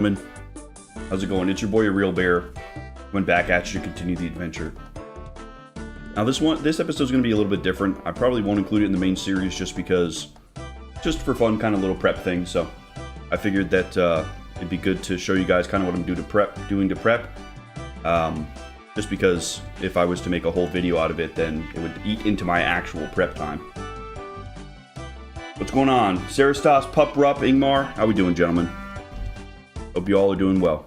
How's it going? It's your boy, a real bear, coming back at you to continue the adventure. Now this episode is going to be a little bit different. I probably won't include it in the main series just for fun, kind of little prep thing. So I figured that it'd be good to show you guys kind of what I'm doing to prep. Just because if I was to make a whole video out of it, then it would eat into my actual prep time. What's going on? Sarastas, Pup Rup, Ingmar, how we doing, gentlemen? Hope you all are doing well.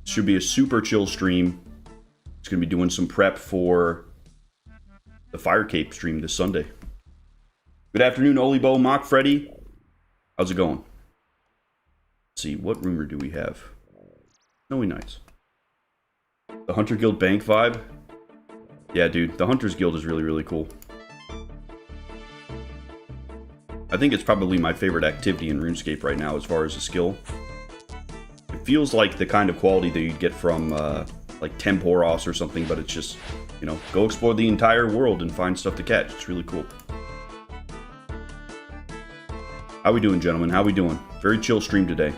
Should be a super chill stream. It's going to be doing some prep for the Fire Cape stream this Sunday. Good afternoon, Olibo, Mock Freddy. How's it going? Let's see, what rumor do we have? Snowy Nights. The Hunter Guild Bank vibe? Yeah, dude, the Hunters Guild is really, really cool. I think it's probably my favorite activity in RuneScape right now as far as a skill. It feels like the kind of quality that you'd get from like Temporos or something, but it's just, you know, go explore the entire world and find stuff to catch. It's really cool. How we doing, gentlemen? How we doing? Very chill stream today.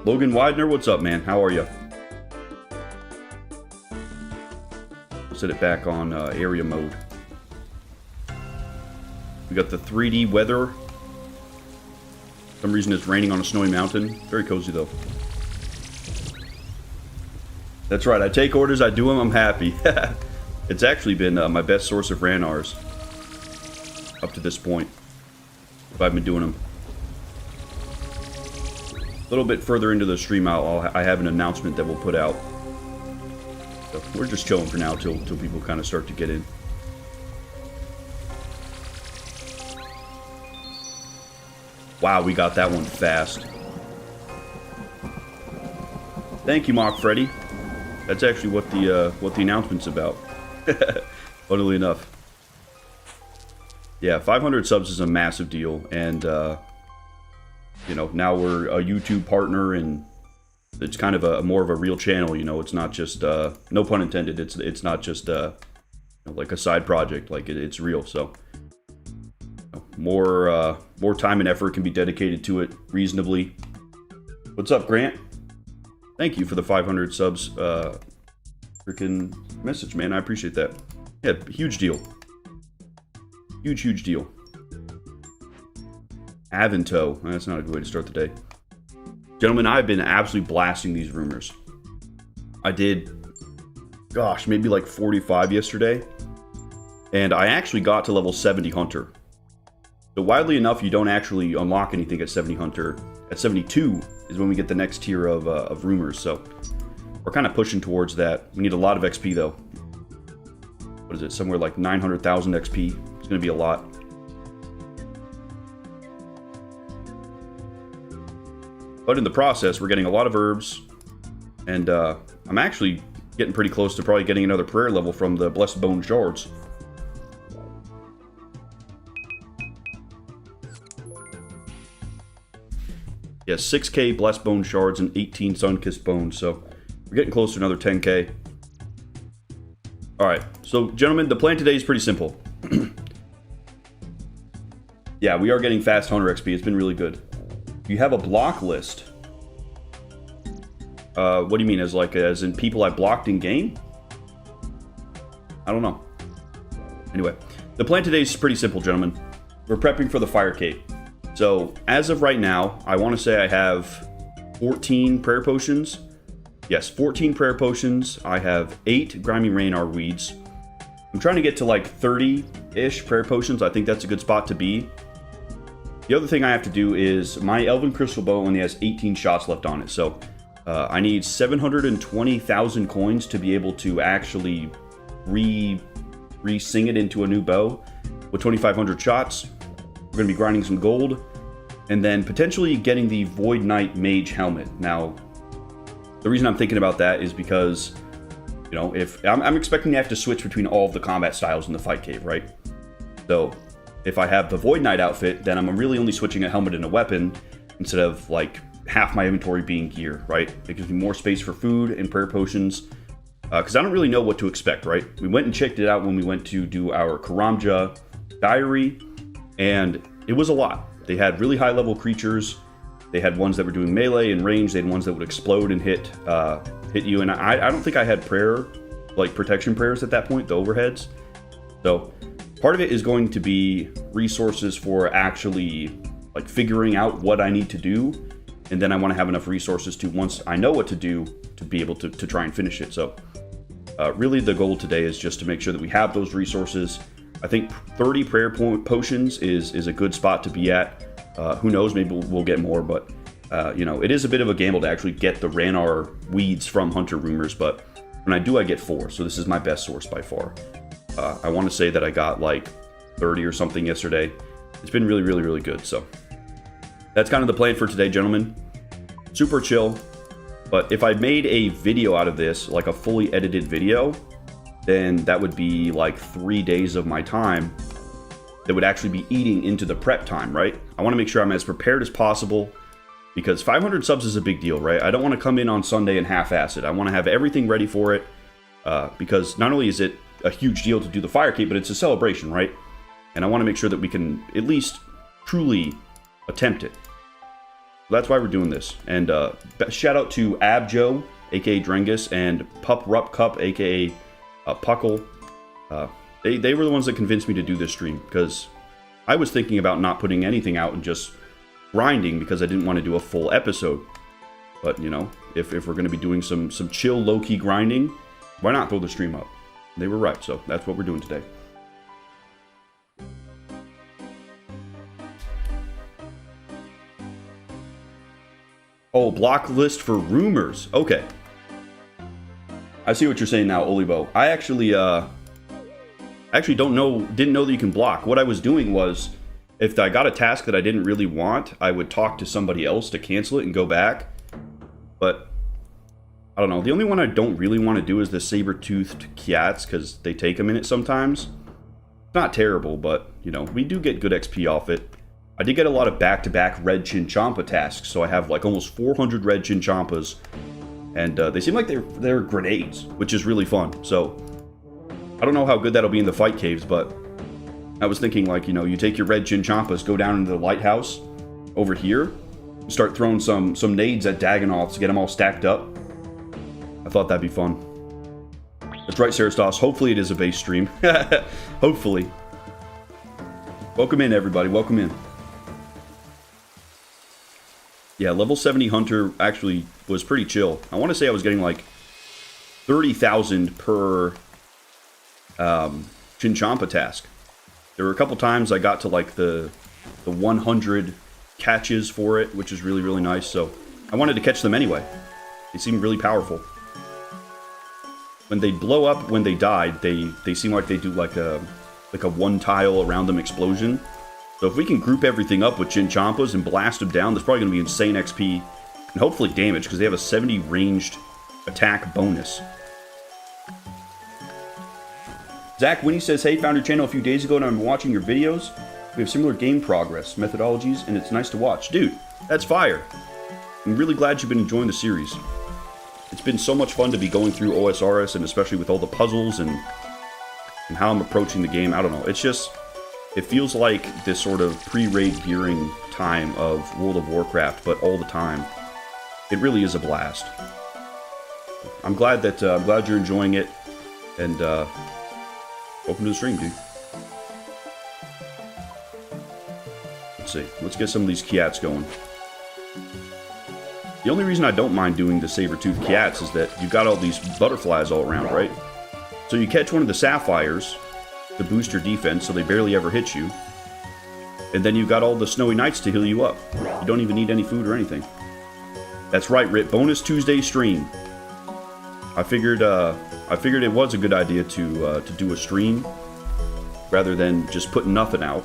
Logan Widener, what's up, man? How are you? Set it back on area mode. We got the 3D weather. For some reason it's raining on a snowy mountain. Very cozy though. That's right, I take orders, I do them, I'm happy. It's actually been my best source of Ranars up to this point. If I've been doing them. A little bit further into the stream, I have an announcement that we'll put out. So we're just chilling for now till people kind of start to get in. Wow, we got that one fast. Thank you, Mock Freddy. That's actually what the announcement's about. Funnily enough. Yeah, 500 subs is a massive deal, and you know, now we're a YouTube partner, and it's kind of a more of a real channel. You know, it's not just no pun intended. It's not just like a side project. Like it's real. So more time and effort can be dedicated to it reasonably. What's up, Grant? Thank you for the 500 subs. Freaking message, man. I appreciate that. Yeah, huge deal. Huge deal. Avanto. That's not a good way to start the day. Gentlemen, I've been absolutely blasting these rumors. I did, gosh, maybe like 45 yesterday. And I actually got to level 70 Hunter. So widely enough, you don't actually unlock anything at 70 Hunter. At 72 is when we get the next tier of rumors. So we're kind of pushing towards that. We need a lot of XP though. What is it? Somewhere like 900,000 XP. It's going to be a lot. But in the process, we're getting a lot of herbs, and I'm actually getting pretty close to probably getting another prayer level from the Blessed Bone Shards. Yeah, 6k Blessed Bone Shards and 18 Sun-Kissed Bones, so we're getting close to another 10k. Alright, so gentlemen, the plan today is pretty simple. Yeah, we are getting fast Hunter XP, it's been really good. You have a block list. What do you mean? As in people I blocked in game? I don't know. Anyway, the plan today is pretty simple, gentlemen. We're prepping for the Fire Cape. So as of right now, I want to say I have 14 prayer potions. Yes, 14 prayer potions. I have 8 Grimy Raynar weeds. I'm trying to get to like 30-ish prayer potions. I think that's a good spot to be. The other thing I have to do is my Elven Crystal Bow only has 18 shots left on it, so I need 720,000 coins to be able to actually re-sing it into a new bow with 2,500 shots. We're going to be grinding some gold, and then potentially getting the Void Mage helmet. Now, the reason I'm thinking about that is because, you know, if I'm expecting to have to switch between all of the combat styles in the Fight Cave, right? So if I have the Void Knight outfit, then I'm really only switching a helmet and a weapon instead of like half my inventory being gear, right? It gives me more space for food and prayer potions. because I don't really know what to expect, right? We went and checked it out when we went to do our Karamja diary, and it was a lot. They had really high level creatures. They had ones that were doing melee and range. They had ones that would explode and hit you. And I don't think I had protection prayers at that point, the overheads. So part of it is going to be resources for actually like figuring out what I need to do. And then I want to have enough resources to, once I know what to do, to be able to try and finish it. So really the goal today is just to make sure that we have those resources. I think 30 prayer potions is a good spot to be at. Who knows, maybe we'll get more, but it is a bit of a gamble to actually get the Ranar weeds from Hunter Rumors, but when I do, I get 4, so this is my best source by far. I want to say that I got like 30 or something yesterday. It's been really, really, really good, so that's kind of the plan for today, gentlemen. Super chill, but if I made a video out of this, like a fully edited video, then that would be like 3 days of my time that would actually be eating into the prep time, right? I want to make sure I'm as prepared as possible, because 500 subs is a big deal, right? I don't want to come in on Sunday and half-ass it. I want to have everything ready for it, because not only is it a huge deal to do the fire cape, but it's a celebration, right? And I want to make sure that we can at least truly attempt it. So that's why we're doing this. And shout out to Abjo, aka Drengus, and Pup Rup Cup, aka Puckle. They were the ones that convinced me to do this stream, because I was thinking about not putting anything out and just grinding because I didn't want to do a full episode. But, if we're going to be doing some chill, low-key grinding, why not throw the stream up? They were right, so that's what we're doing today. Oh, block list for rumors. Okay. I see what you're saying now, Olibo. I actually didn't know that you can block. What I was doing was, if I got a task that I didn't really want, I would talk to somebody else to cancel it and go back. But I don't know. The only one I don't really want to do is the saber-toothed Kiats, because they take a minute sometimes. It's not terrible, but, we do get good XP off it. I did get a lot of back-to-back red Chinchompa tasks, so I have like almost 400 red Chinchompas. And they seem like they're grenades, which is really fun. So I don't know how good that'll be in the fight caves, but I was thinking, like, you take your red Chinchompas, go down into the lighthouse over here, start throwing some nades at Dagonoths to get them all stacked up. I thought that'd be fun. That's right, Sarastos. Hopefully it is a base stream. Hopefully. Welcome in, everybody. Welcome in. Yeah, level 70 Hunter actually was pretty chill. I want to say I was getting like 30,000 per Chinchompa task. There were a couple times I got to like the 100 catches for it, which is really, really nice. So I wanted to catch them anyway. They seem really powerful. When they blow up, when they died, they seem like they do like a one tile around them explosion. So if we can group everything up with Chinchompas and blast them down, there's probably going to be insane XP and hopefully damage, because they have a 70 ranged attack bonus. Zach Winnie says, hey, found your channel a few days ago and I'm watching your videos. We have similar game progress, methodologies, and it's nice to watch. Dude, that's fire. I'm really glad you've been enjoying the series. It's been so much fun to be going through OSRS, and especially with all the puzzles and how I'm approaching the game. I don't know. It's just, it feels like this sort of pre-raid gearing time of World of Warcraft, but all the time. It really is a blast. I'm glad you're enjoying it, and welcome to the stream, dude. Let's see. Let's get some of these Kiats going. The only reason I don't mind doing the saber-toothed Kiats is that you've got all these butterflies all around, right? So you catch one of the sapphires to boost your defense so they barely ever hit you. And then you've got all the snowy knights to heal you up. You don't even need any food or anything. That's right, Rit. Bonus Tuesday stream. I figured it was a good idea to do a stream rather than just putting nothing out.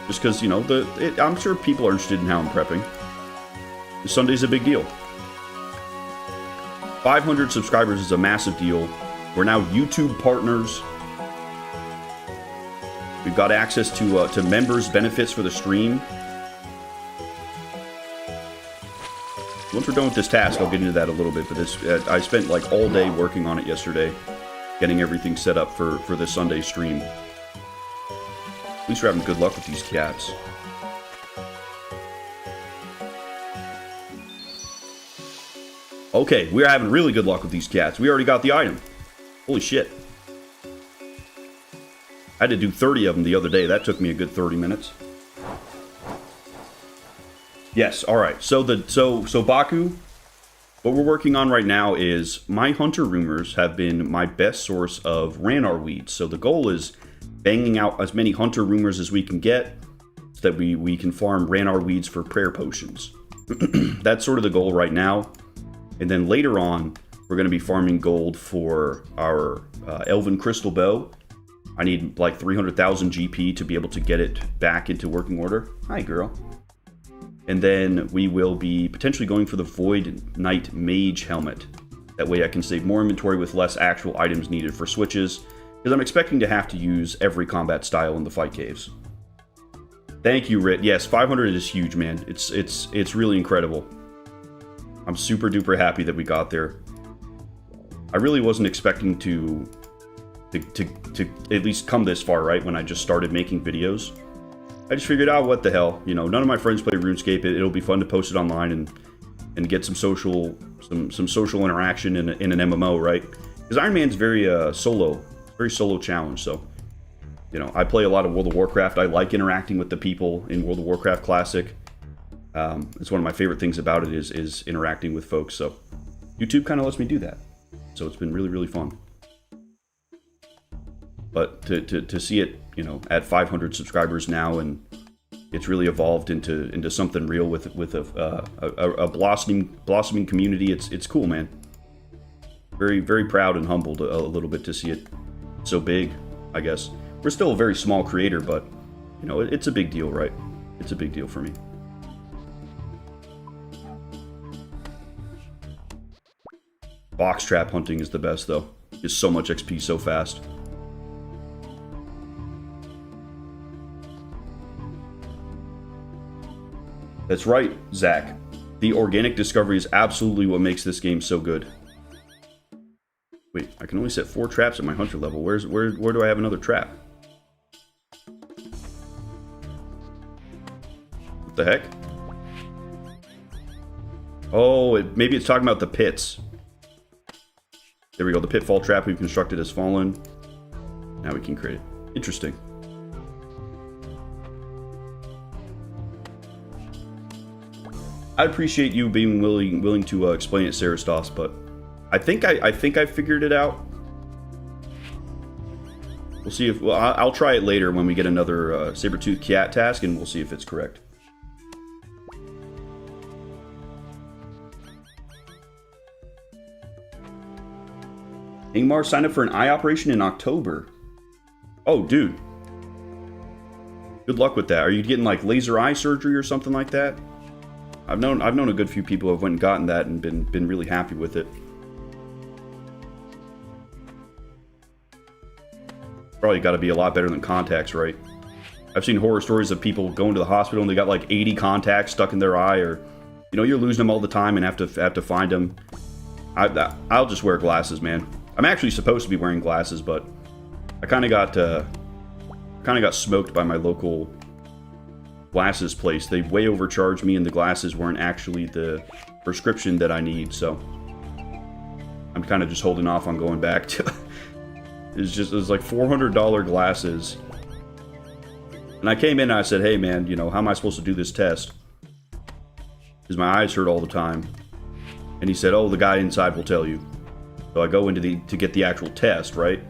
Just because, I'm sure people are interested in how I'm prepping. Sunday's a big deal. 500 subscribers is a massive deal. We're now YouTube partners. We've got access to members' benefits for the stream. Once we're done with this task, I'll get into that a little bit. But this, I spent like all day working on it yesterday, getting everything set up for this Sunday stream. At least we're having good luck with these cats. Okay, we're having really good luck with these cats. We already got the item. Holy shit. I had to do 30 of them the other day. That took me a good 30 minutes. Yes, alright. So Baku, what we're working on right now is my hunter rumors have been my best source of Ranarr weeds. So the goal is banging out as many hunter rumors as we can get so that we can farm Ranarr weeds for prayer potions. That's sort of the goal right now. And then later on, we're going to be farming gold for our Elven crystal bow. I need like 300,000 GP to be able to get it back into working order. Hi, girl. And then we will be potentially going for the Void Mage helmet. That way I can save more inventory with less actual items needed for switches, because I'm expecting to have to use every combat style in the fight caves. Thank you, Rit. Yes, 500 is huge, man. It's really incredible. I'm super duper happy that we got there. I really wasn't expecting to at least come this far, right? When I just started making videos. I just figured out, what the hell, you know, none of my friends play RuneScape. It'll be fun to post it online and get some social interaction in an MMO, right? Because Ironman's very solo challenge. So, you know, I play a lot of World of Warcraft. I like interacting with the people in World of Warcraft Classic. It's one of my favorite things about it is interacting with folks. So YouTube kind of lets me do that. So it's been really, really fun. But to see it, you know, at 500 subscribers now, and it's really evolved into something real with a blossoming community. It's cool, man. Very, very proud and humbled a little bit to see it so big. I guess we're still a very small creator, but you know, it's a big deal, right? It's a big deal for me. Box trap hunting is the best, though. It's so much XP so fast. That's right, Zach. The organic discovery is absolutely what makes this game so good. Wait, I can only set 4 traps at my hunter level. Where do I have another trap? What the heck? Oh, maybe it's talking about the pits. There we go. The pitfall trap we've constructed has fallen. Now we can create it. Interesting. I appreciate you being willing to explain it, Sarastos, but I think I figured it out. We'll see if I'll try it later when we get another saber-tooth cat task, and we'll see if it's correct. Ingmar signed up for an eye operation in October. Oh, dude. Good luck with that. Are you getting like laser eye surgery or something like that? I've known a good few people who have went and gotten that and been really happy with it. Probably got to be a lot better than contacts, right? I've seen horror stories of people going to the hospital and they got like 80 contacts stuck in their eye, or you know, you're losing them all the time and have to find them. I'll just wear glasses, man. I'm actually supposed to be wearing glasses, but I kind of got smoked by my local glasses place. They way overcharged me, and the glasses weren't actually the prescription that I need. So I'm kind of just holding off on going back to. It was like $400 glasses, and I came in and I said, "Hey, man, you know, how am I supposed to do this test? Because my eyes hurt all the time." And he said, "Oh, the guy inside will tell you." So I go into to get the actual test, right?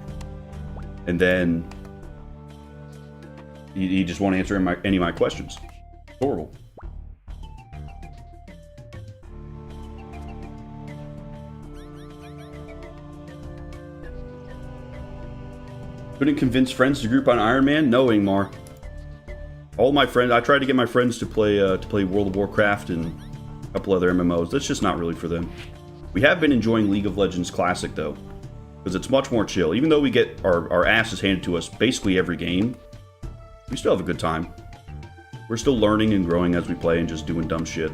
And then he just won't answer any of my questions. Horrible. Couldn't convince friends to group on Ironman? No, Ingmar. All my friends, I tried to get my friends to play World of Warcraft and a couple other MMOs. That's just not really for them. We have been enjoying League of Legends Classic, though, because it's much more chill. Even though we get our asses handed to us basically every game, we still have a good time. We're still learning and growing as we play and just doing dumb shit.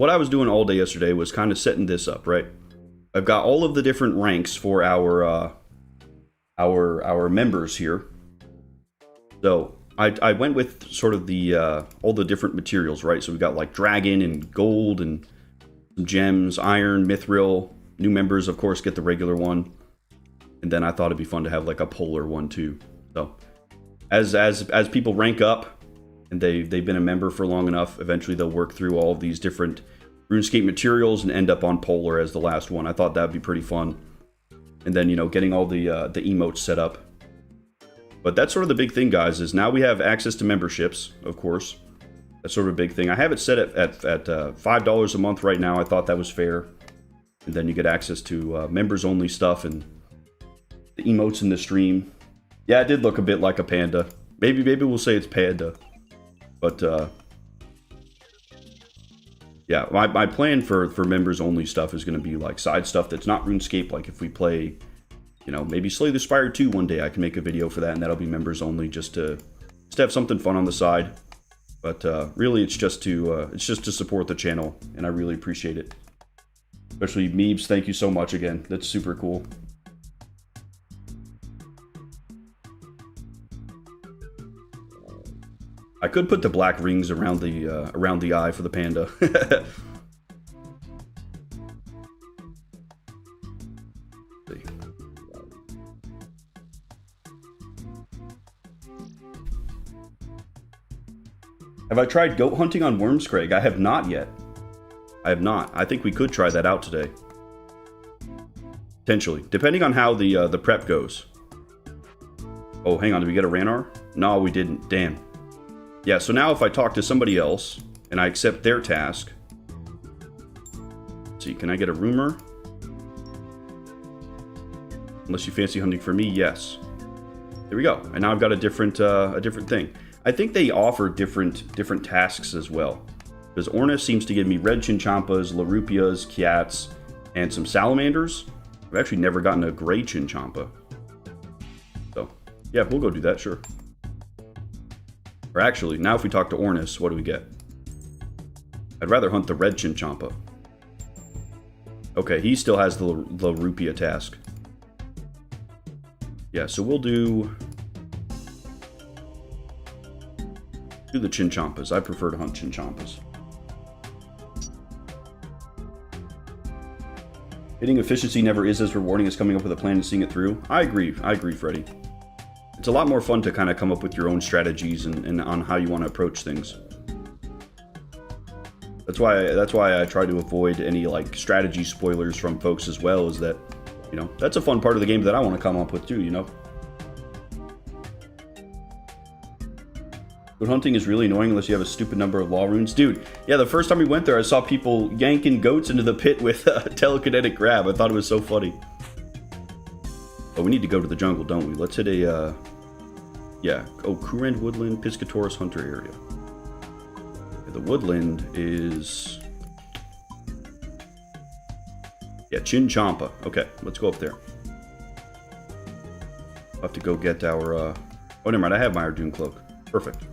what I was doing all day yesterday was kind of setting this up, right? I've got all of the different ranks for our members here. So I went with sort of the all the different materials, right? So we've got like dragon and gold and some gems, iron, mithril. New members, of course, get the regular one. And then I thought it'd be fun to have like a polar one too. So as people rank up and they've been a member for long enough, eventually they'll work through all of these different RuneScape materials and end up on polar as the last one. I thought that'd be pretty fun. And then, you know, getting all the emotes set up. But that's sort of the big thing, guys, is now we have access to memberships, of course. That's sort of a big thing. I have it set at $5 a month right now. I thought that was fair. And then you get access to members-only stuff and the emotes in the stream. Yeah, it did look a bit like a panda. Maybe we'll say it's panda. But, yeah, my plan for members-only stuff is going to be like side stuff that's not RuneScape. Like if we play, you know, maybe Slay the Spire 2 one day, I can make a video for that, and that'll be members-only just to have something fun on the side. But really, it's just to support the channel, and I really appreciate it. Especially Meebs, thank you so much again. That's super cool. I could put the black rings around the eye for the panda. Have I tried goat hunting on Wormscrag? I have not yet. I have not. I think we could try that out today. Potentially. Depending on how the prep goes. Oh, hang on. Did we get a Ranar? No, we didn't. Damn. Yeah, so now if I talk to somebody else and I accept their task. Let's see, can I get a rumor? Unless you fancy hunting for me, yes. There we go. And now I've got a different thing. I think they offer different tasks as well. Because Ornis seems to give me red Chinchampas, Larupias, Kiats, and some Salamanders. I've actually never gotten a gray Chinchampa. So, yeah, we'll go do that, sure. Or actually, now if we talk to Ornis, what do we get? I'd rather hunt the red Chinchampa. Okay, he still has the Larupia task. Yeah, so we'll do the Chinchampas. I prefer to hunt Chinchampas. Hitting efficiency never is as rewarding as coming up with a plan and seeing it through. I agree, Freddy. It's a lot more fun to kind of come up with your own strategies and on how you want to approach things. That's why I try to avoid any like strategy spoilers from folks as well, is that, you know, that's a fun part of the game that I want to come up with too, you know. Goat hunting is really annoying unless you have a stupid number of law runes. Dude, yeah, the first time we went there, I saw people yanking goats into the pit with telekinetic grab. I thought it was so funny. Oh, we need to go to the jungle, don't we? Let's hit a, yeah. Oh, Kurand Woodland, Piscatoris Hunter area. Okay, the woodland is... yeah, Chinchampa. Okay, let's go up there. I'll have to go get our, oh, never mind, I have my Ardun Cloak. Perfect.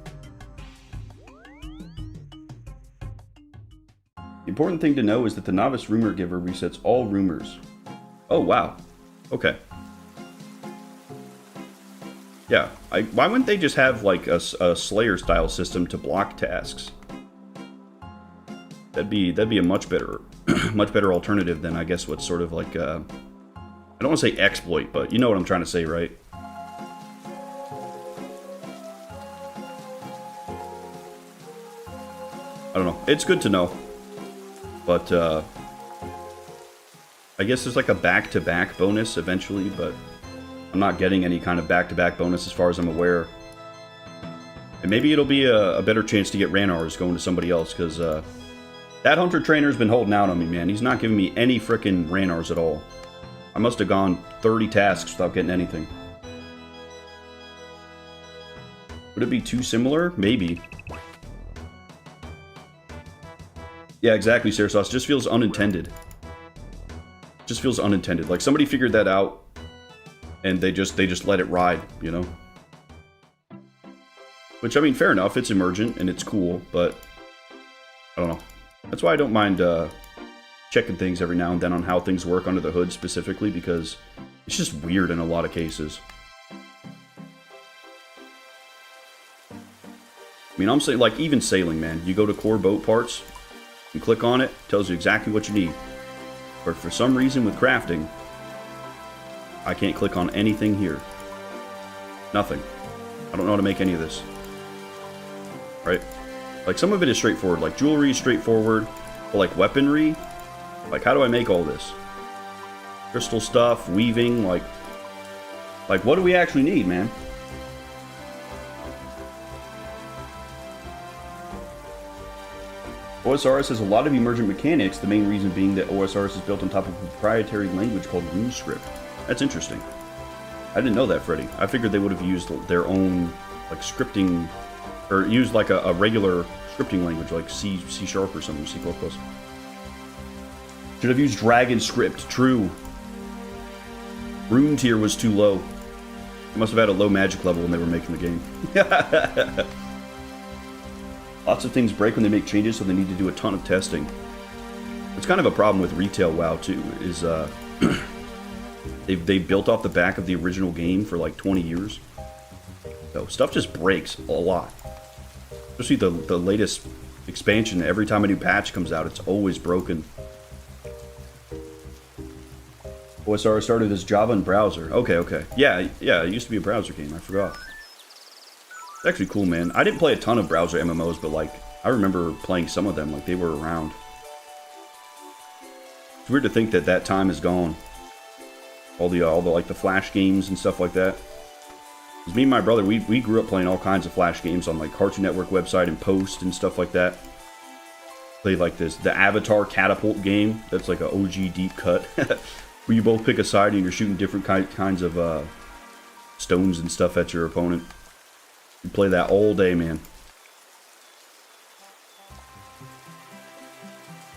The important thing to know is that the Novice Rumor Giver resets all rumors. Oh, wow. Okay. Yeah, why wouldn't they just have like a Slayer style system to block tasks? That'd be a much better alternative than, I guess, what's sort of like I don't want to say exploit, but you know what I'm trying to say, right? I don't know. It's good to know, but I guess there's like a back-to-back bonus eventually, but I'm not getting any kind of back-to-back bonus as far as I'm aware. And maybe it'll be a better chance to get Ranars going to somebody else, because that Hunter Trainer's been holding out on me, man. He's not giving me any frickin' Ranars at all. I must have gone 30 tasks without getting anything. Would it be too similar? Maybe. Yeah, exactly, Sarasauce. Just feels unintended. Just feels unintended. Like somebody figured that out, and they just let it ride, you know? Which, I mean, fair enough. It's emergent, and it's cool, but I don't know. That's why I don't mind checking things every now and then on how things work under the hood specifically, because it's just weird in a lot of cases. I mean, I'm saying, like, even sailing, man. You go to core boat parts, and click on it, tells you exactly what you need. But for some reason with crafting, I can't click on anything here. Nothing. I don't know how to make any of this. Right? Like, some of it is straightforward. Like, jewelry is straightforward. But, like, weaponry, like, how do I make all this? Crystal stuff, weaving, like, what do we actually need, man? OSRS has a lot of emergent mechanics, the main reason being that OSRS is built on top of a proprietary language called RuneScript. That's interesting. I didn't know that, Freddy. I figured they would have used their own, like, scripting, or used, like, a regular scripting language, like C# or something, C++. Should have used Dragon Script, true. Rune tier was too low. They must have had a low magic level when they were making the game. Lots of things break when they make changes, so they need to do a ton of testing. It's kind of a problem with retail WoW, too, is they built off the back of the original game for like 20 years. So stuff just breaks a lot. Especially the latest expansion. Every time a new patch comes out, it's always broken. OSR started as Java and browser. Okay. Yeah, it used to be a browser game. I forgot. It's actually cool, man. I didn't play a ton of browser MMOs, but, like, I remember playing some of them. Like, they were around. It's weird to think that that time is gone. All the like, the Flash games and stuff like that. Because me and my brother, we grew up playing all kinds of Flash games on, like, Cartoon Network website and Post and stuff like that. Played, like, the Avatar Catapult game. That's, like, a OG deep cut. Where you both pick a side and you're shooting different kinds of stones and stuff at your opponent. You play that all day, man.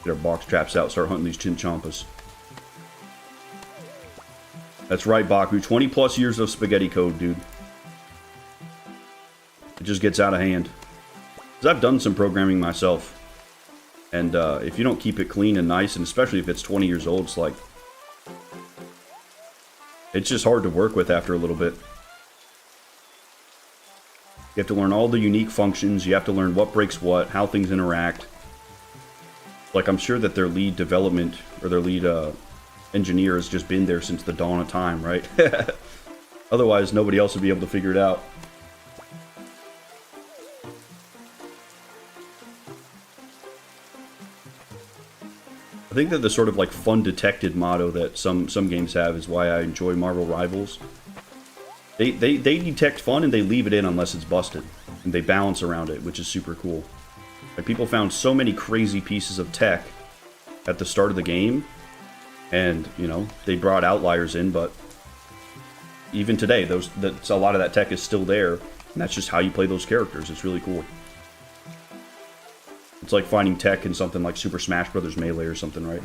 Get our box traps out, start hunting these Chinchompas. That's right, Baku. 20 plus years of spaghetti code, dude. It just gets out of hand. Because I've done some programming myself. And if you don't keep it clean and nice, and especially if it's 20 years old, it's like... it's just hard to work with after a little bit. You have to learn all the unique functions. You have to learn what breaks what, how things interact. Like, I'm sure that their lead development, or their lead engineer has just been there since the dawn of time, right? Otherwise, nobody else would be able to figure it out. I think that the sort of, like, fun detected motto that some games have is why I enjoy Marvel Rivals. They detect fun and they leave it in unless it's busted. And they balance around it, which is super cool. Like, people found so many crazy pieces of tech at the start of the game. And, you know, they brought outliers in, but even today, a lot of that tech is still there. And that's just how you play those characters. It's really cool. It's like finding tech in something like Super Smash Bros. Melee or something, right?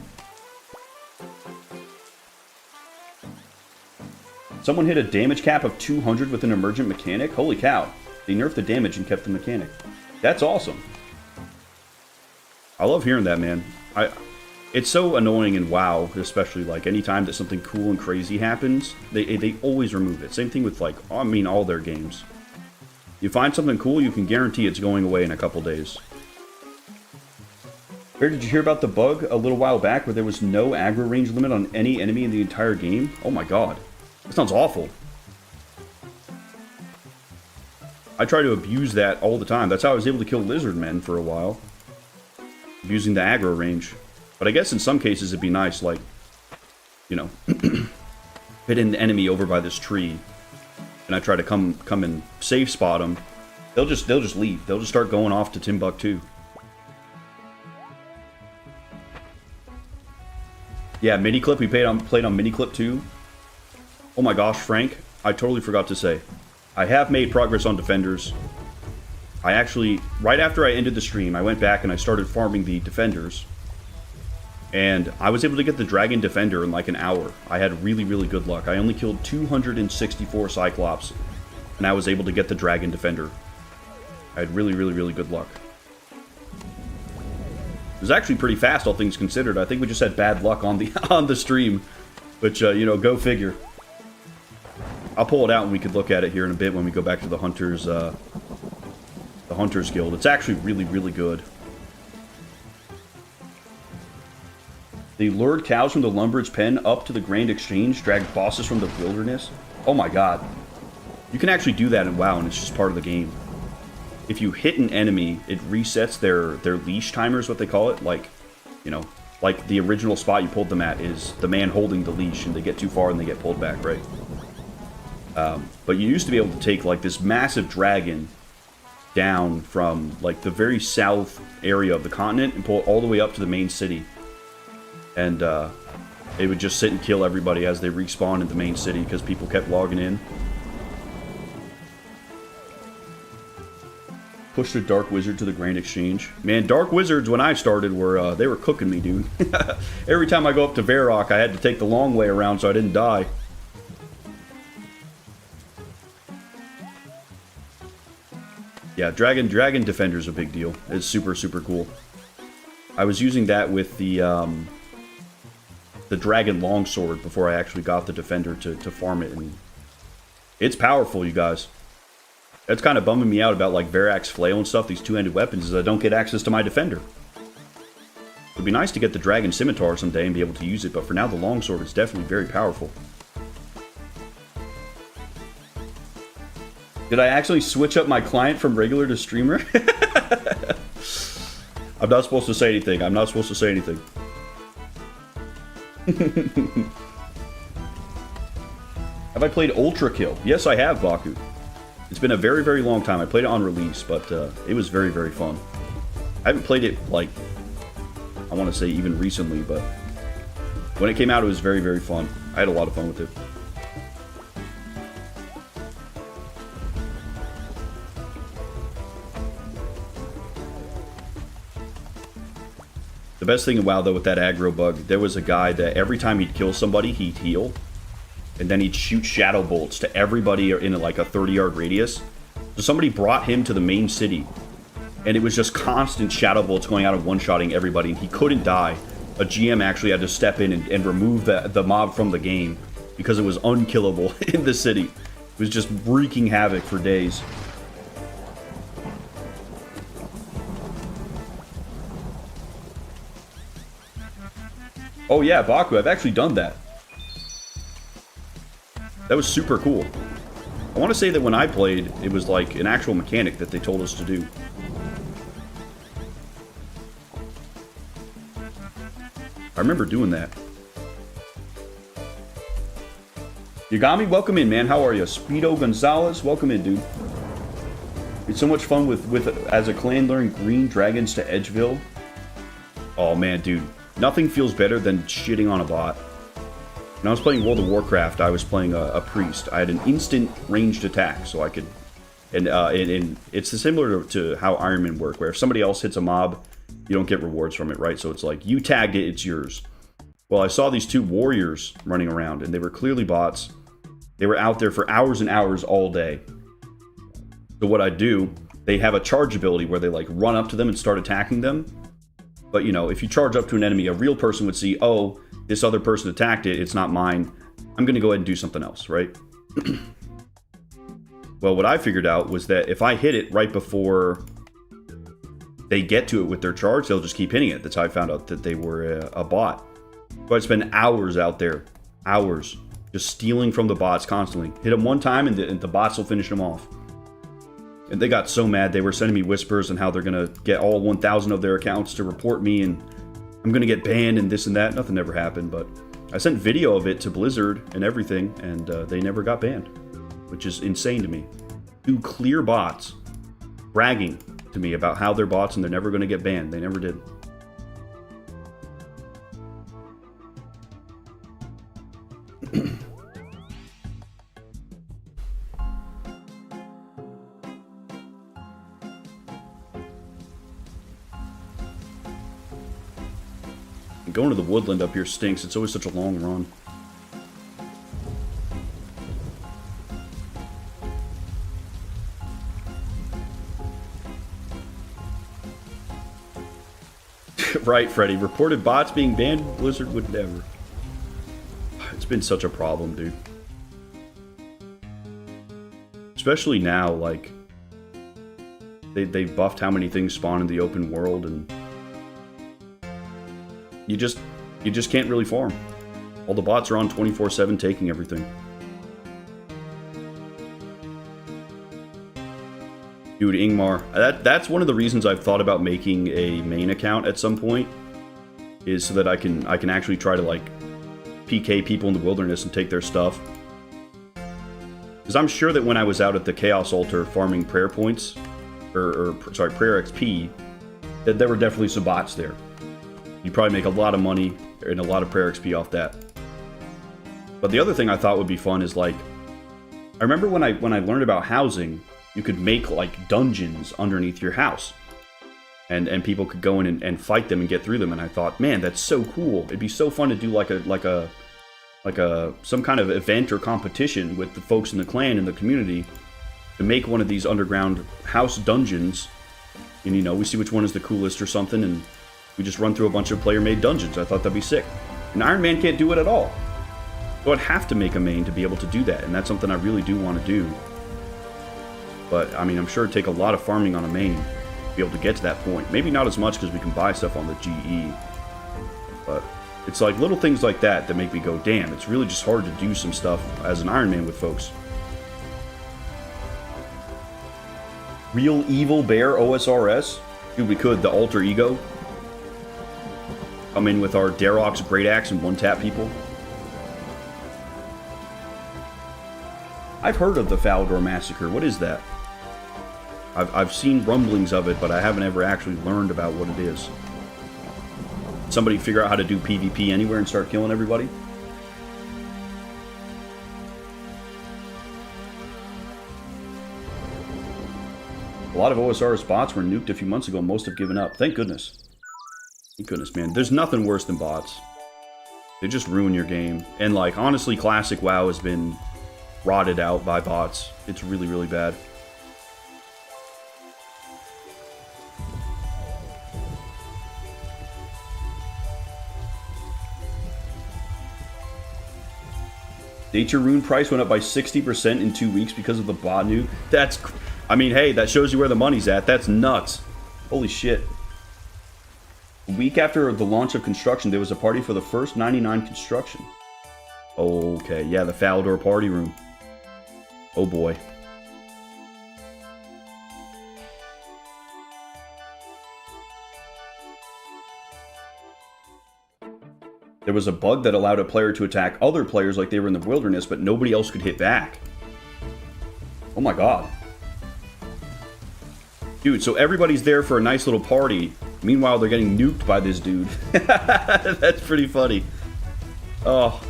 Someone hit a damage cap of 200 with an emergent mechanic? Holy cow. They nerfed the damage and kept the mechanic. That's awesome. I love hearing that, man. It's so annoying in WoW, especially, like, anytime that something cool and crazy happens, they always remove it. Same thing with, like, I mean, all their games. You find something cool, you can guarantee it's going away in a couple days. Where did you hear about the bug a little while back where there was no aggro range limit on any enemy in the entire game? Oh my god. That sounds awful. I try to abuse that all the time. That's how I was able to kill lizard men for a while. Abusing the aggro range. But I guess in some cases it'd be nice, like, you know, hit an enemy over by this tree, and I try to come and safe spot them. They'll just leave. They'll just start going off to Timbuktu. Yeah, Miniclip. We played on Miniclip too. Oh my gosh, Frank, I totally forgot to say. I have made progress on Defenders. I actually, right after I ended the stream, I went back and I started farming the Defenders. And I was able to get the Dragon Defender in like an hour. I had really, really good luck. I only killed 264 Cyclops, and I was able to get the Dragon Defender. I had really, really, really good luck. It was actually pretty fast, all things considered. I think we just had bad luck on the on the stream, which you know, go figure. I'll pull it out and we could look at it here in a bit when we go back to the Hunters Guild. It's actually really, really good. They lured cows from the lumber's pen up to the Grand Exchange, dragged bosses from the wilderness. Oh my god. You can actually do that in WoW, and it's just part of the game. If you hit an enemy, it resets their leash timer, is what they call it. Like, you know, like the original spot you pulled them at is the man holding the leash, and they get too far and they get pulled back, right? But you used to be able to take, like, this massive dragon down from, like, the very south area of the continent and pull it all the way up to the main city. And it would just sit and kill everybody as they respawn in the main city because people kept logging in. Push the Dark Wizard to the Grand Exchange. Man, Dark Wizards, when I started, were they were cooking me, dude. Every time I go up to Varrock, I had to take the long way around so I didn't die. Yeah, Dragon Defender's a big deal. It's super, super cool. I was using that with the Dragon Longsword before I actually got the Defender to farm it, and it's powerful, you guys. That's kind of bumming me out about, like, Varrock's Flail and stuff, these two-handed weapons, is I don't get access to my Defender. It'd be nice to get the Dragon Scimitar someday and be able to use it, but for now the Longsword is definitely very powerful. Did I actually switch up my client from regular to streamer? I'm not supposed to say anything. I'm not supposed to say anything. Have I played Ultra Kill? Yes, I have, Baku. It's been a very, very long time. I played it on release, but it was very, very fun. I haven't played it, like, I want to say even recently, but when it came out, it was very, very fun. I had a lot of fun with it. The best thing in WoW, though, with that aggro bug, there was a guy that every time he'd kill somebody, he'd heal. And then he'd shoot shadow bolts to everybody in, like, a 30-yard radius. So somebody brought him to the main city. And it was just constant shadow bolts going out and one-shotting everybody. And he couldn't die. A GM actually had to step in and remove the mob from the game. Because it was unkillable in the city. It was just wreaking havoc for days. Oh yeah, Baku, I've actually done that. That was super cool. I want to say that when I played, it was like an actual mechanic that they told us to do. I remember doing that. Yagami, welcome in, man. How are you? Speedo Gonzalez, welcome in, dude. It's so much fun with as a clan luring green dragons to Edgeville. Oh man, dude. Nothing feels better than shitting on a bot. When I was playing World of Warcraft, I was playing a priest. I had an instant ranged attack, so I could... And it's similar to how Ironman work, where if somebody else hits a mob, you don't get rewards from it, right? So it's like, you tagged it, it's yours. Well, I saw these two warriors running around, and they were clearly bots. They were out there for hours and hours all day. So what I do, they have a charge ability where they, like, run up to them and start attacking them. But, you know, if you charge up to an enemy, a real person would see, oh, this other person attacked it, it's not mine. I'm going to go ahead and do something else, right? Well, what I figured out was that if I hit it right before they get to it with their charge, they'll just keep hitting it. That's how I found out that they were a bot. So I'd spend hours out there, hours, just stealing from the bots constantly. Hit them one time and the bots will finish them off. And they got so mad, they were sending me whispers on how they're going to get all 1,000 of their accounts to report me, and I'm going to get banned and this and that. Nothing ever happened, but I sent video of it to Blizzard and everything, and they never got banned, which is insane to me. Two clear bots bragging to me about how they're bots and they're never going to get banned. They never did. Going to the woodland up here stinks. It's always such a long run. Right, Freddy. Reported bots being banned. Blizzard would never. It's been such a problem, dude. Especially now, like, they buffed how many things spawn in the open world, and you just can't really farm. All the bots are on 24/7 taking everything. Dude, Ingmar, that's one of the reasons I've thought about making a main account at some point, is so that I can actually try to, like, PK people in the wilderness and take their stuff. Because I'm sure that when I was out at the Chaos Altar farming prayer points, sorry, prayer XP, that there were definitely some bots there. You'd probably make a lot of money and a lot of prayer XP off that. But the other thing I thought would be fun is, like, I remember when I learned about housing, you could make, like, dungeons underneath your house. And people could go in and fight them and get through them. And I thought, man, that's so cool. It'd be so fun to do some kind of event or competition with the folks in the clan and the community to make one of these underground house dungeons. And, you know, we see which one is the coolest or something, and we just run through a bunch of player-made dungeons. I thought that'd be sick. And Ironman can't do it at all. So I'd have to make a main to be able to do that, and that's something I really do want to do. But, I mean, I'm sure it'd take a lot of farming on a main to be able to get to that point. Maybe not as much because we can buy stuff on the GE. But it's like little things like that that make me go, damn, it's really just hard to do some stuff as an Ironman with folks. Real Evil Bear OSRS? Dude, we could. The Alter Ego. Come in with our Darok's Great Axe and one-tap people. I've heard of the Falador Massacre. What is that? I've seen rumblings of it, but I haven't ever actually learned about what it is. Somebody figure out how to do PvP anywhere and start killing everybody? A lot of OSRS bots were nuked a few months ago. Most have given up. Thank goodness. Thank goodness, man. There's nothing worse than bots. They just ruin your game. And, like, honestly, Classic WoW has been rotted out by bots. It's really, really bad. Nature Rune price went up by 60% in 2 weeks because of the bot nuke. That's... I mean, hey, that shows you where the money's at. That's nuts. Holy shit. A week after the launch of construction, there was a party for the first 99 construction. Okay, yeah, the Falador party room. Oh boy. There was a bug that allowed a player to attack other players like they were in the wilderness, but nobody else could hit back. Oh my god. Dude, so everybody's there for a nice little party. Meanwhile, they're getting nuked by this dude. That's pretty funny. Oh.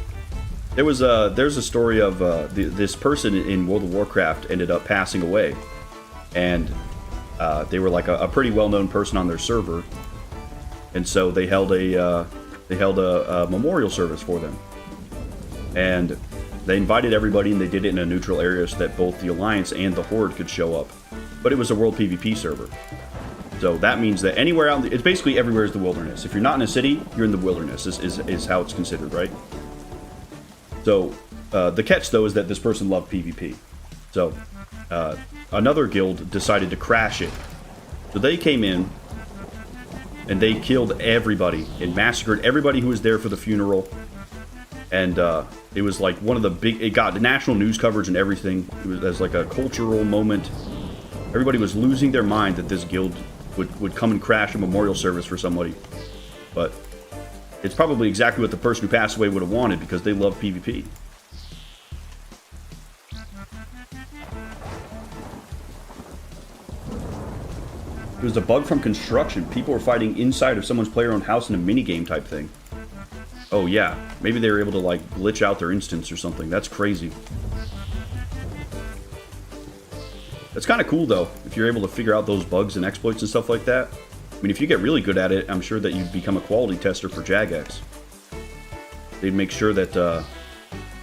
There's a story of this person in World of Warcraft ended up passing away. And they were like a pretty well-known person on their server. And so they held a memorial service for them. And they invited everybody, and they did it in a neutral area so that both the Alliance and the Horde could show up. But it was a world PvP server. So that means that anywhere out, it's basically everywhere is the wilderness. If you're not in a city, you're in the wilderness, is how it's considered, right? So the catch, though, is that this person loved PvP. So another guild decided to crash it. So they came in, and they killed everybody and massacred everybody who was there for the funeral. And it was like one of the big... It got national news coverage and everything. It was as like a cultural moment. Everybody was losing their mind that this guild would come and crash a memorial service for somebody. But it's probably exactly what the person who passed away would have wanted, because they love PvP. It was a bug from construction. People were fighting inside of someone's player-owned house in a minigame type thing. Oh yeah, maybe they were able to like glitch out their instance or something. That's crazy. That's kind of cool though, if you're able to figure out those bugs and exploits and stuff like that. I mean, if you get really good at it, I'm sure that you'd become a quality tester for Jagex. They'd make sure that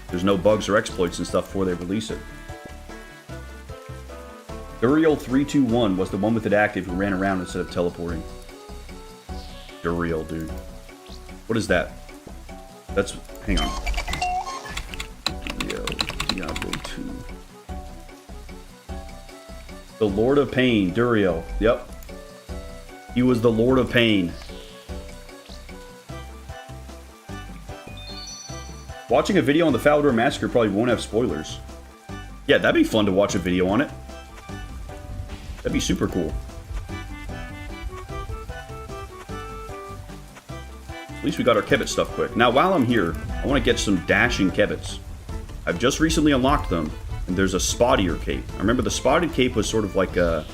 there's no bugs or exploits and stuff before they release it. Uriel 321 was the one with it active who ran around instead of teleporting. Duriel, dude. What is that? That's... Hang on. Diablo 2. The Lord of Pain, Duriel. Yep. He was the Lord of Pain. Watching a video on the Falador Massacre probably won't have spoilers. Yeah, that'd be fun to watch a video on it. That'd be super cool. At least we got our Kebbit stuff quick. Now, while I'm here, I want to get some dashing Kebbits. I've just recently unlocked them, and there's a spottier cape. I remember the spotted cape was sort of like a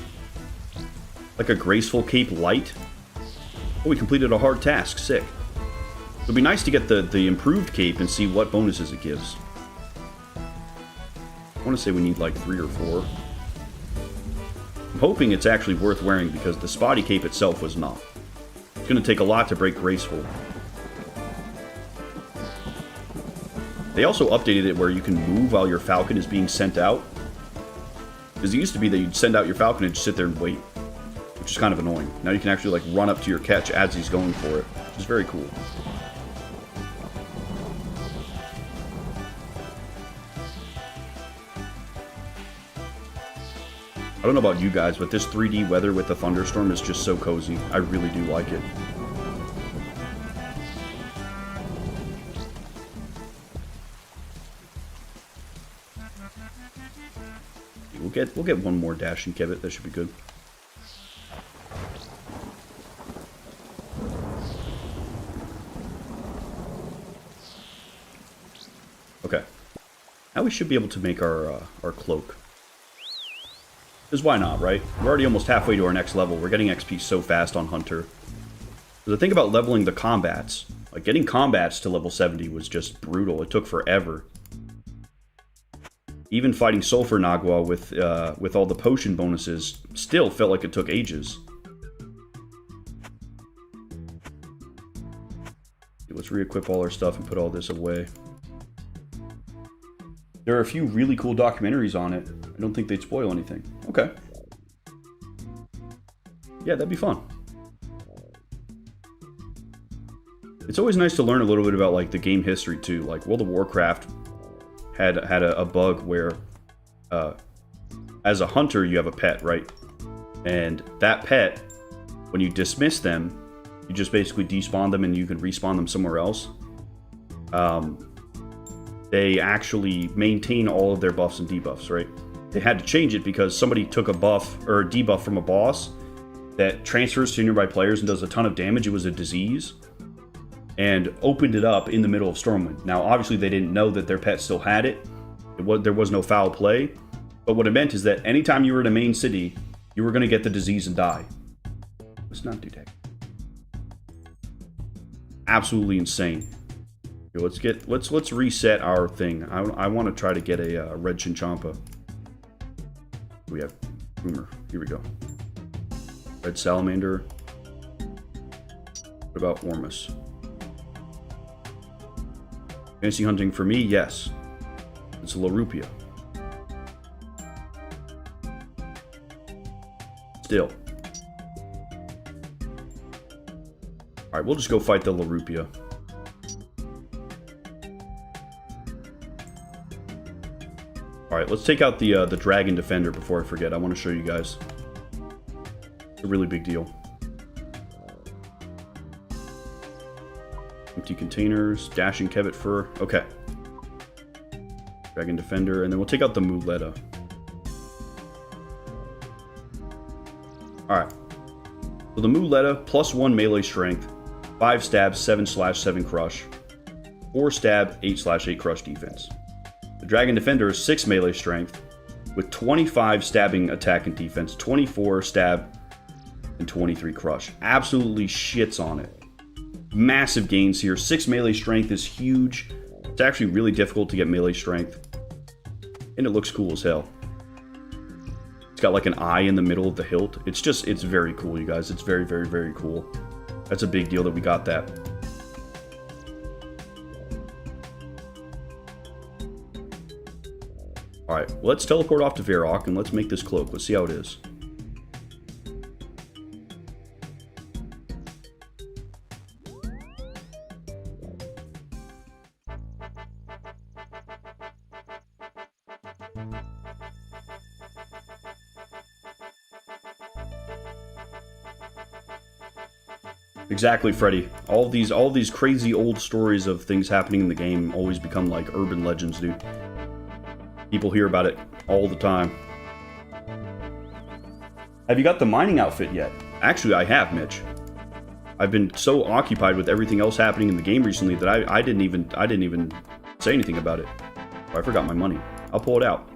graceful cape light. Oh, we completed a hard task. Sick. It'd be nice to get the improved cape and see what bonuses it gives. I want to say we need like 3 or 4. I'm hoping it's actually worth wearing because the spotty cape itself was not. It's going to take a lot to break graceful. They also updated it where you can move while your falcon is being sent out. Because it used to be that you'd send out your falcon and just sit there and wait. Which is kind of annoying. Now you can actually like run up to your catch as he's going for it. Which is very cool. I don't know about you guys, but this 3D weather with the thunderstorm is just so cozy. I really do like it. We'll get one more dashing Kebbit. That should be good. Okay. Now we should be able to make our cloak. Because why not, right? We're already almost halfway to our next level. We're getting XP so fast on Hunter. The thing about leveling the combats, like getting combats to level 70 was just brutal. It took forever. Even fighting Sulfur Nagua with all the potion bonuses still felt like it took ages. Let's re-equip all our stuff and put all this away. There are a few really cool documentaries on it. I don't think they'd spoil anything. Okay. Yeah, that'd be fun. It's always nice to learn a little bit about like the game history too. Like World of Warcraft had a bug where as a hunter you have a pet, right? And that pet, when you dismiss them, you just basically despawn them and you can respawn them somewhere else. They actually maintain all of their buffs and debuffs, right? They had to change it because somebody took a buff or a debuff from a boss that transfers to nearby players and does a ton of damage. It was a disease. And opened it up in the middle of Stormwind. Now, obviously, they didn't know that their pet still had it. There was no foul play. But what it meant is that anytime you were in a main city, you were going to get the disease and die. Let's not do that. Absolutely insane. Let's reset our thing. I want to try to get a red Chinchampa. We have Boomer. Here we go. Red Salamander. What about Ormus? Fantasy hunting for me? Yes. It's a Larupia. Still. Alright, we'll just go fight the Larupia. Alright, let's take out the Dragon Defender before I forget. I want to show you guys. It's a really big deal. Empty containers, dashing Kebbit fur. Okay. Dragon Defender, and then we'll take out the Muleta. Alright. So the Muleta, +1 melee strength, 5 stab, 7/7 crush, 4 stab, 8/8 crush defense. The Dragon Defender is 6 melee strength, with 25 stabbing attack and defense, 24 stab, and 23 crush. Absolutely shits on it. Massive gains here. 6 melee strength is huge. It's actually really difficult to get melee strength. And it looks cool as hell. It's got like an eye in the middle of the hilt. It's very cool, you guys. It's very, very, very cool. That's a big deal that we got that. Alright, let's teleport off to Varrock and let's make this cloak. Let's see how it is. Exactly, Freddy. All these crazy old stories of things happening in the game always become like urban legends, dude. People hear about it all the time. Have you got the mining outfit yet? Actually, I have, Mitch. I've been so occupied with everything else happening in the game recently that I didn't even say anything about it. Oh, I forgot my money. I'll pull it out.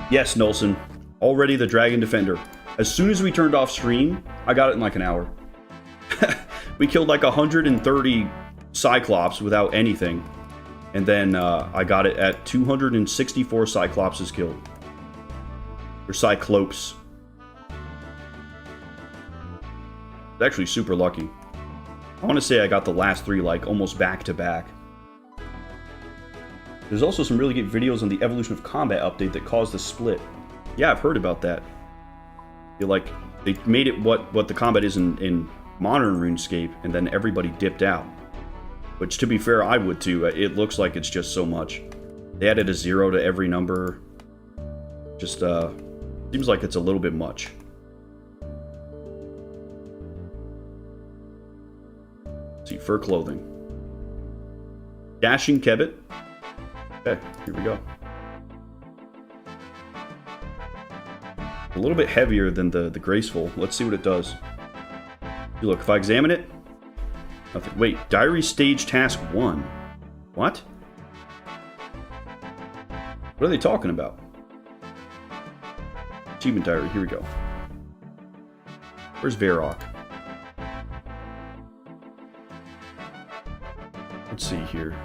Yes, Nolson. Already the Dragon Defender. As soon as we turned off stream, I got it in like an hour. We killed like 130 Cyclops without anything. And then I got it at 264 Cyclopses killed. Or Cyclopes. It's actually super lucky. I want to say I got the last 3 like almost back to back. There's also some really good videos on the Evolution of Combat update that caused the split. Yeah, I've heard about that. Like, they made it what the combat is in modern RuneScape, and then everybody dipped out. Which, to be fair, I would too. It looks like it's just so much. They added a 0 to every number. Just, seems like it's a little bit much. Let's see, fur clothing. Dashing Kebbit. Okay, here we go. A little bit heavier than the Graceful. Let's see what it does. Look, if I examine it, nothing. Wait, Diary Stage Task 1. What? What are they talking about? Achievement Diary, here we go. Where's Varrock? Let's see here.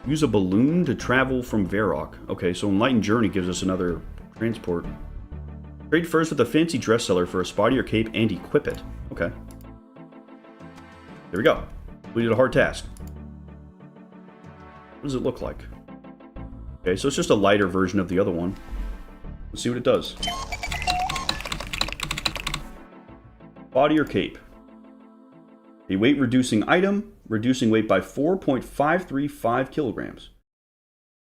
Use a balloon to travel from Varrock. Okay, so Enlightened Journey gives us another transport. Trade first with a fancy dress seller for a spottier cape and equip it. Okay. There we go. We did a hard task. What does it look like? Okay, so it's just a lighter version of the other one. Let's see what it does. Body or cape. A weight reducing item, reducing weight by 4.535 kilograms.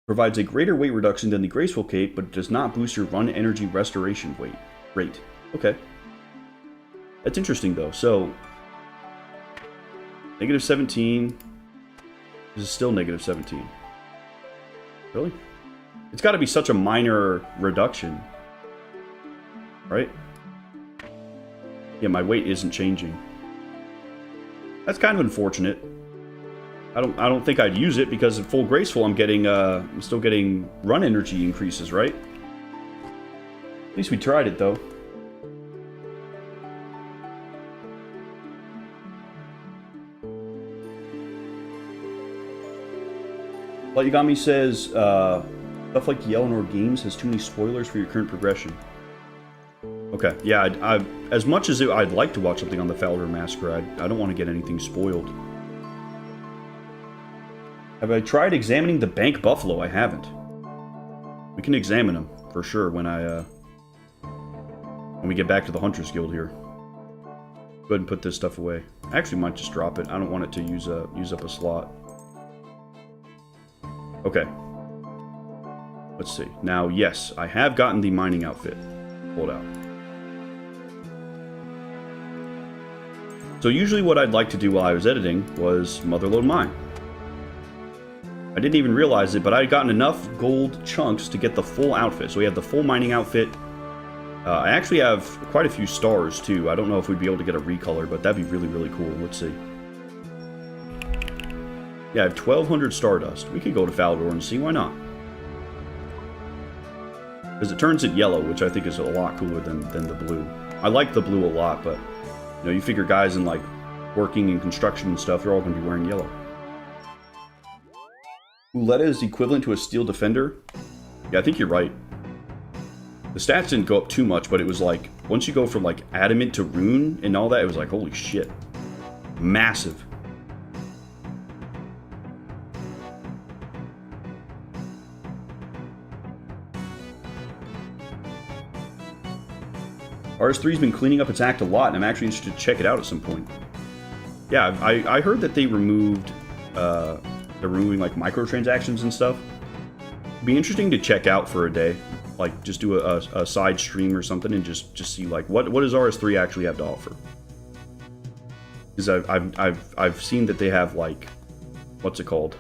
Provides a greater weight reduction than the Graceful Cape, but does not boost your run energy restoration rate. Okay. That's interesting though. So, negative 17. This is still negative 17. Really? It's got to be such a minor reduction. Right? Yeah, my weight isn't changing. That's kind of unfortunate. I don't think I'd use it because at full Graceful I'm still getting run energy increases, right? At least we tried it though. But Yagami says stuff like Yelnor Games has too many spoilers for your current progression. Okay, yeah, as much as I'd like to watch something on the Fowler Massacre, I don't want to get anything spoiled. Have I tried examining the Bank Buffalo? I haven't. We can examine them, for sure, when we get back to the Hunters Guild here. Go ahead and put this stuff away. I actually might just drop it. I don't want it to use up a slot. Okay. Let's see. Now, yes, I have gotten the mining outfit. Hold out. So usually what I'd like to do while I was editing was Motherlode Mine. I didn't even realize it, but I had gotten enough gold chunks to get the full outfit. So we have the full mining outfit. I actually have quite a few stars, too. I don't know if we'd be able to get a recolor, but that'd be really, really cool. Let's see. Yeah, I have 1,200 Stardust. We could go to Falador and see. Why not? Because it turns it yellow, which I think is a lot cooler than the blue. I like the blue a lot, but you know, you figure guys in like working in construction and stuff, they're all going to be wearing yellow. Uletta is equivalent to a Steel Defender. Yeah, I think you're right. The stats didn't go up too much, but it was like, once you go from like Adamant to Rune and all that, it was like, holy shit. Massive. RS3's been cleaning up its act a lot, and I'm actually interested to check it out at some point. Yeah, I heard that they removed, they're removing like microtransactions and stuff. be interesting to check out for a day. Like, just do a side stream or something and just see, like, what does RS3 actually have to offer? Because I've seen that they have, like, what's it called?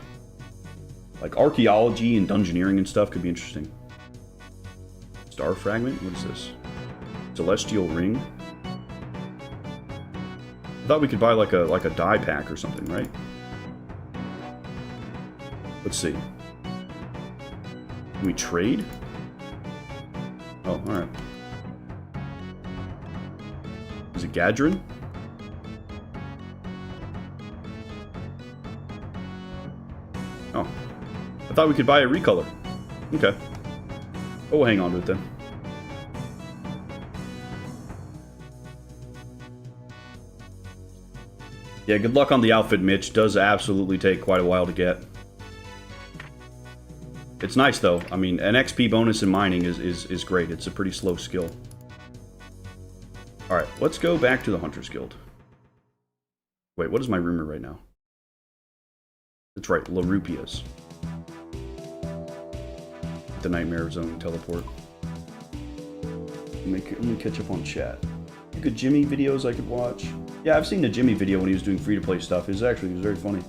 Like, archaeology and dungeoneering and stuff could be interesting. Star Fragment? What is this? Celestial Ring? I thought we could buy, like a dye pack or something, right? Let's see. Can we trade? Oh, alright. Is it Gadrin? Oh. I thought we could buy a recolor. Okay. Oh, we'll hang on to it then. Yeah, good luck on the outfit, Mitch. Does absolutely take quite a while to get. It's nice, though. I mean, an XP bonus in mining is great. It's a pretty slow skill. Alright, let's go back to the Hunter's Guild. Wait, what is my rumor right now? That's right, La Rupias. The Nightmare Zone teleport. Let me catch up on chat. Good Jimmy videos I could watch. Yeah, I've seen the Jimmy video when he was doing free-to-play stuff. It was very funny.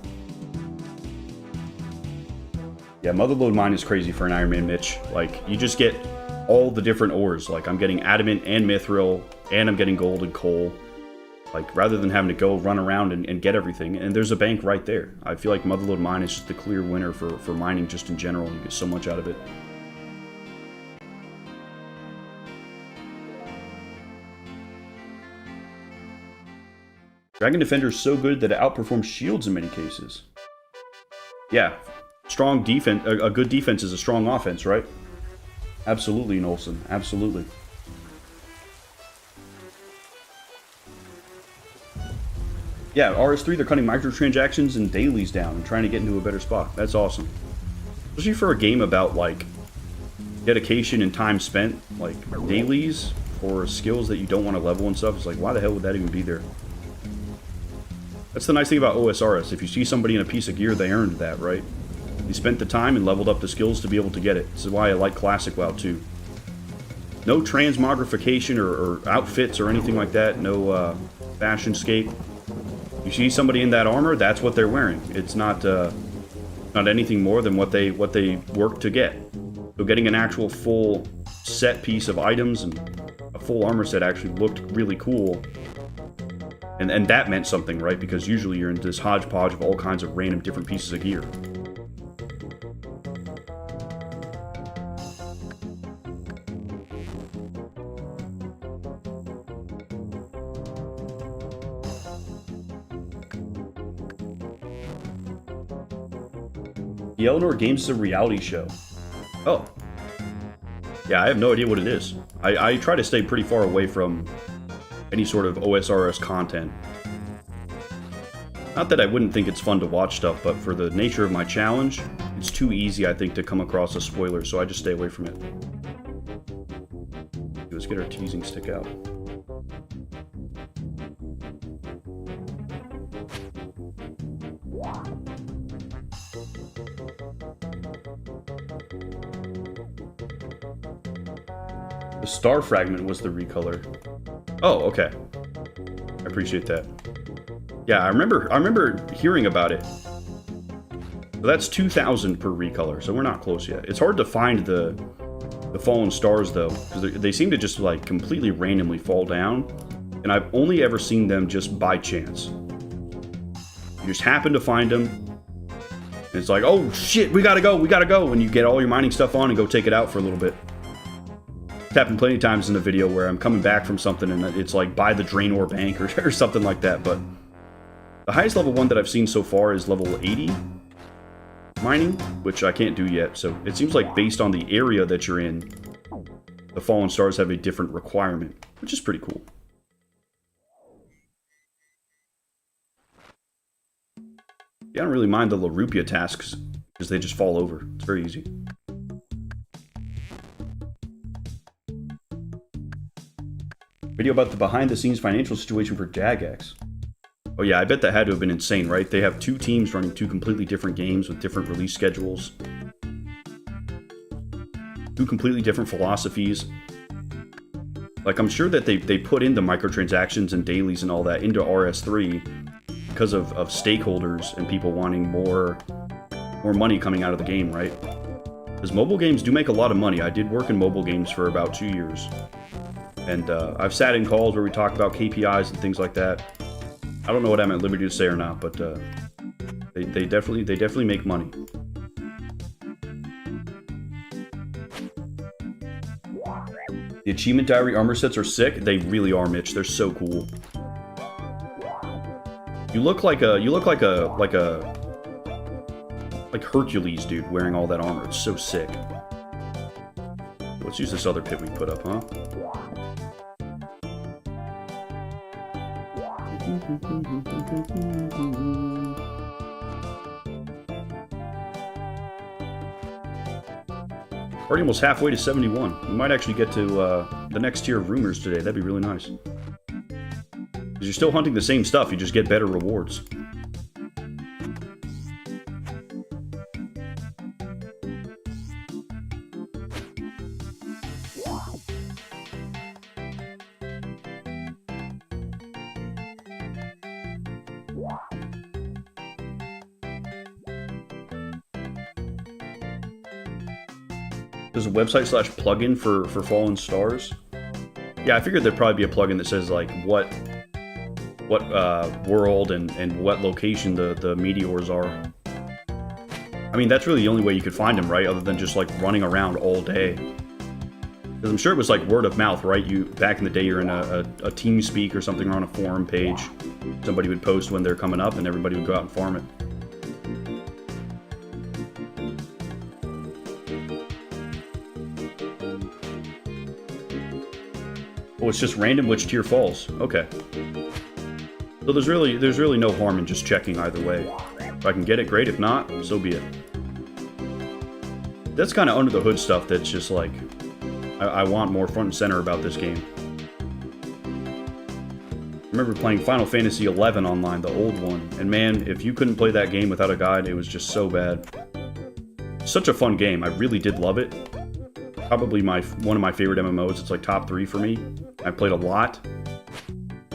Yeah, Motherlode Mine is crazy for an Ironman, Mitch. Like, you just get all the different ores. Like, I'm getting Adamant and Mithril, and I'm getting gold and coal. Like, rather than having to go run around and get everything. And there's a bank right there. I feel like Motherlode Mine is just the clear winner for mining just in general. You get so much out of it. Dragon Defender is so good that it outperforms shields in many cases. Yeah, strong defense. A good defense is a strong offense, right? Absolutely, Nolson. Absolutely. Yeah, RS3, they're cutting microtransactions and dailies down and trying to get into a better spot. That's awesome. Especially for a game about, like, dedication and time spent. Like, dailies for skills that you don't want to level and stuff. It's like, why the hell would that even be there? That's the nice thing about OSRS. If you see somebody in a piece of gear, they earned that, right? They spent the time and leveled up the skills to be able to get it. This is why I like Classic WoW too. No transmogrification or outfits or anything like that. No fashion scape. You see somebody in that armor, that's what they're wearing. It's not anything more than what they worked to get. So getting an actual full set piece of items and a full armor set actually looked really cool. And that meant something, right? Because usually you're in this hodgepodge of all kinds of random different pieces of gear. The Eleanor Games is a reality show. Oh. Yeah, I have no idea what it is. I try to stay pretty far away from any sort of OSRS content. Not that I wouldn't think it's fun to watch stuff, but for the nature of my challenge, it's too easy, I think, to come across a spoiler, so I just stay away from it. Let's get our teasing stick out. The Star Fragment was the recolor. Oh, okay. I appreciate that. Yeah, I remember hearing about it. So that's 2,000 per recolor, so we're not close yet. It's hard to find the fallen stars though, because they seem to just like completely randomly fall down, and I've only ever seen them just by chance. You just happen to find them, and it's like, oh shit, we gotta go, and you get all your mining stuff on and go take it out for a little bit. It's happened plenty of times in the video where I'm coming back from something and it's like by the Draenor Bank or something like that, but the highest level one that I've seen so far is level 80 mining, which I can't do yet, so it seems like based on the area that you're in, the fallen stars have a different requirement, which is pretty cool. Yeah, I don't really mind the La Rupia tasks because they just fall over. It's very easy. Video about the behind-the-scenes financial situation for Jagex. Oh yeah, I bet that had to have been insane, right? They have two teams running two completely different games with different release schedules. two completely different philosophies. Like, I'm sure that they put in the microtransactions and dailies and all that into RS3 because of stakeholders and people wanting more money coming out of the game, right? Because mobile games do make a lot of money. I did work in mobile games for about 2 years. And I've sat in calls where we talk about KPIs and things like that. I don't know what I'm at liberty to say or not, but they definitely make money. The Achievement Diary armor sets are sick. They really are, Mitch. They're so cool. You look like Hercules, dude, wearing all that armor. It's so sick. Let's use this other pit we put up, huh? Already almost halfway to 71. We might actually get to the next tier of rumors today. That'd be really nice. Because you're still hunting the same stuff, you just get better rewards. There's a website / plugin for Fallen Stars. Yeah, I figured there'd probably be a plugin that says like what world and what location the meteors are. I mean, that's really the only way you could find them, right? Other than just like running around all day. Because I'm sure it was like word of mouth, right? You back in the day, you're in a TeamSpeak or something, or on a forum page. Somebody would post when they're coming up, and everybody would go out and farm it. Oh, it's just random which tier falls. Okay. So there's really no harm in just checking either way. If I can get it, great. If not, so be it. That's kind of under the hood stuff that's just like, I want more front and center about this game. I remember playing Final Fantasy XI online, the old one, and man, if you couldn't play that game without a guide, it was just so bad. Such a fun game. I really did love it. Probably one of my favorite MMOs. It's like top 3 for me. I played a lot,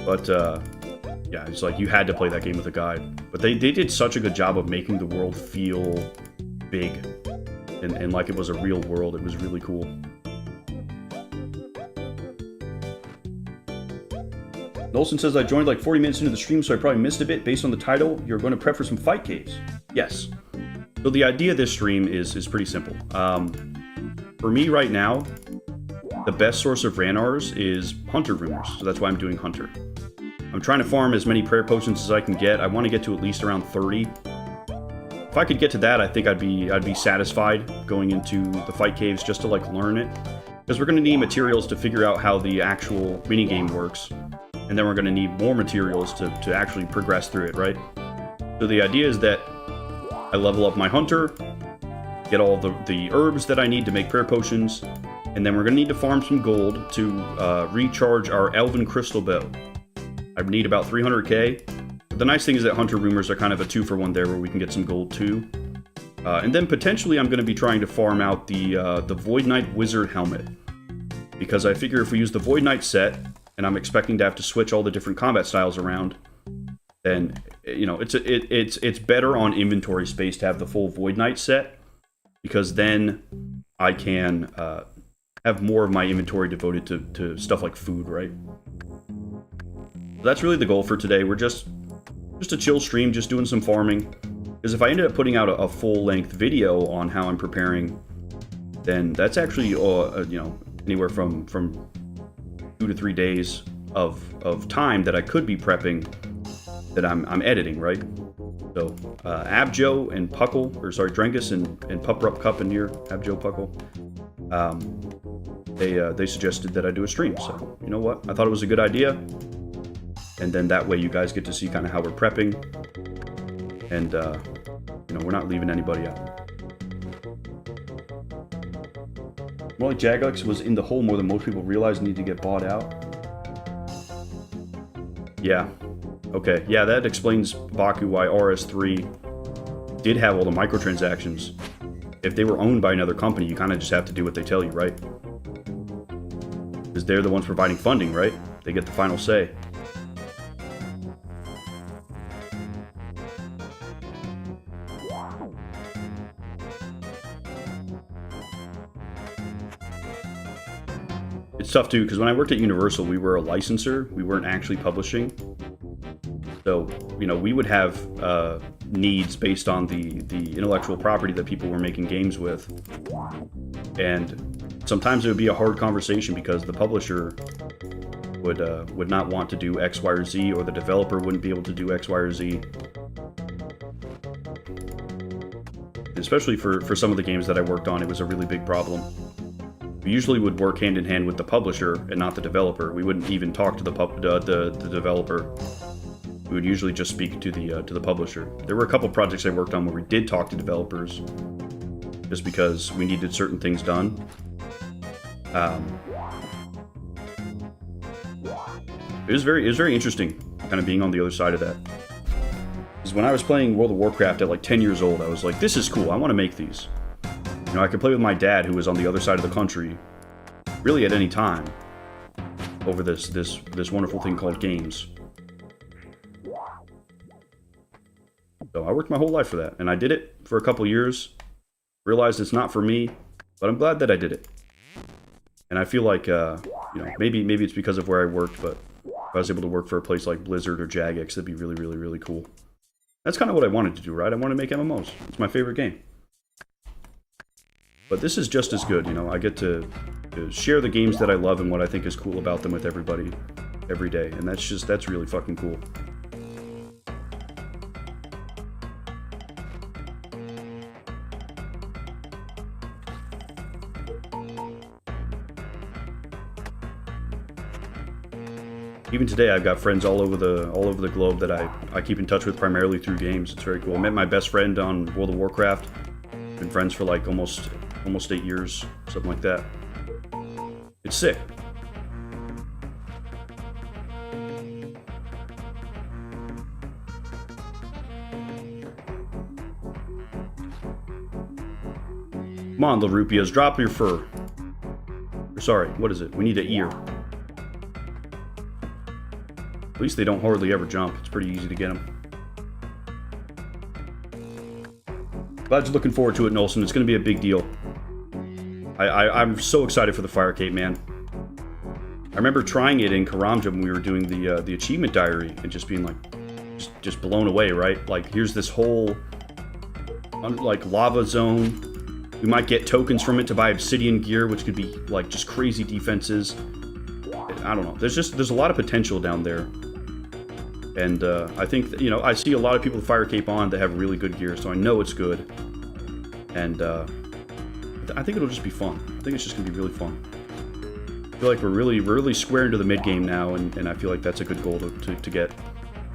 but yeah, it's like you had to play that game with a guide. But they did such a good job of making the world feel big and like it was a real world. It was really cool. Nolson says, I joined like 40 minutes into the stream, so I probably missed a bit. Based on the title, you're going to prep for some fight caves. Yes. So the idea of this stream is pretty simple. For me right now, the best source of Ranars is Hunter rumors, so that's why I'm doing Hunter. I'm trying to farm as many prayer potions as I can get. I want to get to at least around 30. If I could get to that, I think I'd be satisfied going into the fight caves just to like learn it. Because we're going to need materials to figure out how the actual minigame works. And then we're going to need more materials to actually progress through it, right? So the idea is that I level up my Hunter, get all the herbs that I need to make prayer potions, and then we're going to need to farm some gold to recharge our Elven crystal bow. I need about 300k. But the nice thing is that Hunter rumors are kind of a 2-for-1 there, where we can get some gold too. And then potentially I'm going to be trying to farm out the Void Knight Wizard helmet, because I figure if we use the Void Knight set, and I'm expecting to have to switch all the different combat styles around, then you know it's better on inventory space to have the full Void Knight set, because then I can have more of my inventory devoted to stuff like food, right? So that's really the goal for today. We're just a chill stream, just doing some farming. Because if I ended up putting out a full-length video on how I'm preparing, then that's actually you know, anywhere from 2 to 3 days of time that I could be prepping that I'm editing, right? So Abjo and Puckle, or sorry, Drengus and Puprup Cup and near Abjo Puckle, they suggested that I do a stream. So you know what? I thought it was a good idea, and then that way you guys get to see kind of how we're prepping, and you know, we're not leaving anybody out. More like Jagex was in the hole more than most people realize and need to get bought out. Yeah. Okay. Yeah, that explains, Baku, why RS3 did have all the microtransactions. if they were owned by another company, you kind of just have to do what they tell you, right? Because they're the ones providing funding, right? They get the final say. It's tough too, because when I worked at Universal, we were a licenser. We weren't actually publishing. So, you know, we would have needs based on the intellectual property that people were making games with. And sometimes it would be a hard conversation because the publisher would not want to do X, Y, or Z, or the developer wouldn't be able to do X, Y, or Z. Especially for some of the games that I worked on, it was a really big problem. We usually would work hand in hand with the publisher and not the developer. We wouldn't even talk to the developer. We would usually just speak to the publisher. There were a couple projects I worked on where we did talk to developers, just because we needed certain things done. It was very interesting, kind of being on the other side of that. Because when I was playing World of Warcraft at like 10 years old, I was like, "This is cool. I want to make these." You know, I could play with my dad, who was on the other side of the country, really at any time, over this wonderful thing called games. So I worked my whole life for that, and I did it for a couple years. Realized it's not for me, but I'm glad that I did it. And I feel like, you know, maybe it's because of where I worked, but if I was able to work for a place like Blizzard or Jagex, that'd be really, really, really cool. That's kind of what I wanted to do, right? I want to make MMOs. It's my favorite game. But this is just as good, you know. I get to share the games that I love and what I think is cool about them with everybody every day, and that's really fucking cool. Even today, I've got friends all over the globe that I keep in touch with primarily through games. It's very cool. I met my best friend on World of Warcraft. Been friends for like almost 8 years, something like that. It's sick. Come on, Larupias, drop your fur. Sorry, what is it? We need an ear. At least they don't hardly ever jump. It's pretty easy to get them. Glad you're looking forward to it, Nolson. It's going to be a big deal. I'm so excited for the Fire Cape, man. I remember trying it in Karamja when we were doing the achievement diary and just being like, just blown away, right? Like, here's this whole like lava zone. We might get tokens from it to buy obsidian gear, which could be like just crazy defenses. I don't know. There's a lot of potential down there. And I think, you know, I see a lot of people with Fire Cape on that have really good gear, so I know it's good. And I think it'll just be fun. I think it's just going to be really fun. I feel like we're really square into the mid-game now, and I feel like that's a good goal to get.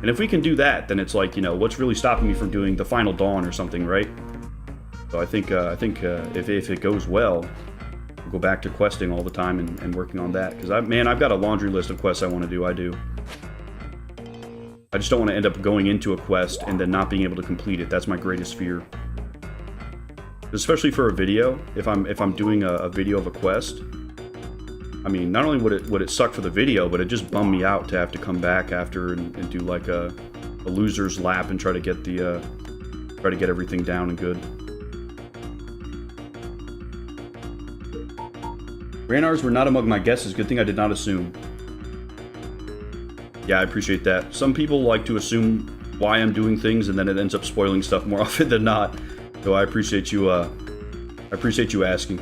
And if we can do that, then it's like, you know, what's really stopping me from doing the Final Dawn or something, right? So I think if it goes well, we'll go back to questing all the time and working on that. Because, I've got a laundry list of quests I want to do. I do. I just don't want to end up going into a quest and then not being able to complete it. That's my greatest fear. Especially for a video, if I'm doing a video of a quest, I mean, not only would it suck for the video, but it just bummed me out to have to come back after and do like a loser's lap and try to get everything down and good. Ranars were not among my guesses. Good thing I did not assume. Yeah, I appreciate that. Some people like to assume why I'm doing things, and then it ends up spoiling stuff more often than not. So I appreciate you. I appreciate you asking.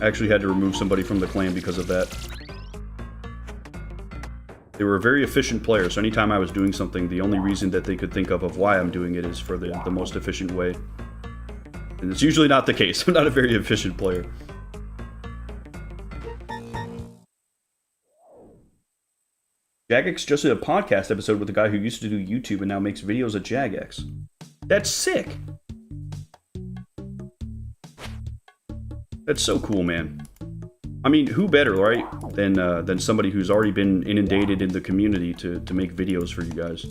I actually had to remove somebody from the clan because of that. They were a very efficient player, so anytime I was doing something, the only reason that they could think of why I'm doing it is for the most efficient way. And it's usually not the case. I'm not a very efficient player. Jagex just did a podcast episode with a guy who used to do YouTube and now makes videos at Jagex. That's sick! That's so cool, man. I mean, who better, right, than somebody who's already been inundated in the community to make videos for you guys.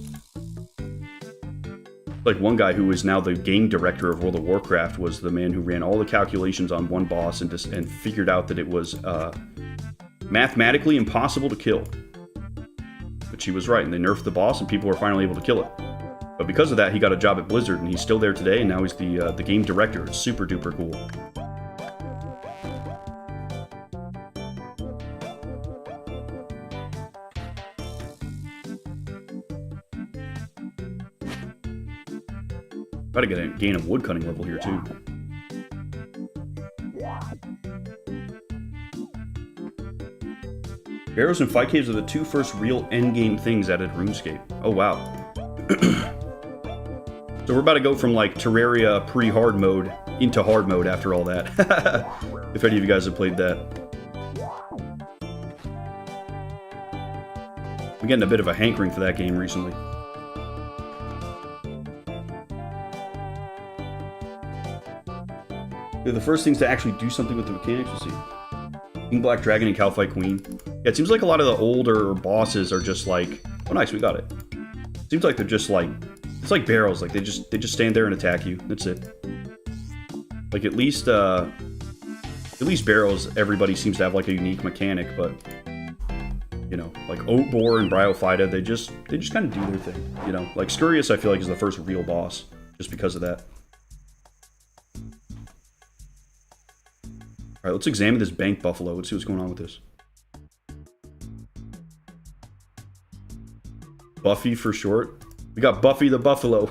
Like one guy who is now the game director of World of Warcraft was the man who ran all the calculations on one boss and figured out that it was mathematically impossible to kill. But she was right, and they nerfed the boss, and people were finally able to kill it. But because of that, he got a job at Blizzard, and he's still there today, and now he's the game director. It's super duper cool. Gotta gain a woodcutting level here, too. Barrows and fight caves are the two first real endgame things added to RuneScape. Oh, wow. So we're about to go from, like, Terraria pre-hard mode into hard mode after all that. If any of you guys have played that. I'm getting a bit of a hankering for that game recently. They're the first things to actually do something with the mechanics, you see. King Black Dragon and Calfight Queen. Yeah, it seems like a lot of the older bosses are just like... Oh, nice, we got it. Seems like they're just like... It's like barrels, like they just stand there and attack you. That's it. Like at least barrels, everybody seems to have like a unique mechanic, but... You know, like Oatboar and Bryophyta, they just kind of do their thing. You know, like Scurious, I feel like is the first real boss, just because of that. Alright, let's examine this bank buffalo. Let's see what's going on with this. Buffy for short. We got Buffy the Buffalo.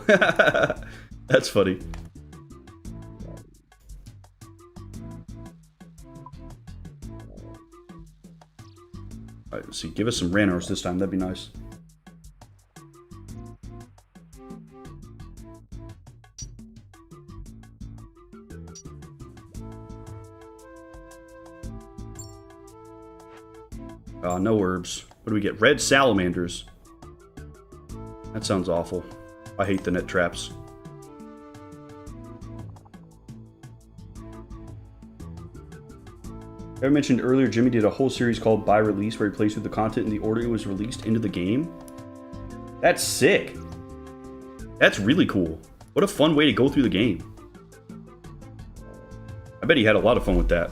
That's funny. Alright, let's see. Give us some Ranos this time. That'd be nice. No herbs. What do we get? Red salamanders. That sounds awful. I hate the net traps. I mentioned earlier, Jimmy did a whole series called By Release, where he plays through the content in the order it was released into the game. That's sick. That's really cool. What a fun way to go through the game. I bet he had a lot of fun with that.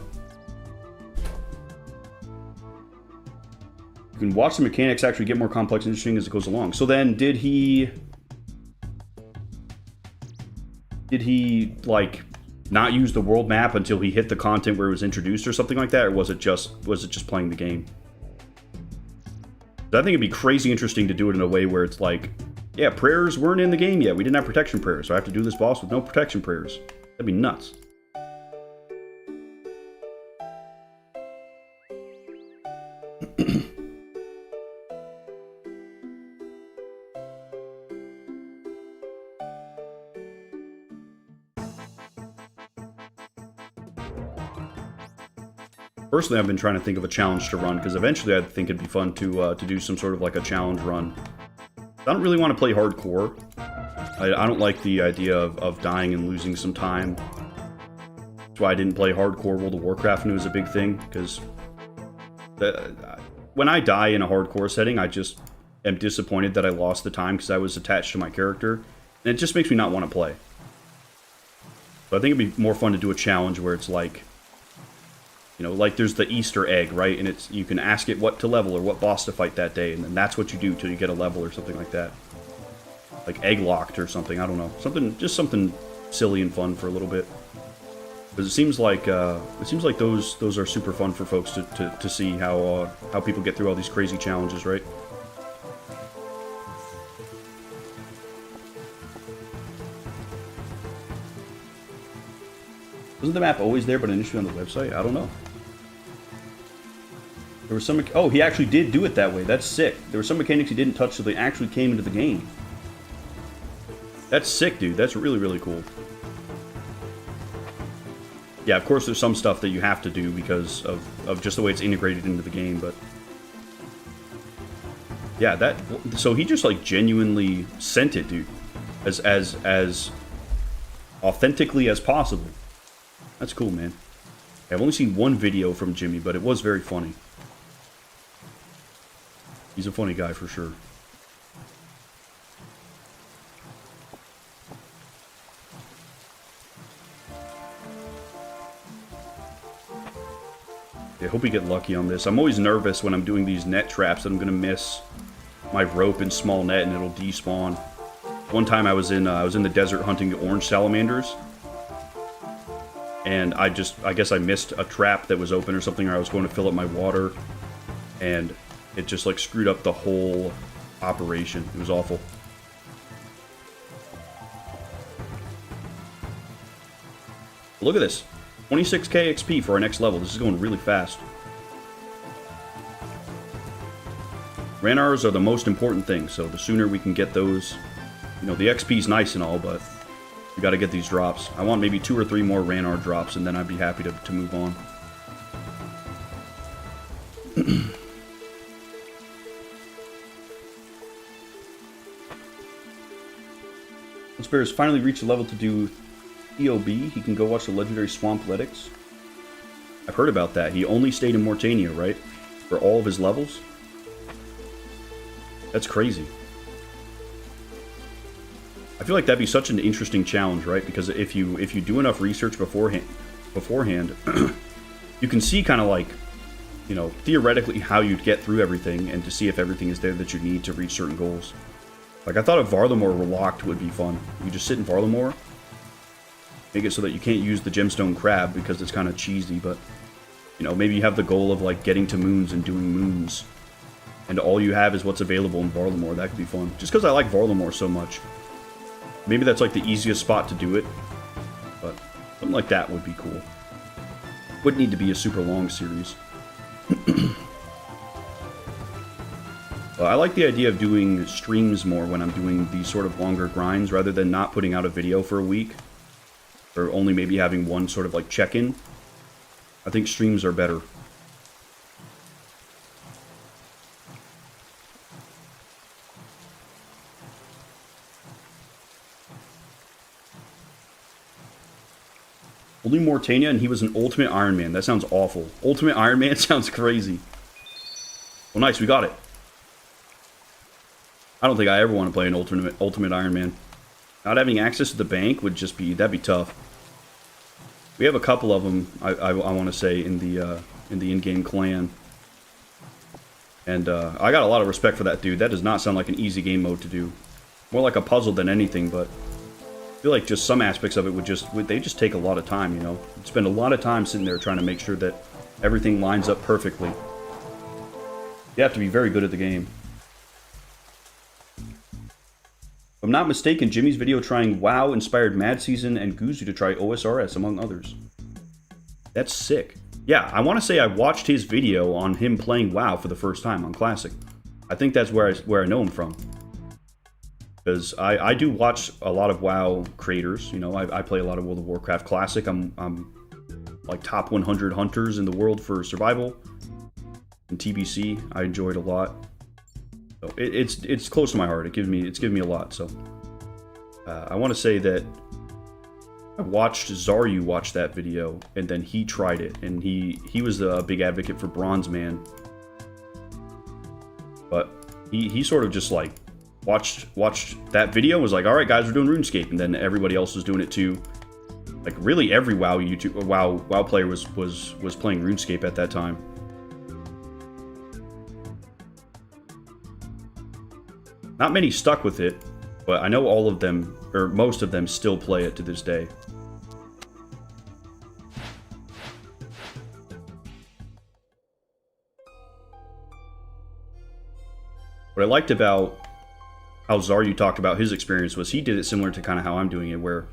You can watch the mechanics actually get more complex and interesting as it goes along. So then, did he like not use the world map until he hit the content where it was introduced or something like that, or was it just playing the game? I think it'd be crazy interesting to do it in a way where it's like, yeah, prayers weren't in the game yet. We didn't have protection prayers, so I have to do this boss with no protection prayers. That'd be nuts. Personally, I've been trying to think of a challenge to run, because eventually I think it'd be fun to do some sort of like a challenge run. I don't really want to play hardcore. I don't like the idea of dying and losing some time. That's why I didn't play hardcore World of Warcraft when it was a big thing, because when I die in a hardcore setting, I just am disappointed that I lost the time because I was attached to my character, and it just makes me not want to play. So I think it'd be more fun to do a challenge where it's like, you know, like there's the Easter egg, right? And it's, you can ask it what to level or what boss to fight that day, and then that's what you do till you get a level or something like that. Like egg locked or something, I don't know. Just something silly and fun for a little bit. Because it seems like those are super fun for folks to see how people get through all these crazy challenges, right? Wasn't the map always there but initially on the website? I don't know. There was some... Oh, he actually did do it that way. That's sick. There were some mechanics he didn't touch, so they actually came into the game. That's sick, dude. That's really, really cool. Yeah, of course there's some stuff that you have to do because of just the way it's integrated into the game, but... Yeah, that... So he just, like, genuinely sent it, dude. As authentically as possible. That's cool, man. I've only seen one video from Jimmy, but it was very funny. He's a funny guy for sure. I hope we get lucky on this. I'm always nervous when I'm doing these net traps that I'm going to miss my rope and small net and it'll despawn. One time I was in the desert hunting the orange salamanders. And I guess I missed a trap that was open or something, or I was going to fill up my water. And it just like screwed up the whole operation. It was awful. Look at this. 26k XP for our next level. This is going really fast. Ranars are the most important thing, so the sooner we can get those... You know, the XP's nice and all, but we gotta get these drops. I want maybe 2 or 3 more Ranar drops, and then I'd be happy to move on. This bear has finally reached a level to do EOB. He can go watch the legendary Swampletics. I've heard about that. He only stayed in Mortania, right? For all of his levels? That's crazy. I feel like that'd be such an interesting challenge, right? Because if you do enough research beforehand, you can see kind of like, you know, theoretically how you'd get through everything and to see if everything is there that you need to reach certain goals. Like, I thought a Varlamore Relocked would be fun. You just sit in Varlamore, make it so that you can't use the Gemstone Crab because it's kind of cheesy, but, you know, maybe you have the goal of, like, getting to moons and doing moons, and all you have is what's available in Varlamore. That could be fun. Just because I like Varlamore so much. Maybe that's, like, the easiest spot to do it, but something like that would be cool. Wouldn't need to be a super long series. I like the idea of doing streams more when I'm doing these sort of longer grinds, rather than not putting out a video for a week, or only maybe having one sort of like check-in. I think streams are better. Only Mortania and he was an Ultimate Ironman. That sounds awful. Ultimate Ironman sounds crazy. Well, nice, we got it. I don't think I ever want to play an Ultimate Ironman. Not having access to the bank would just be, that'd be tough. We have a couple of them, I want to say, in the in-game clan. And I got a lot of respect for that dude. That does not sound like an easy game mode to do. More like a puzzle than anything, but I feel like just some aspects of it they just take a lot of time, you know? You'd spend a lot of time sitting there trying to make sure that everything lines up perfectly. You have to be very good at the game. If I'm not mistaken, Jimmy's video trying WoW inspired Mad Season and Guzu to try OSRS, among others. That's sick. Yeah, I want to say I watched his video on him playing WoW for the first time on Classic. I think that's where I know him from. Because I do watch a lot of WoW creators. You know, I play a lot of World of Warcraft Classic. I'm like top 100 hunters in the world for survival. And TBC, I enjoyed a lot. So it's close to my heart. It's given me a lot. So I want to say that I watched Zaryu watch that video, and then he tried it, and he was a big advocate for Bronze Man. But he sort of just like watched that video and was like, all right guys, we're doing RuneScape, and then everybody else was doing it too. Like really every WoW player was playing RuneScape at that time. Not many stuck with it, but I know all of them, or most of them, still play it to this day. What I liked about how Zaryu talked about his experience was he did it similar to kind of how I'm doing it, where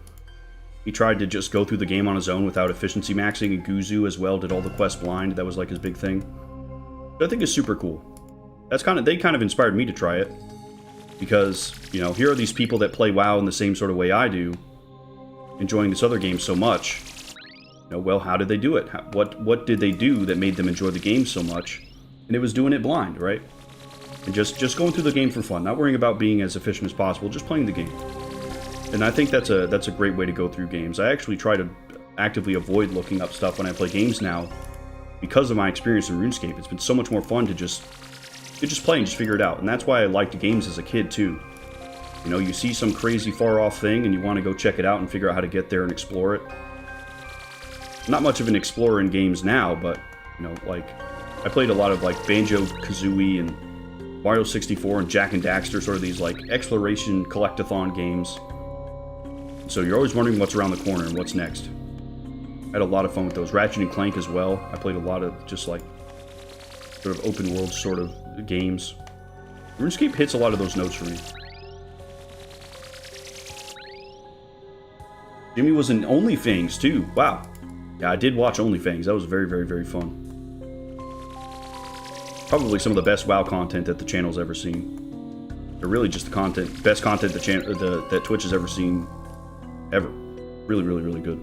he tried to just go through the game on his own without efficiency maxing, and Guzu as well did all the quests blind. That was like his big thing. But I think it's super cool. They kind of inspired me to try it. Because, you know, here are these people that play WoW in the same sort of way I do, enjoying this other game so much. You know, well, how did they do it? What did they do that made them enjoy the game so much? And it was doing it blind, right? And just going through the game for fun, not worrying about being as efficient as possible, just playing the game. And I think that's a great way to go through games. I actually try to actively avoid looking up stuff when I play games now, because of my experience in RuneScape. It's been so much more fun to just play and just figure it out. And that's why I liked games as a kid too. You know, you see some crazy far off thing and you want to go check it out and figure out how to get there and explore it. I'm not much of an explorer in games now, but You know, like, I played a lot of, like, Banjo-Kazooie and Mario 64 and Jak and Daxter, sort of these, like, exploration collectathon games. So you're always wondering what's around the corner and what's next. I had a lot of fun with those. Ratchet and Clank as well. I played a lot of just, like, sort of open world sort of games. RuneScape hits a lot of those notes for me. Jimmy was in OnlyFans, too. Wow. Yeah, I did watch OnlyFans. That was very, very, very fun. Probably some of the best WoW content that the channel's ever seen. They're really just the content, best content that Twitch has ever seen, ever. Really, really, really good.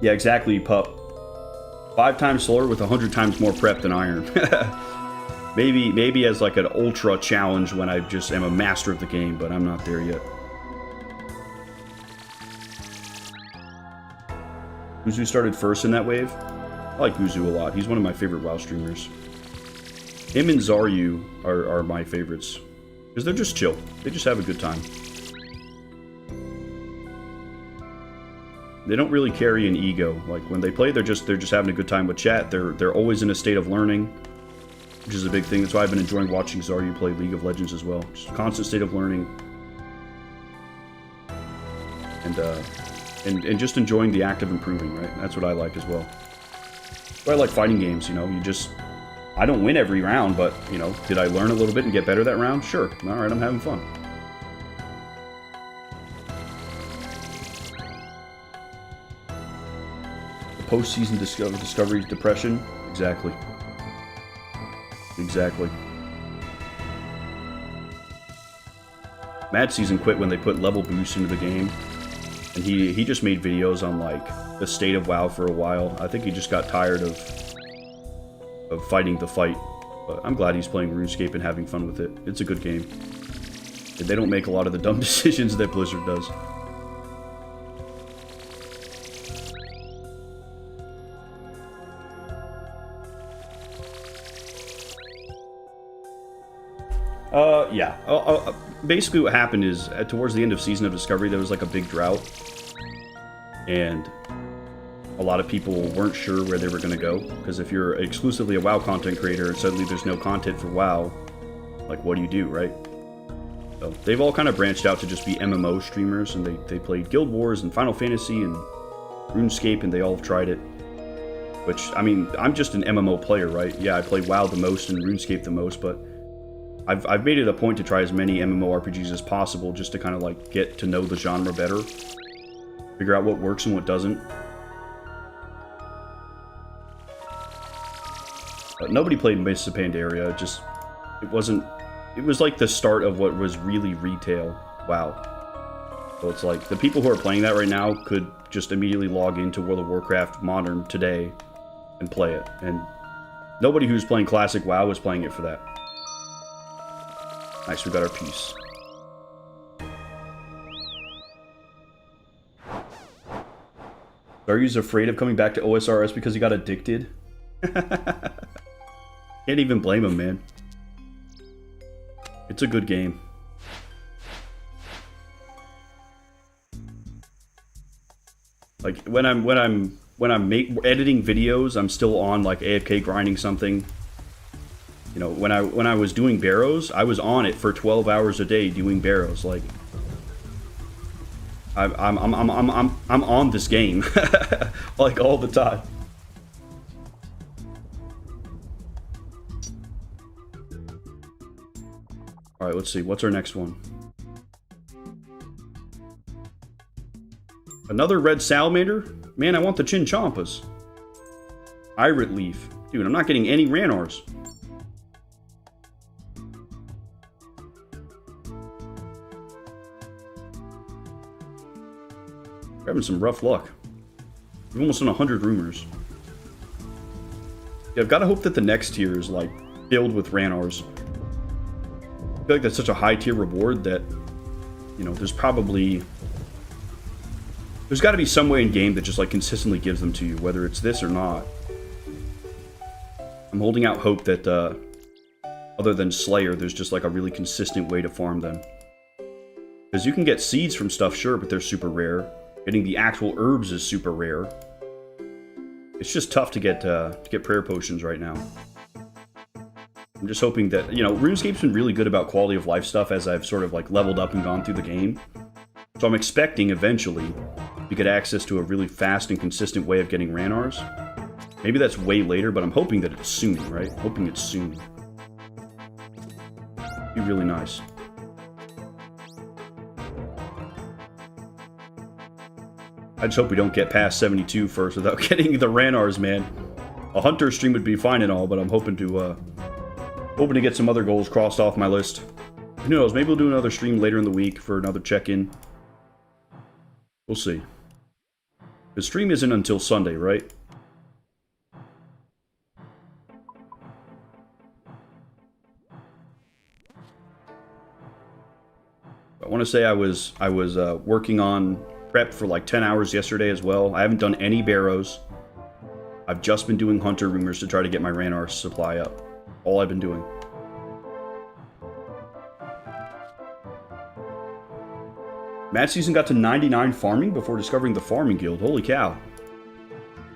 Yeah, exactly, pup. 5 times slower with 100 times more prep than Iron. maybe as like an ultra challenge when I just am a master of the game, but I'm not there yet. Guzu started first in that wave. I like Guzu a lot. He's one of my favorite WoW streamers. Him and Zaryu are my favorites. Because they're just chill. They just have a good time. They don't really carry an ego. Like, when they play, they're just having a good time with chat. They're always in a state of learning, which is a big thing. That's why I've been enjoying watching Zaryu play League of Legends as well. Just a constant state of learning. And just enjoying the act of improving, right? That's what I like as well. I like fighting games, you know. I don't win every round, but, you know, did I learn a little bit and get better that round? Sure. Alright, I'm having fun. The post-season discovery depression? Exactly. Exactly. Mad Season quit when they put level boost into the game. And he just made videos on, like, the state of WoW for a while. I think he just got tired of fighting the fight. But I'm glad he's playing RuneScape and having fun with it. It's a good game. And they don't make a lot of the dumb decisions that Blizzard does. Yeah. Basically what happened is, towards the end of Season of Discovery, there was like a big drought. And a lot of people weren't sure where they were going to go. Because if you're exclusively a WoW content creator and suddenly there's no content for WoW, like, what do you do, right? So they've all kind of branched out to just be MMO streamers, and they played Guild Wars and Final Fantasy and RuneScape, and they all have tried it. Which, I mean, I'm just an MMO player, right? Yeah, I play WoW the most and RuneScape the most, but I've made it a point to try as many MMORPGs as possible just to kind of, like, get to know the genre better. Figure out what works and what doesn't. Nobody played Mists of Pandaria. It was like the start of what was really retail WoW. So it's like, the people who are playing that right now could just immediately log into World of Warcraft Modern today and play it. And nobody who's playing classic WoW was playing it for that. Nice, we got our piece. Zaryu's afraid of coming back to OSRS because he got addicted? Can't even blame him, man. It's a good game. Like, when I'm editing videos, I'm still on, like, AFK grinding something. You know, when I was doing barrows, I was on it for 12 hours a day doing barrows. Like, I'm on this game, like, all the time. All right, let's see. What's our next one? Another red salamander? Man, I want the Chinchompas. Irit leaf. Dude, I'm not getting any Ranors. We're having some rough luck. We've almost done 100 rumors. Yeah, I've got to hope that the next tier is, like, filled with Ranors. I feel like that's such a high tier reward that, you know, there's got to be some way in game that just, like, consistently gives them to you, whether it's this or not. I'm holding out hope that, other than Slayer, there's just, like, a really consistent way to farm them. Because you can get seeds from stuff, sure, but they're super rare. Getting the actual herbs is super rare. It's just tough to get prayer potions right now. I'm just hoping that, you know, RuneScape's been really good about quality of life stuff as I've sort of like leveled up and gone through the game. So I'm expecting eventually to get access to a really fast and consistent way of getting Ranars. Maybe that's way later, but I'm hoping that it's soon, right? Hoping it's soon. Be really nice. I just hope we don't get past 72 first without getting the Ranars, man. A Hunter stream would be fine and all, but I'm hoping to get some other goals crossed off my list. Who knows? Maybe we'll do another stream later in the week for another check-in. We'll see. The stream isn't until Sunday, right? I want to say I was working on prep for like 10 hours yesterday as well. I haven't done any Barrows. I've just been doing Hunter rumors to try to get my Ranar supply up. All I've been doing. Mad Season got to 99 farming before discovering the farming guild. Holy cow.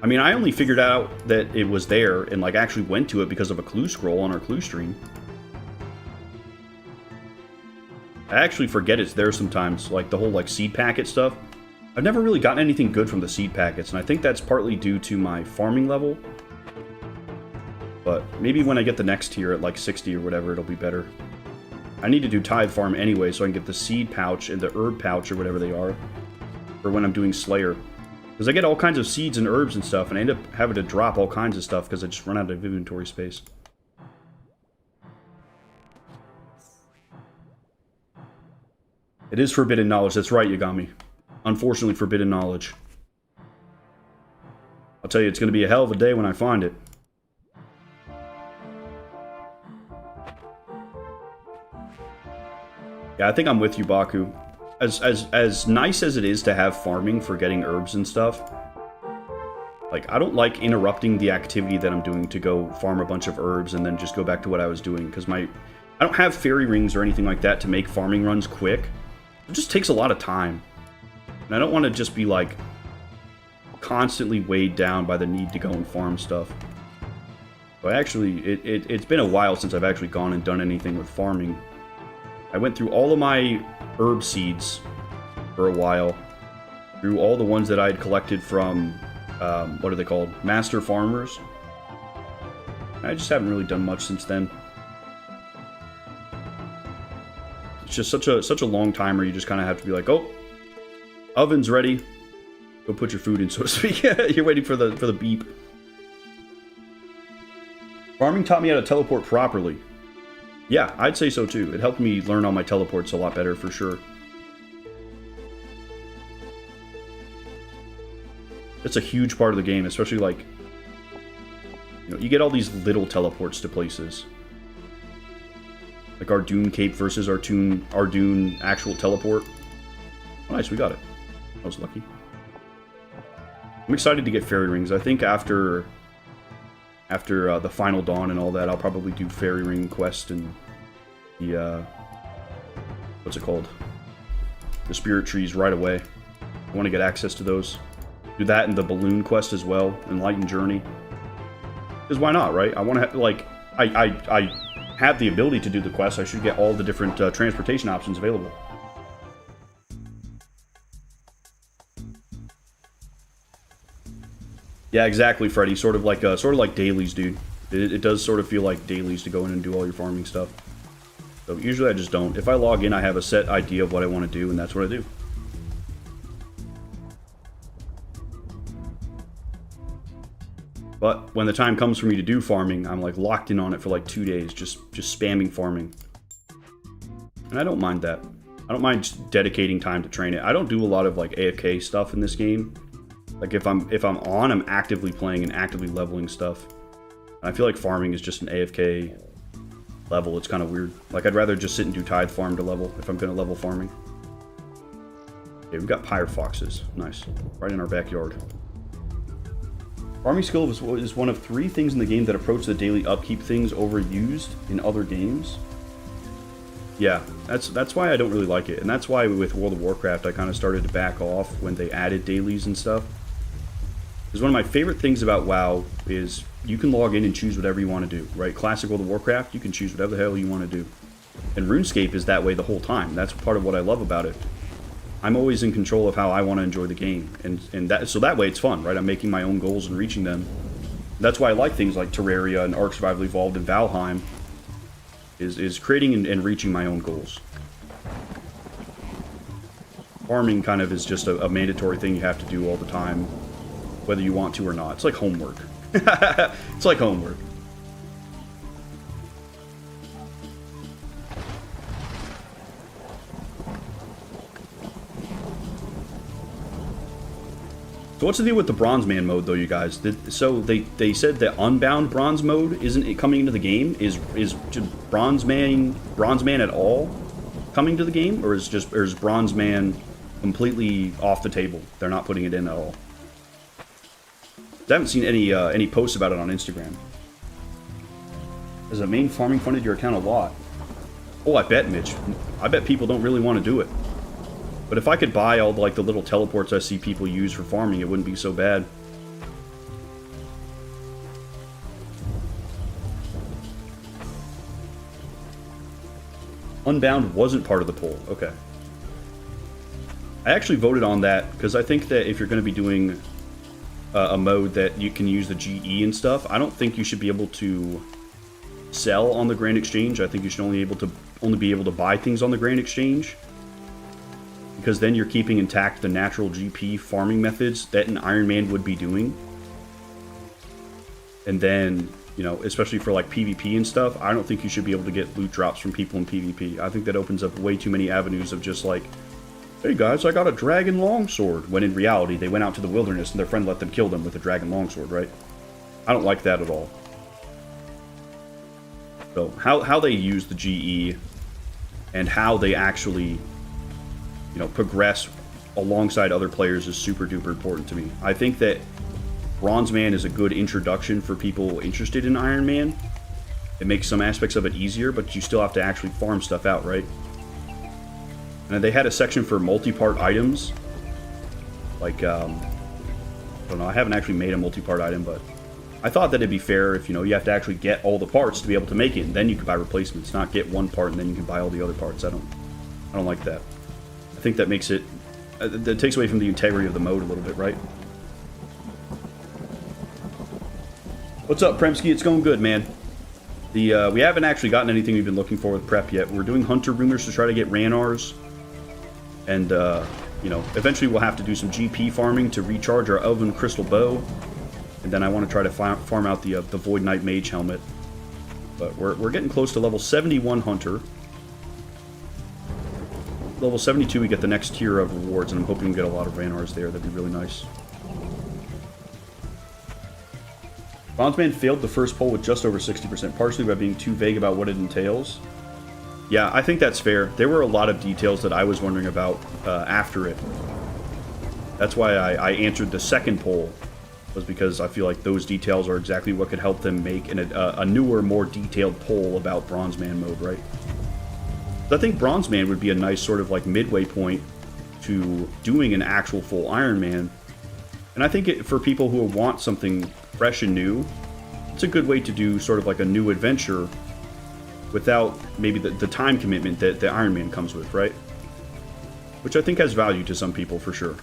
I mean, I only figured out that it was there and like actually went to it because of a clue scroll on our clue stream. I actually forget it's there sometimes, like the whole like seed packet stuff. I've never really gotten anything good from the seed packets, and I think that's partly due to my farming level. But maybe when I get the next tier at like 60 or whatever, it'll be better. I need to do tithe farm anyway, so I can get the seed pouch and the herb pouch or whatever they are for when I'm doing Slayer. Because I get all kinds of seeds and herbs and stuff, and I end up having to drop all kinds of stuff because I just run out of inventory space. It is forbidden knowledge. That's right, Yagami. Unfortunately, forbidden knowledge. I'll tell you, it's going to be a hell of a day when I find it. Yeah, I think I'm with you, Baku. As nice as it is to have farming for getting herbs and stuff, like, I don't like interrupting the activity that I'm doing to go farm a bunch of herbs and then just go back to what I was doing, because I don't have fairy rings or anything like that to make farming runs quick. It just takes a lot of time. And I don't want to just be, like, constantly weighed down by the need to go and farm stuff. So actually, it's been a while since I've actually gone and done anything with farming. I went through all of my herb seeds for a while. Through all the ones that I had collected from, what are they called? Master Farmers. I just haven't really done much since then. It's just such a long timer. You just kind of have to be like, oh, oven's ready. Go put your food in, so to speak. You're waiting for the beep. Farming taught me how to teleport properly. Yeah, I'd say so too. It helped me learn all my teleports a lot better, for sure. It's a huge part of the game, especially like, you know, you get all these little teleports to places. Like Ardoon Cape versus Ardoon actual teleport. Oh, nice, we got it. I was lucky. I'm excited to get fairy rings. I think after the final dawn and all that, I'll probably do fairy ring quest and the what's it called? The spirit trees right away. I want to get access to those. Do that and the balloon quest as well, Enlightened Journey. Because why not, right? I want to have, like, I have the ability to do the quest. I should get all the different transportation options available. Yeah, exactly, Freddy. Sort of like dailies, dude. It does sort of feel like dailies to go in and do all your farming stuff. So usually I just don't. If I log in, I have a set idea of what I want to do, and that's what I do. But when the time comes for me to do farming, I'm like locked in on it for like 2 days, just spamming farming. And I don't mind that. I don't mind dedicating time to train it. I don't do a lot of like AFK stuff in this game. Like if I'm on, I'm actively playing and actively leveling stuff. And I feel like farming is just an AFK level. It's kind of weird. Like I'd rather just sit and do tithe farm to level if I'm going to level farming. Okay, we've got pyre foxes. Nice. Right in our backyard. Farming skill is one of 3 things in the game that approach the daily upkeep things overused in other games. Yeah, that's why I don't really like it. And that's why with World of Warcraft I kind of started to back off when they added dailies and stuff. Because one of my favorite things about WoW is you can log in and choose whatever you want to do, right? Classic World of Warcraft, you can choose whatever the hell you want to do. And RuneScape is that way the whole time. That's part of what I love about it. I'm always in control of how I want to enjoy the game. And so that way it's fun, right? I'm making my own goals and reaching them. That's why I like things like Terraria and Ark Survival Evolved and Valheim, is creating and reaching my own goals. Farming kind of is just a mandatory thing you have to do all the time, whether you want to or not. It's like homework. It's like homework. So what's the deal with the Bronze Man mode, though, you guys? So they said that Unbound Bronze mode isn't coming into the game. Is Bronze Man at all coming to the game, or is Bronze Man completely off the table? They're not putting it in at all. I haven't seen any posts about it on Instagram. Has a main farming funded your account a lot? Oh, I bet, Mitch. I bet people don't really want to do it. But if I could buy all like the little teleports I see people use for farming, it wouldn't be so bad. Unbound wasn't part of the poll. Okay. I actually voted on that because I think that if you're going to be doing a mode that you can use the GE and stuff, I don't think you should be able to sell on the Grand Exchange. I think you should only be able to buy things on the Grand Exchange, because then you're keeping intact the natural GP farming methods that an Ironman would be doing. And then, you know, especially for like PvP and stuff, I don't think you should be able to get loot drops from people in PvP. I think that opens up way too many avenues of just like, hey guys, I got a dragon longsword, when in reality they went out to the wilderness and their friend let them kill them with a dragon longsword, right? I don't like that at all. So how they use the GE and how they actually, you know, progress alongside other players is super duper important to me. I think that Bronze Man is a good introduction for people interested in Iron Man. It makes some aspects of it easier, but you still have to actually farm stuff out, right? And they had a section for multi-part items. Like, I don't know, I haven't actually made a multi-part item, but I thought that it'd be fair if, you know, you have to actually get all the parts to be able to make it, and then you can buy replacements, not get one part and then you can buy all the other parts. I don't like that. I think that makes it, that takes away from the integrity of the mode a little bit, right? What's up, Premsky? It's going good, man. We haven't actually gotten anything we've been looking for with prep yet. We're doing hunter rumors to try to get Ranars. And, you know, eventually we'll have to do some GP farming to recharge our Elven Crystal Bow. And then I want to try to farm out the Void Mage helmet. But we're getting close to level 71 hunter. Level 72 we get the next tier of rewards, and I'm hoping we get a lot of Ranars there. That'd be really nice. Bondsman failed the first poll with just over 60%, partially by being too vague about what it entails. Yeah, I think that's fair. There were a lot of details that I was wondering about after it. That's why I answered the second poll, was because I feel like those details are exactly what could help them make a newer, more detailed poll about Bronze Man mode, right? So I think Bronze Man would be a nice sort of like midway point to doing an actual full Iron Man. And I think for people who want something fresh and new, it's a good way to do sort of like a new adventure without maybe the time commitment that the Iron Man comes with, right? Which I think has value to some people for sure.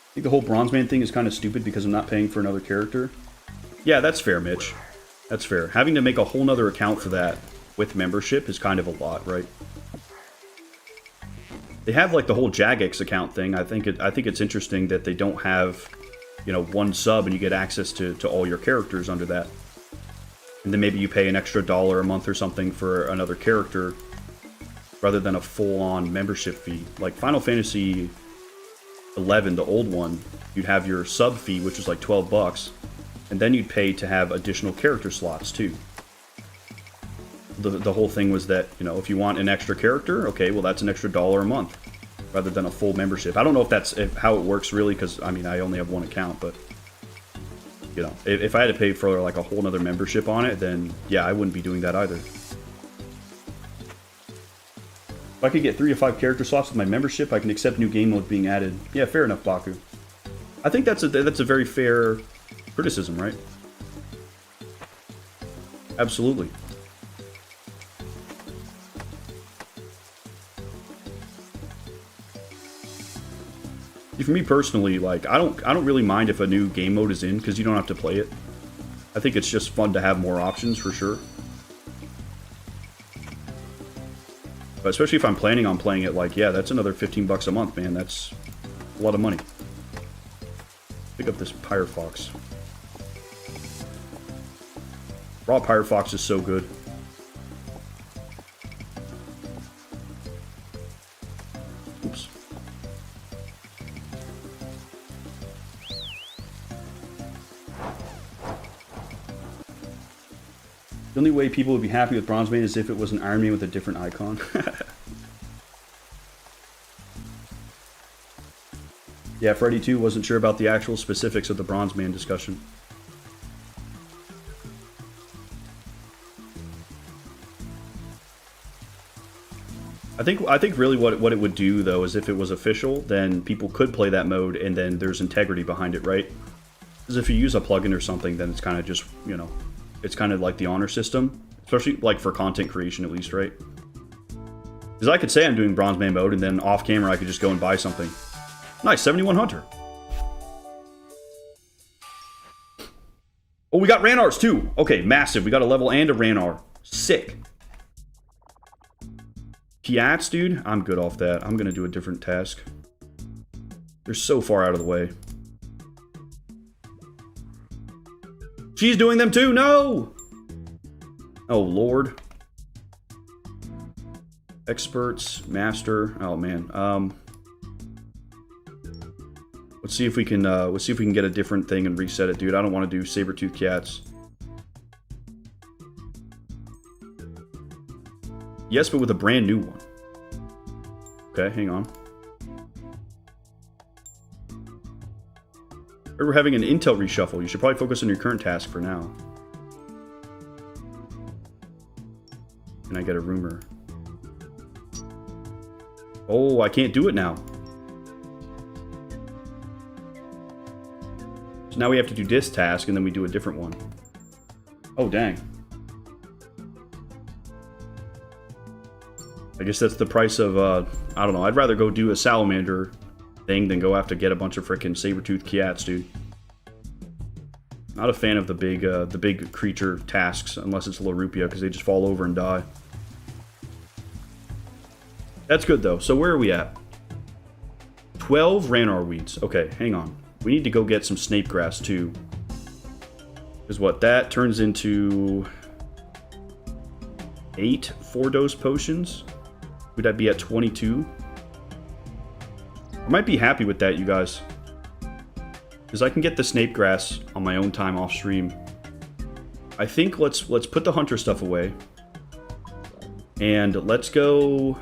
I think the whole Bronze Man thing is kind of stupid because I'm not paying for another character. Yeah, that's fair, Mitch. That's fair. Having to make a whole nother account for that with membership is kind of a lot, right? They have like the whole Jagex account thing. I think it's interesting that they don't have, you know, one sub and you get access to all your characters under that. And then maybe you pay an extra $1 a month or something for another character rather than a full-on membership fee. Like Final Fantasy 11, the old one, you'd have your sub fee, which was like $12, and then you'd pay to have additional character slots too. The whole thing was that, you know, if you want an extra character, okay, well that's an extra $1 a month rather than a full membership. I don't know if that's how it works really, because I mean I only have one account, but You know, if I had to pay for like a whole nother membership on it, then yeah, I wouldn't be doing that either. If I could get 3 to 5 character slots with my membership, I can accept new game modes being added. Yeah, fair enough, Baku. I think that's a very fair criticism, right? Absolutely. For me personally, like I don't really mind if a new game mode is in because you don't have to play it. I think it's just fun to have more options for sure. But especially if I'm planning on playing it, like, yeah, that's another 15 bucks a month, man. That's a lot of money. Pick up this Pyre Fox. Raw Pyre Fox is so good. Oops. The only way people would be happy with Bronze Mage is if it was an Ironman with a different icon. Yeah, Freddy too wasn't sure about the actual specifics of the Bronze Man discussion. I think really what it would do though is if it was official, then people could play that mode and then there's integrity behind it, right? Because if you use a plugin or something, then it's kind of just, you know, it's kind of like the honor system, especially like for content creation at least, right? Because I could say I'm doing Bronze Man mode and then off camera I could just go and buy something. Nice, 71 Hunter. Oh, we got Ranars too. Okay, massive. We got a level and a Ranar. Sick. Piats, dude. I'm good off that. I'm going to do a different task. They're so far out of the way. She's doing them too. No! Oh, Lord. Experts. Master. Oh, man. Let's see if we can get a different thing and reset it, dude. I don't want to do saber-tooth cats. Yes, but with a brand new one. Okay, hang on. We're having an intel reshuffle. You should probably focus on your current task for now. Can I get a rumor? Oh, I can't do it now. So now we have to do this task, and then we do a different one. Oh, dang. I guess that's the price of, I don't know. I'd rather go do a salamander thing than go have to get a bunch of frickin' saber-tooth cats, dude. Not a fan of the big creature tasks, unless it's Larupia, because they just fall over and die. That's good, though. So where are we at? 12 Ranar weeds. Okay, hang on. We need to go get some snape grass, too. Because what? That turns into 8 4-dose potions. Would that be at 22? I might be happy with that, you guys. Because I can get the snape grass on my own time off stream. I think let's put the hunter stuff away. And let's go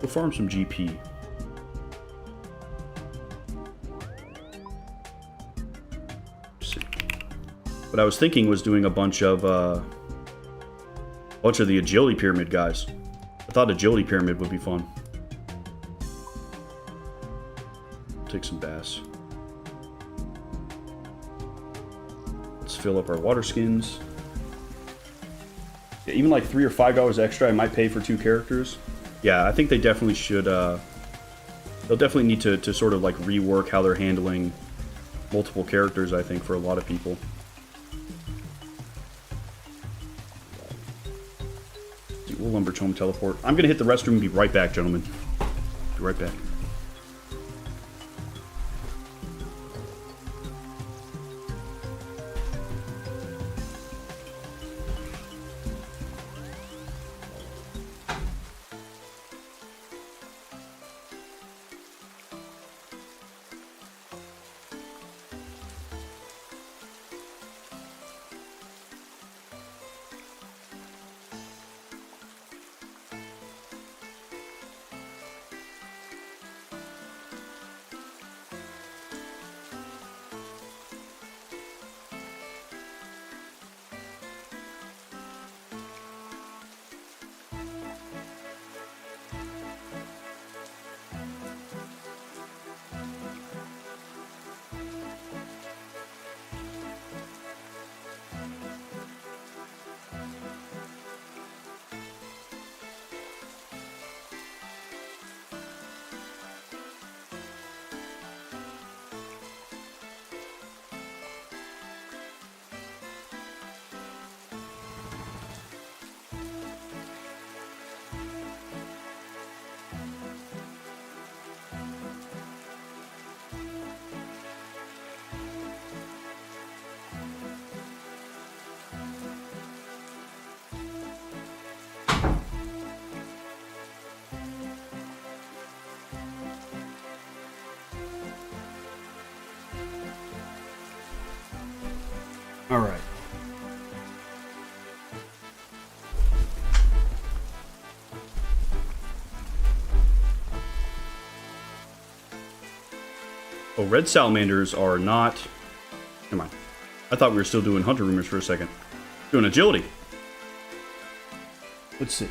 farm some GP. What I was thinking was doing a bunch of the agility pyramid guys. I thought agility pyramid would be fun. Take some bass. Let's fill up our water skins. Yeah, even like $3 or $5 extra, I might pay for 2 characters. Yeah, I think they definitely should. They'll definitely need to sort of like rework how they're handling multiple characters, I think, for a lot of people. We'll Lumbertome teleport. I'm gonna hit the restroom and be right back, gentlemen. Be right back. Oh, red salamanders are not... Come on. I thought we were still doing hunter rumors for a second. Doing agility. Let's see.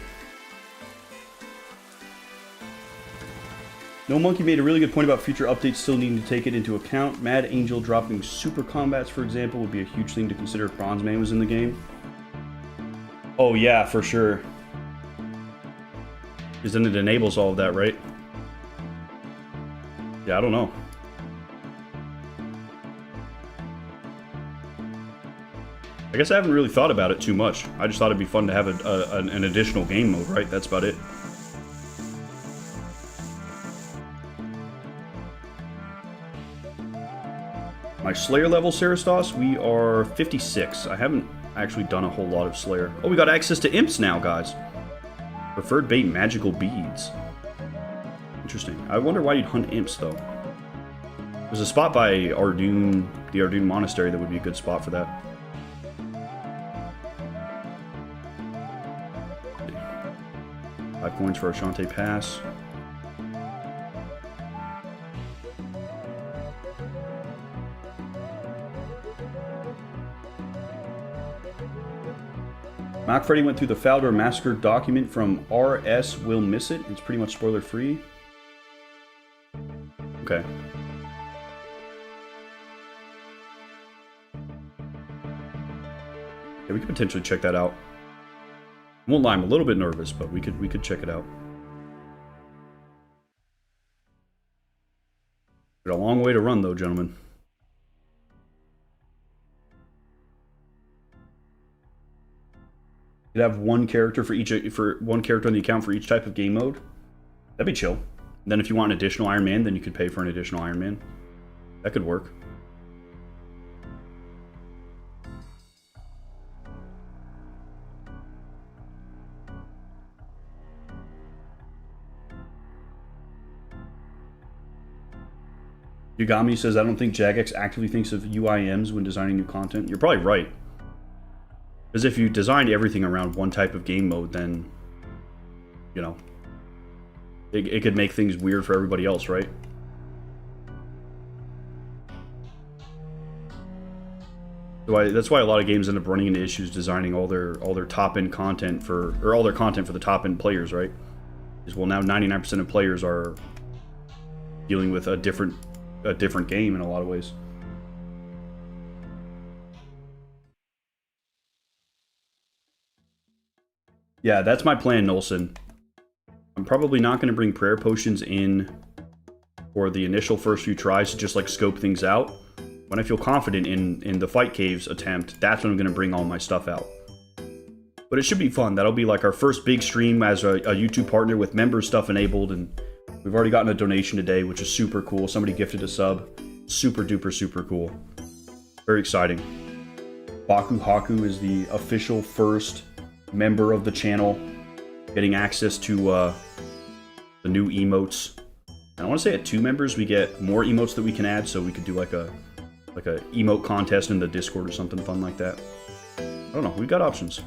No Monkey made a really good point about future updates still needing to take it into account. Mad Angel dropping super combats, for example, would be a huge thing to consider if Bronze Man was in the game. Oh yeah, for sure. Because then it enables all of that, right? Yeah, I don't know. I guess I haven't really thought about it too much. I just thought it'd be fun to have an additional game mode, right? That's about it. My Slayer level, Sarastos, we are 56. I haven't actually done a whole lot of Slayer. Oh, we got access to imps now, guys. Preferred bait, magical beads. Interesting. I wonder why you'd hunt imps, though. There's a spot by Ardoon, the Ardoon Monastery, that would be a good spot for that. 5 points for Ashante Pass. Mac Freddy went through the Faldor Massacre document from RS Will Miss It. It's pretty much spoiler free. Okay. Yeah, we could potentially check that out. I won't lie, I'm a little bit nervous, but we could check it out. Got a long way to run, though, gentlemen. You'd have one character for one character on the account for each type of game mode. That'd be chill. And then if you want an additional Iron Man, then you could pay for an additional Iron Man. That could work. Yugami says, I don't think Jagex actively thinks of UIMs when designing new content. You're probably right. Because if you designed everything around one type of game mode, then, you know, it could make things weird for everybody else, right? So that's why a lot of games end up running into issues designing all their top-end content for, or all their content for the top-end players, right? Because, well, now 99% of players are dealing with a different game in a lot of ways. Yeah, that's my plan, Nolson. I'm probably not going to bring prayer potions in for the initial first few tries to just like scope things out. When I feel confident in the fight caves attempt, that's when I'm going to bring all my stuff out. But it should be fun. That'll be like our first big stream as a YouTube partner with member stuff enabled, and we've already gotten a donation today, which is super cool. Somebody gifted a sub. Super duper super cool. Very exciting. Baku Haku is the official first member of the channel, getting access to the new emotes. And I want to say at 2 members we get more emotes that we can add, so we could do like a emote contest in the Discord or something fun like that. I don't know. We've got options.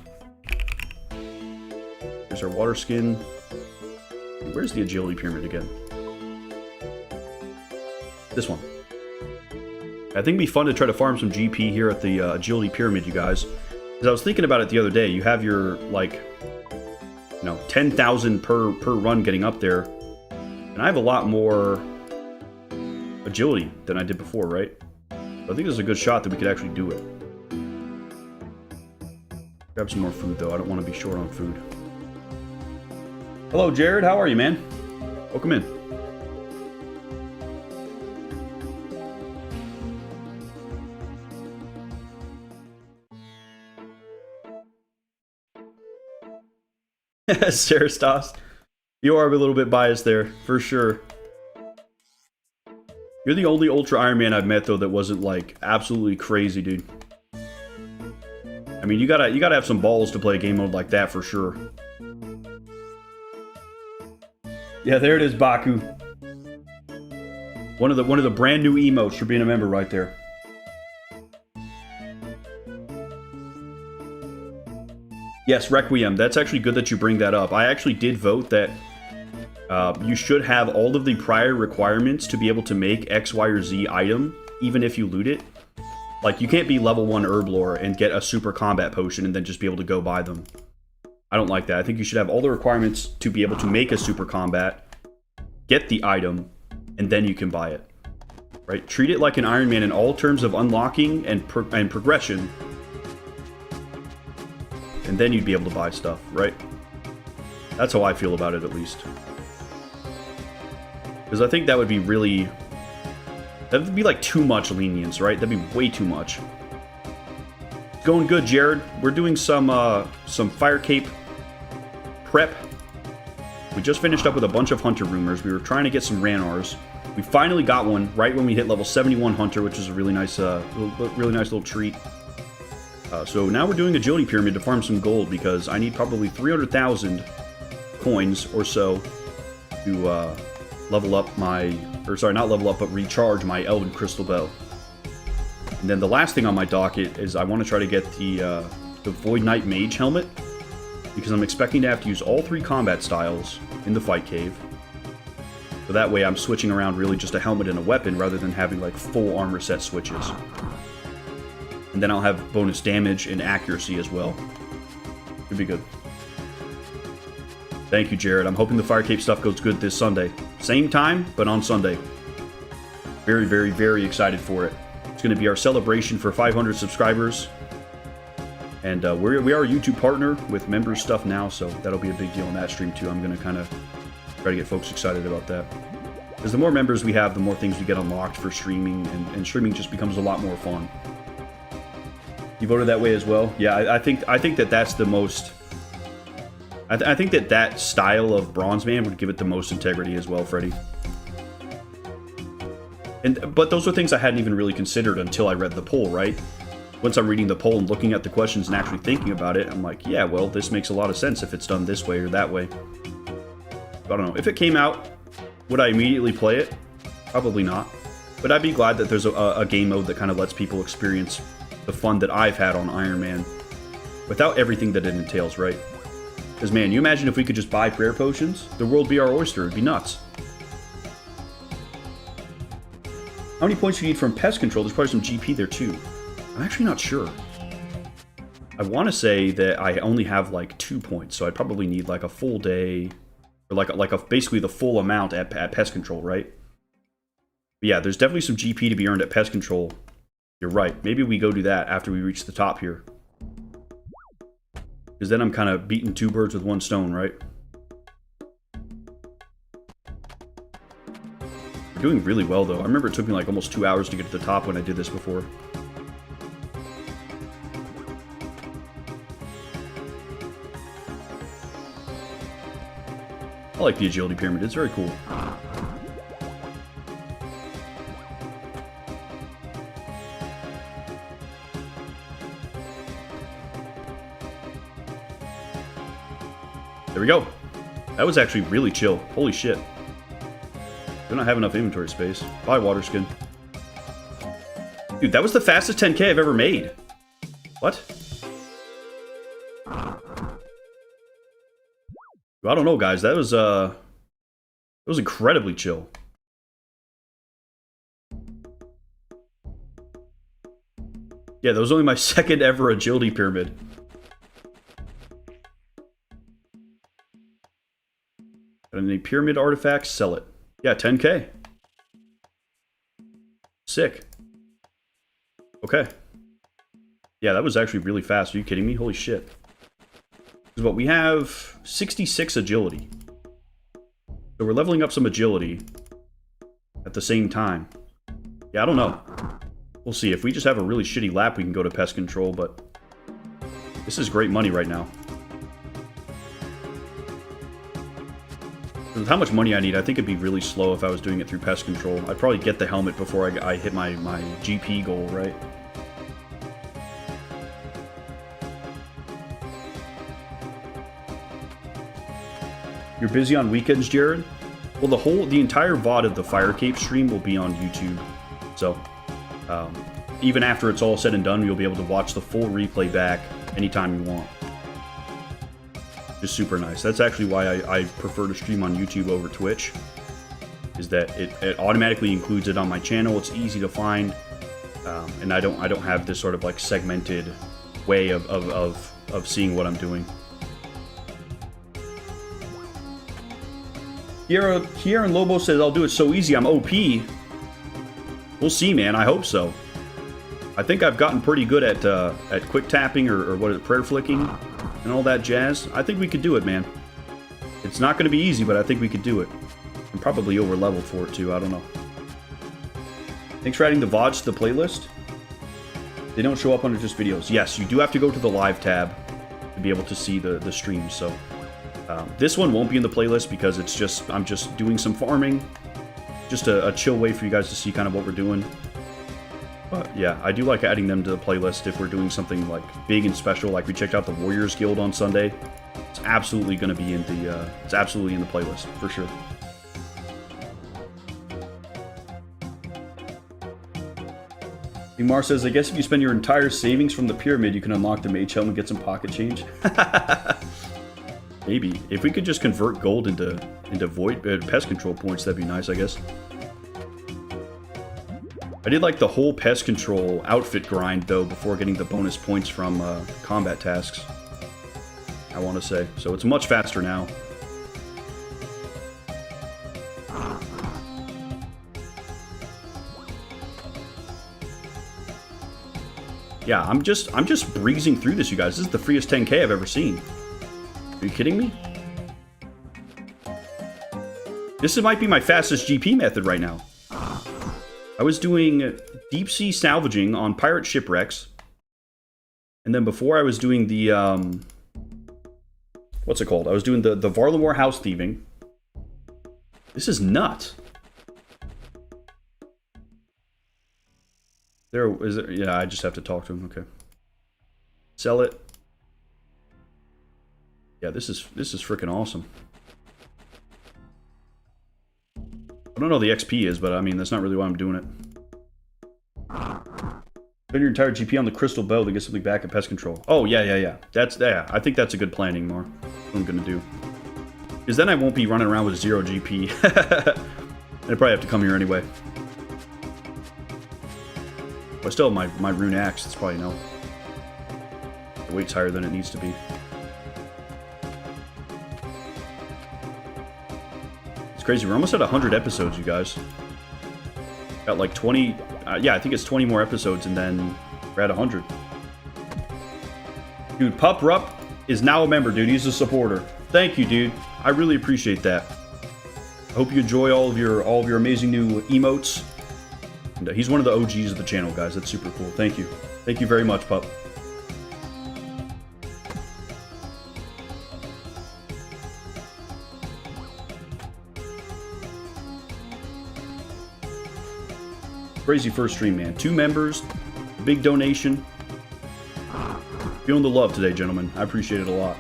Here's our water skin. Where's the agility pyramid again? This one. I think it'd be fun to try to farm some GP here at the agility pyramid, you guys. Because I was thinking about it the other day. You have your, like, you know, 10,000 per run getting up there. And I have a lot more agility than I did before, right? So I think there's a good shot that we could actually do it. Grab some more food, though. I don't want to be short on food. Hello, Jared. How are you, man? Welcome in. Sarastas. You are a little bit biased there, for sure. You're the only Ultra Iron Man I've met, though, that wasn't, like, absolutely crazy, dude. I mean, you gotta have some balls to play a game mode like that, for sure. Yeah, there it is, Baku. One of the brand new emotes for being a member right there. Yes, Requiem. That's actually good that you bring that up. I actually did vote that you should have all of the prior requirements to be able to make X, Y, or Z item, even if you loot it. Like, you can't be level 1 Herblore and get a super combat potion and then just be able to go buy them. I don't like that. I think you should have all the requirements to be able to make a super combat, get the item, and then you can buy it. Right? Treat it like an Ironman in all terms of unlocking and progression. And then you'd be able to buy stuff, right? That's how I feel about it, at least. Because I think that would be really... that would be like too much lenience, right? That'd be way too much. It's going good, Jared. We're doing some Fire Cape prep. We just finished up with a bunch of Hunter rumors. We were trying to get some Ranars. We finally got one right when we hit level 71 Hunter, which is a really nice little treat. So now we're doing Agility Pyramid to farm some gold, because I need probably 300,000 coins or so to level up my... or sorry, not level up, but recharge my Elven Crystal Bow. And then the last thing on my docket is I want to try to get the Void Mage helmet, because I'm expecting to have to use all 3 combat styles in the fight cave. So that way I'm switching around really just a helmet and a weapon, rather than having like full armor set switches. And then I'll have bonus damage and accuracy as well. Could be good. Thank you, Jared. I'm hoping the Fire Cape stuff goes good this Sunday. Same time, but on Sunday. Very, very, very excited for it. It's going to be our celebration for 500 subscribers. And we are a YouTube partner with members stuff now, so that'll be a big deal in that stream too. I'm going to kind of try to get folks excited about that. Because the more members we have, the more things we get unlocked for streaming, and streaming just becomes a lot more fun. You voted that way as well? Yeah, I think that that's the most... I think that style of Bronze Man would give it the most integrity as well, Freddy. But those are things I hadn't even really considered until I read the poll, right? Once I'm reading the poll and looking at the questions and actually thinking about it, I'm like, yeah, well, this makes a lot of sense if it's done this way or that way. I don't know. If it came out, would I immediately play it? Probably not. But I'd be glad that there's a game mode that kind of lets people experience the fun that I've had on Ironman without everything that it entails, right? Because, man, you imagine if we could just buy prayer potions? The world would be our oyster. It'd be nuts. How many points do you need from pest control? There's probably some GP there, too. I'm actually not sure. I want to say that I only have, like, 2 points, so I'd probably need, like, a full day... or, like basically the full amount at pest control, right? But yeah, there's definitely some GP to be earned at pest control. You're right. Maybe we go do that after we reach the top here. Because then I'm kind of beating 2 birds with 1 stone, right? We're doing really well, though. I remember it took me like almost 2 hours to get to the top when I did this before. I like the agility pyramid. It's very cool. There we go. That was actually really chill. Holy shit. Do not have enough inventory space. Bye, water skin. Dude, that was the fastest 10K I've ever made. What? I don't know, guys. That was incredibly chill. Yeah, that was only my 2nd ever agility pyramid. And any pyramid artifacts, sell it. Yeah, 10K. Sick. Okay. Yeah, that was actually really fast. Are you kidding me? Holy shit. But we have 66 agility. So we're leveling up some agility at the same time. Yeah, I don't know. We'll see. If we just have a really shitty lap, we can go to pest control, but this is great money right now. With how much money I need, I think it'd be really slow if I was doing it through pest control. I'd probably get the helmet before I hit my GP goal, right? You're busy on weekends, Jared? Well, the entire VOD of the Fire Cape stream will be on YouTube. So, even after it's all said and done, you'll be able to watch the full replay back anytime you want. Just super nice. That's actually why I prefer to stream on YouTube over Twitch, is that it automatically includes it on my channel. It's easy to find, and I don't have this sort of like segmented way of seeing what I'm doing. Here and Lobo says, I'll do it so easy, I'm OP. We'll see, man. I hope so. I think I've gotten pretty good at quick tapping or what is it, prayer flicking and all that jazz. I think we could do it, man. It's not going to be easy, but I think we could do it. I'm probably over leveled for it too. I don't know. Thanks for adding the VODs to the playlist. They don't show up under just videos. Yes, you do have to go to the live tab to be able to see the streams. So this one won't be in the playlist because I'm just doing some farming. Just a chill way for you guys to see kind of what we're doing. But yeah, I do like adding them to the playlist if we're doing something like big and special, like we checked out the Warriors Guild on Sunday. It's absolutely going to be in the playlist for sure. Mar says, I guess if you spend your entire savings from the pyramid, you can unlock the mage helm and get some pocket change. Maybe. If we could just convert gold into void pest control points, that'd be nice, I guess. I did like the whole pest control outfit grind, though, before getting the bonus points from combat tasks, I want to say. So it's much faster now. Yeah, I'm just breezing through this, you guys. This is the freest 10K I've ever seen. Are you kidding me? This might be my fastest GP method right now. I was doing deep sea salvaging on pirate shipwrecks. And then before I was doing the, what's it called? I was doing the Varlamore house thieving. This is nuts. Yeah, I just have to talk to him. Okay. Sell it. Yeah, this is freaking awesome. I don't know what the XP is, but I mean, that's not really why I'm doing it. Spend your entire GP on the crystal bow to get something back at pest control. Oh, yeah. I think that's a good planning, Mar. That's what I'm gonna do. Because then I won't be running around with 0 GP. I'd probably have to come here anyway. But I still have my rune axe. It's probably no. The weight's higher than it needs to be. It's crazy. We're almost at 100 episodes, you guys. Got like 20... yeah, I think it's 20 more episodes, and then we're at 100. Dude, Pup Rup is now a member, dude. He's a supporter. Thank you, dude. I really appreciate that. I hope you enjoy all of your amazing new emotes. And, he's one of the OGs of the channel, guys. That's super cool. Thank you. Thank you very much, Pup. Crazy first stream, man. 2 members, big donation. Feeling the love today, gentlemen. I appreciate it a lot.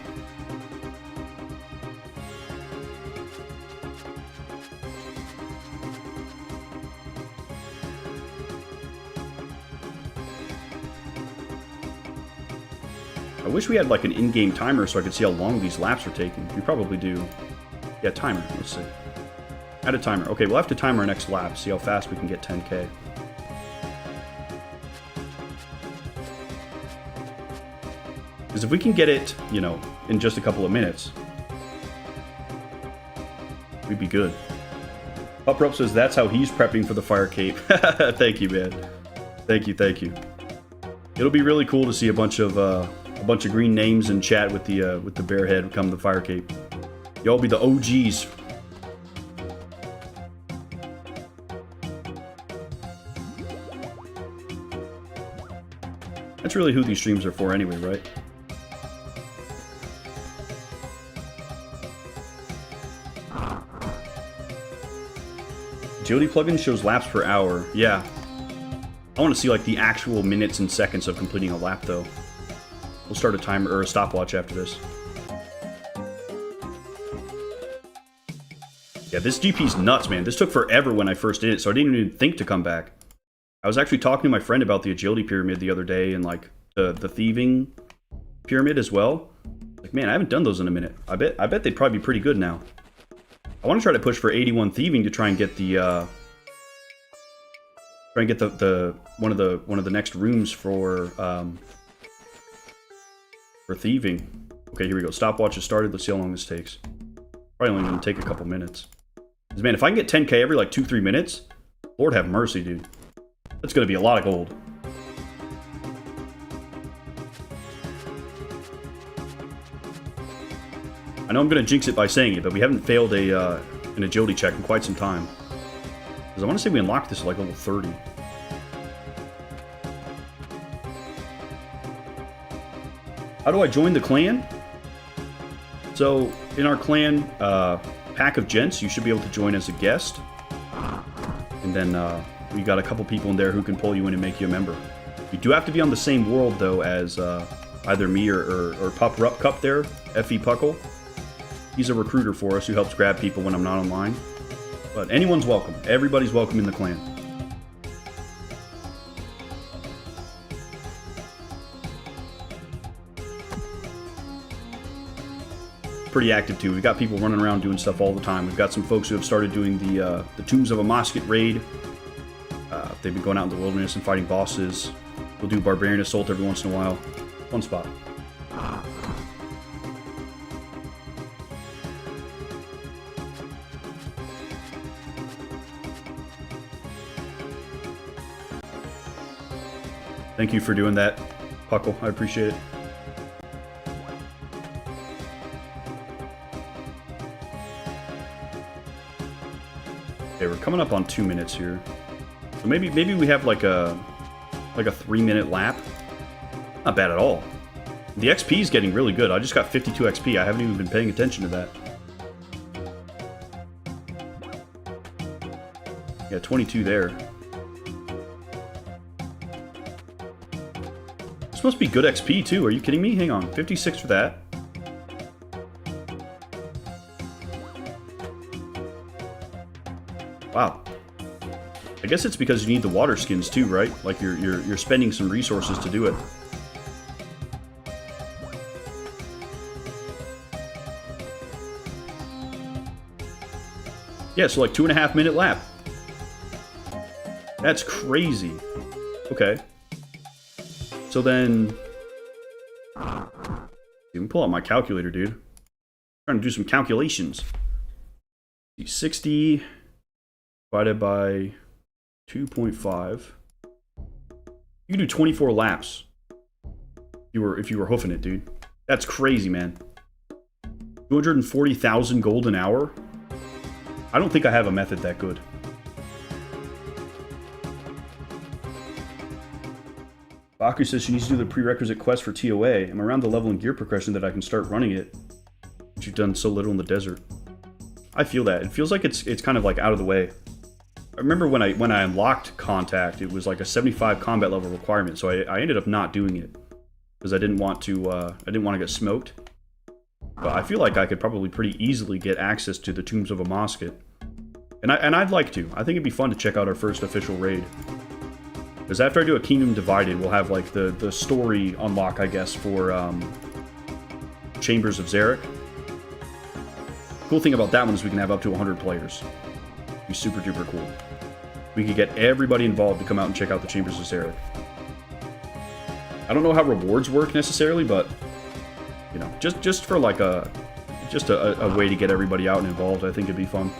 I wish we had like an in-game timer so I could see how long these laps are taking. We probably do. Yeah, timer. Let's see. Add a timer. Okay, we'll have to time our next lap. See how fast we can get 10K. Because if we can get it, you know, in just a couple of minutes, we'd be good. Uprope says that's how he's prepping for the fire cape. Thank you, man. Thank you. It'll be really cool to see a bunch of green names in chat with the bear head come the fire cape. Y'all be the OGs. That's really who these streams are for anyway, right? Agility plugin shows laps per hour. Yeah. I want to see like the actual minutes and seconds of completing a lap though. We'll start a timer or a stopwatch after this. Yeah, this GP's nuts, man. This took forever when I first did it, so I didn't even think to come back. I was actually talking to my friend about the agility pyramid the other day and like the thieving pyramid as well. Like, man, I haven't done those in a minute. I bet they'd probably be pretty good now. I want to try to push for 81 thieving to try and get the one of the next rooms for thieving. Okay, here we go. Stopwatch has started. Let's see how long this takes. Probably only going to take a couple minutes. Because, man, if I can get 10k every like 2-3 minutes, Lord have mercy, dude. That's going to be a lot of gold. I know I'm going to jinx it by saying it, but we haven't failed an agility check in quite some time. Because I want to say we unlocked this at like level 30. How do I join the clan? So, in our clan, Pack of Gents, you should be able to join as a guest. And then we got a couple people in there who can pull you in and make you a member. You do have to be on the same world, though, as either me or Pup Rup Cup there, F.E. Puckle. He's a recruiter for us who helps grab people when I'm not online. But anyone's welcome. Everybody's welcome in the clan. Pretty active too. We've got people running around doing stuff all the time. We've got some folks who have started doing the Tombs of a Mosket raid. They've been going out in the wilderness and fighting bosses. We'll do Barbarian Assault every once in a while. Fun spot. Thank you for doing that, Puckle. I appreciate it. Okay, we're coming up on 2 minutes here. So maybe we have like a 3-minute lap. Not bad at all. The XP is getting really good. I just got 52 XP. I haven't even been paying attention to that. Yeah, 22 there. This must be good XP too. Are you kidding me? Hang on. 56 for that. Wow. I guess it's because you need the water skins too, right? Like you're spending some resources to do it. Yeah, so like 2.5 minute lap. That's crazy. Okay. So then, you can pull out my calculator, dude. I'm trying to do some calculations. 60 divided by 2.5. You can do 24 laps. If you were hoofing it, dude. That's crazy, man. 240,000 gold an hour. I don't think I have a method that good. Baku says she needs to do the prerequisite quest for TOA. I'm around the level and gear progression that I can start running it. But you've done so little in the desert. I feel that. It feels like it's kind of like out of the way. I remember when I unlocked Contact, it was like a 75 combat level requirement, so I ended up not doing it because I didn't want to get smoked. But I feel like I could probably pretty easily get access to the Tombs of a Mosket, and I'd like to. I think it'd be fun to check out our first official raid. Because after I do a Kingdom Divided, we'll have like the story unlock, I guess, for Chambers of Xeric. Cool thing about that one is we can have up to 100 players. It'd be super duper cool. We could get everybody involved to come out and check out the Chambers of Xeric. I don't know how rewards work necessarily, but you know, just for like a way to get everybody out and involved, I think it'd be fun.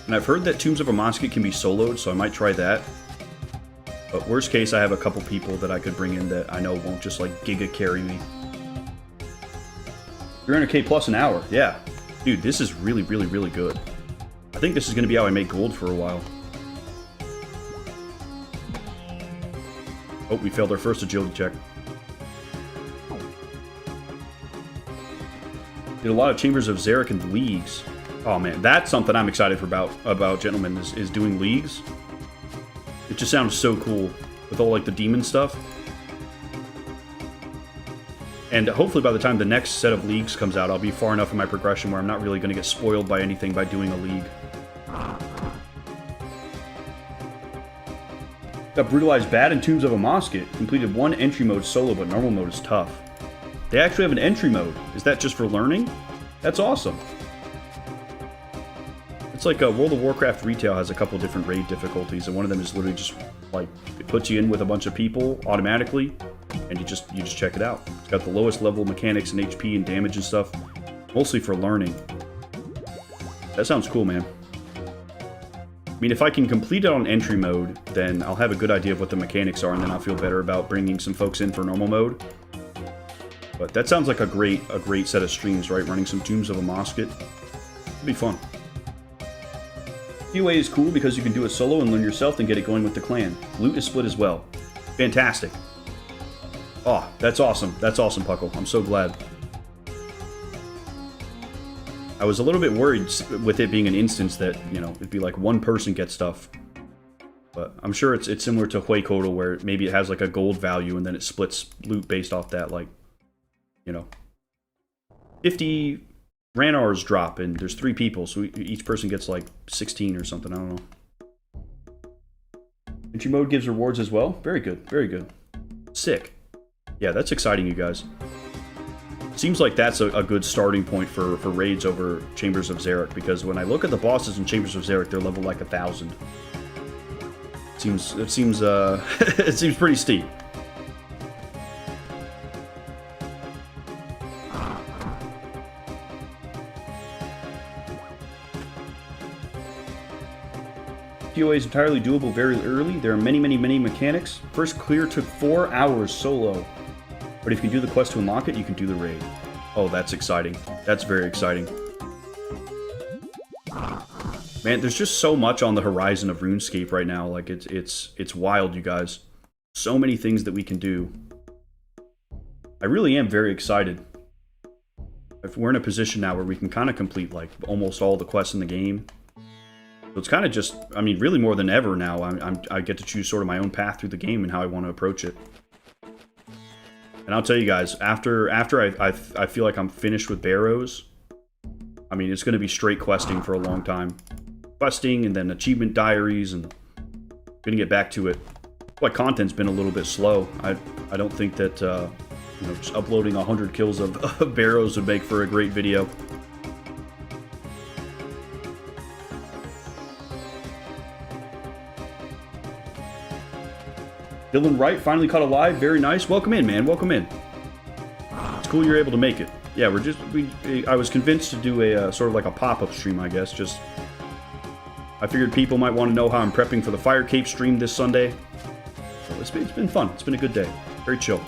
And I've heard that Tombs of a Mosket can be soloed, so I might try that. But worst case, I have a couple people that I could bring in that I know won't just like giga carry me. 300k plus an hour, yeah. Dude, this is really, really, really good. I think this is going to be how I make gold for a while. Oh, we failed our first agility check. Did a lot of Chambers of Xeric and leagues. Oh man, that's something I'm excited for about gentlemen, is doing leagues. It just sounds so cool with all like the demon stuff. And hopefully by the time the next set of leagues comes out, I'll be far enough in my progression where I'm not really going to get spoiled by anything by doing a league. Got Brutalized Bad and Tombs of a Mosket. Completed one entry mode solo, but normal mode is tough. They actually have an entry mode. Is that just for learning? That's awesome. It's like World of Warcraft Retail has a couple different raid difficulties, and one of them is literally just like it puts you in with a bunch of people automatically, and you just check it out. It's got the lowest level mechanics and HP and damage and stuff, mostly for learning. That sounds cool, man. I mean, if I can complete it on entry mode, then I'll have a good idea of what the mechanics are, and then I'll feel better about bringing some folks in for normal mode. But that sounds like a great set of streams, right? Running some Tombs of a Mosket. It'd be fun. PoE is cool because you can do it solo and learn yourself, then get it going with the clan. Loot is split as well. Fantastic. Oh, that's awesome. That's awesome, Puckle. I'm so glad. I was a little bit worried with it being an instance that, you know, it'd be like one person gets stuff. But I'm sure it's similar to Huecoda, where maybe it has like a gold value and then it splits loot based off that, like, you know, 50 Ranars drop and there's 3 people, so each person gets like 16 or something, I don't know. Entry mode gives rewards as well. Very good, very good. Sick. Yeah, that's exciting, you guys. Seems like that's a good starting point for raids over Chambers of Xeric, because when I look at the bosses in Chambers of Xeric, they're level like 1,000. It seems it seems pretty steep. PoE is entirely doable very early. There are many mechanics. First clear took 4 hours solo. But if you can do the quest to unlock it, you can do the raid. Oh, that's exciting. That's very exciting. Man, there's just so much on the horizon of RuneScape right now. Like, it's wild, you guys. So many things that we can do. I really am very excited. If we're in a position now where we can kind of complete, like, almost all the quests in the game. So it's kind of just, I mean, really more than ever now, I get to choose sort of my own path through the game and how I want to approach it. And I'll tell you guys, after I feel like I'm finished with Barrows, I mean, it's going to be straight questing for a long time. Questing and then achievement diaries, and going to get back to it. Like, content's been a little bit slow. I don't think that, you know, just uploading 100 kills of Barrows would make for a great video. Dylan Wright finally caught alive. Very nice. Welcome in, man. Welcome in. It's cool you're able to make it. Yeah, I was convinced to do a sort of like a pop-up stream, I guess. Just, I figured people might want to know how I'm prepping for the Fire Cape stream this Sunday. So it's been fun. It's been a good day. Very chill.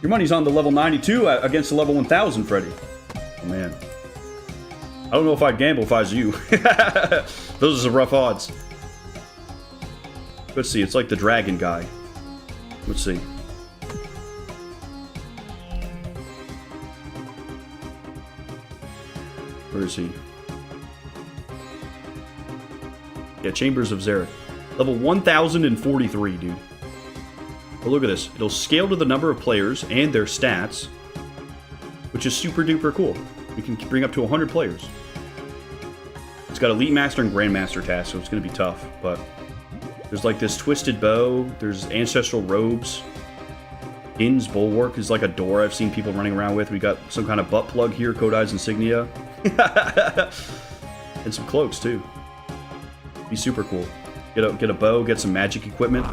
Your money's on the level 92 against the level 1000, Freddy. Oh, man. I don't know if I'd gamble if I was you. Those are some rough odds. Let's see, it's like the dragon guy. Let's see. Where is he? Yeah, Chambers of Xeric. Level 1043, dude. Oh, look at this. It'll scale to the number of players and their stats, which is super duper cool. We can bring up to 100 players. It's got Elite Master and Grandmaster tasks, so it's going to be tough, but there's like this Twisted Bow, there's Ancestral Robes, In's Bulwark is like a door I've seen people running around with. We got some kind of butt plug here, Kodai's Insignia, and some cloaks too. Be super cool. Get a bow, get some magic equipment.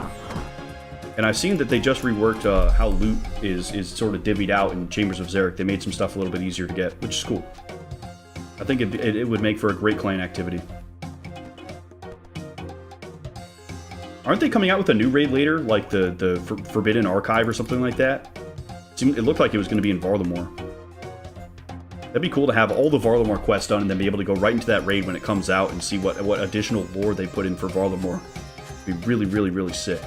And I've seen that they just reworked how loot is sort of divvied out in Chambers of Xeric. They made some stuff a little bit easier to get, which is cool. I think it would make for a great clan activity. Aren't they coming out with a new raid later, like the Forbidden Archive or something like that? It looked like it was going to be in Varlamore. That'd be cool to have all the Varlamore quests done and then be able to go right into that raid when it comes out and see what additional lore they put in for Varlamore. It'd be really, really, really sick.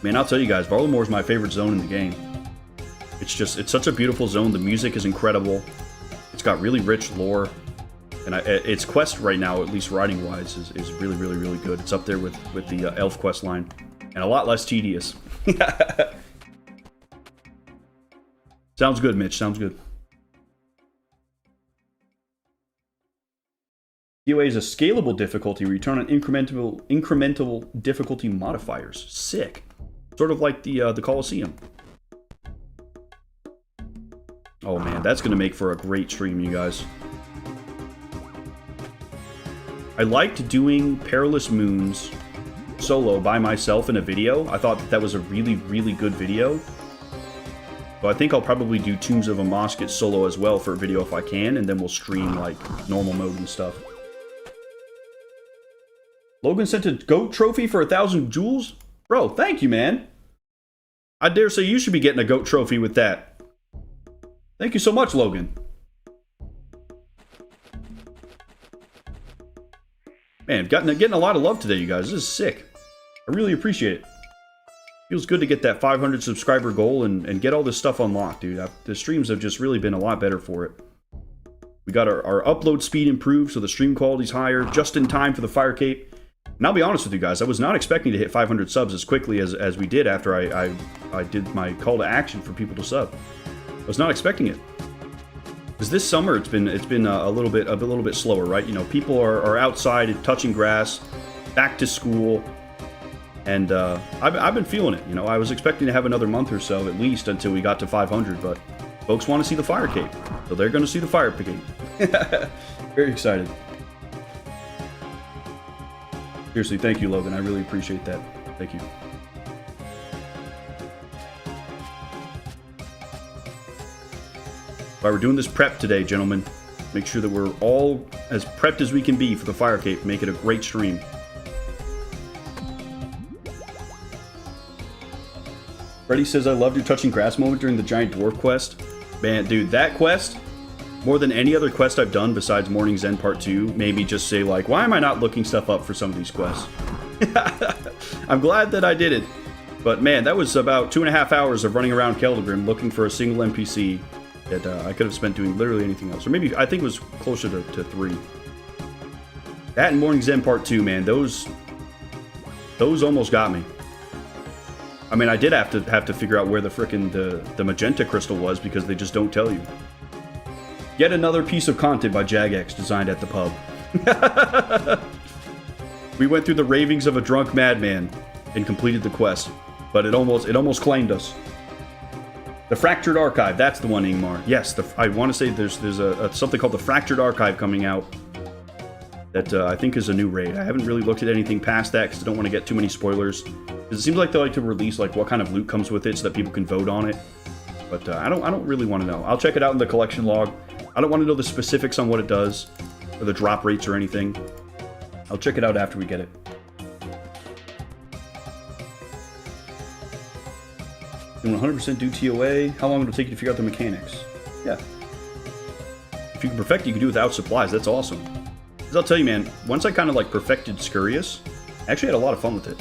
Man, I'll tell you guys, Varlamore is my favorite zone in the game. It's such a beautiful zone. The music is incredible. It's got really rich lore. And its quest right now, at least writing-wise, is really, really, really good. It's up there with the Elf quest line. And a lot less tedious. Sounds good, Mitch. Sounds good. PoE is a scalable difficulty where you turn on incremental difficulty modifiers. Sick. Sort of like the Colosseum. Oh man, that's going to make for a great stream, you guys. I liked doing Perilous Moons solo by myself in a video. I thought that was a really, really good video. So I think I'll probably do Tombs of a Mosket solo as well for a video if I can, and then we'll stream like normal mode and stuff. Logan sent a GOAT trophy for 1,000 jewels? Bro, thank you, man. I dare say you should be getting a GOAT trophy with that. Thank you so much, Logan. Man, getting a lot of love today, you guys. This is sick. I really appreciate it. Feels good to get that 500 subscriber goal and get all this stuff unlocked, dude. The streams have just really been a lot better for it. We got our upload speed improved, so the stream quality's higher, just in time for the Fire Cape. And I'll be honest with you guys, I was not expecting to hit 500 subs as quickly as we did after I did my call to action for people to sub. I was not expecting it. Because this summer it's been a little bit slower, right? You know, people are outside and touching grass, back to school, and I've been feeling it. You know, I was expecting to have another month or so at least until we got to 500, but folks want to see the Fire Cape, so they're going to see the Fire Cape. Very excited. Seriously, thank you, Logan. I really appreciate that. Thank you. All right, we're doing this prep today, gentlemen. Make sure that we're all as prepped as we can be for the Fire Cape. Make it a great stream. Freddy says, I loved your touching grass moment during the giant dwarf quest. Man, dude, that quest, more than any other quest I've done besides Morning's End Part 2, made me just say, like, why am I not looking stuff up for some of these quests? I'm glad that I did it. But man, that was about 2.5 hours of running around Keldagrim looking for a single NPC that I could have spent doing literally anything else. Or maybe, I think it was closer to 3. That and Morning's End Part 2, man, those almost got me. I mean, I did have to figure out where the frickin' the magenta crystal was because they just don't tell you. Yet another piece of content by Jagex designed at the pub. We went through the ravings of a drunk madman and completed the quest, but it almost claimed us. The Fractured Archive, that's the one, Ingmar. Yes, I want to say there's something called the Fractured Archive coming out that I think is a new raid. I haven't really looked at anything past that because I don't want to get too many spoilers. Because it seems like they like to release like what kind of loot comes with it so that people can vote on it. But I don't really want to know. I'll check it out in the collection log. I don't want to know the specifics on what it does or the drop rates or anything. I'll check it out after we get it. You 100% do TOA. How long will it take you to figure out the mechanics? Yeah. If you can perfect it, you can do it without supplies. That's awesome. Because I'll tell you, man, once I kind of like perfected Scurious, I actually had a lot of fun with it.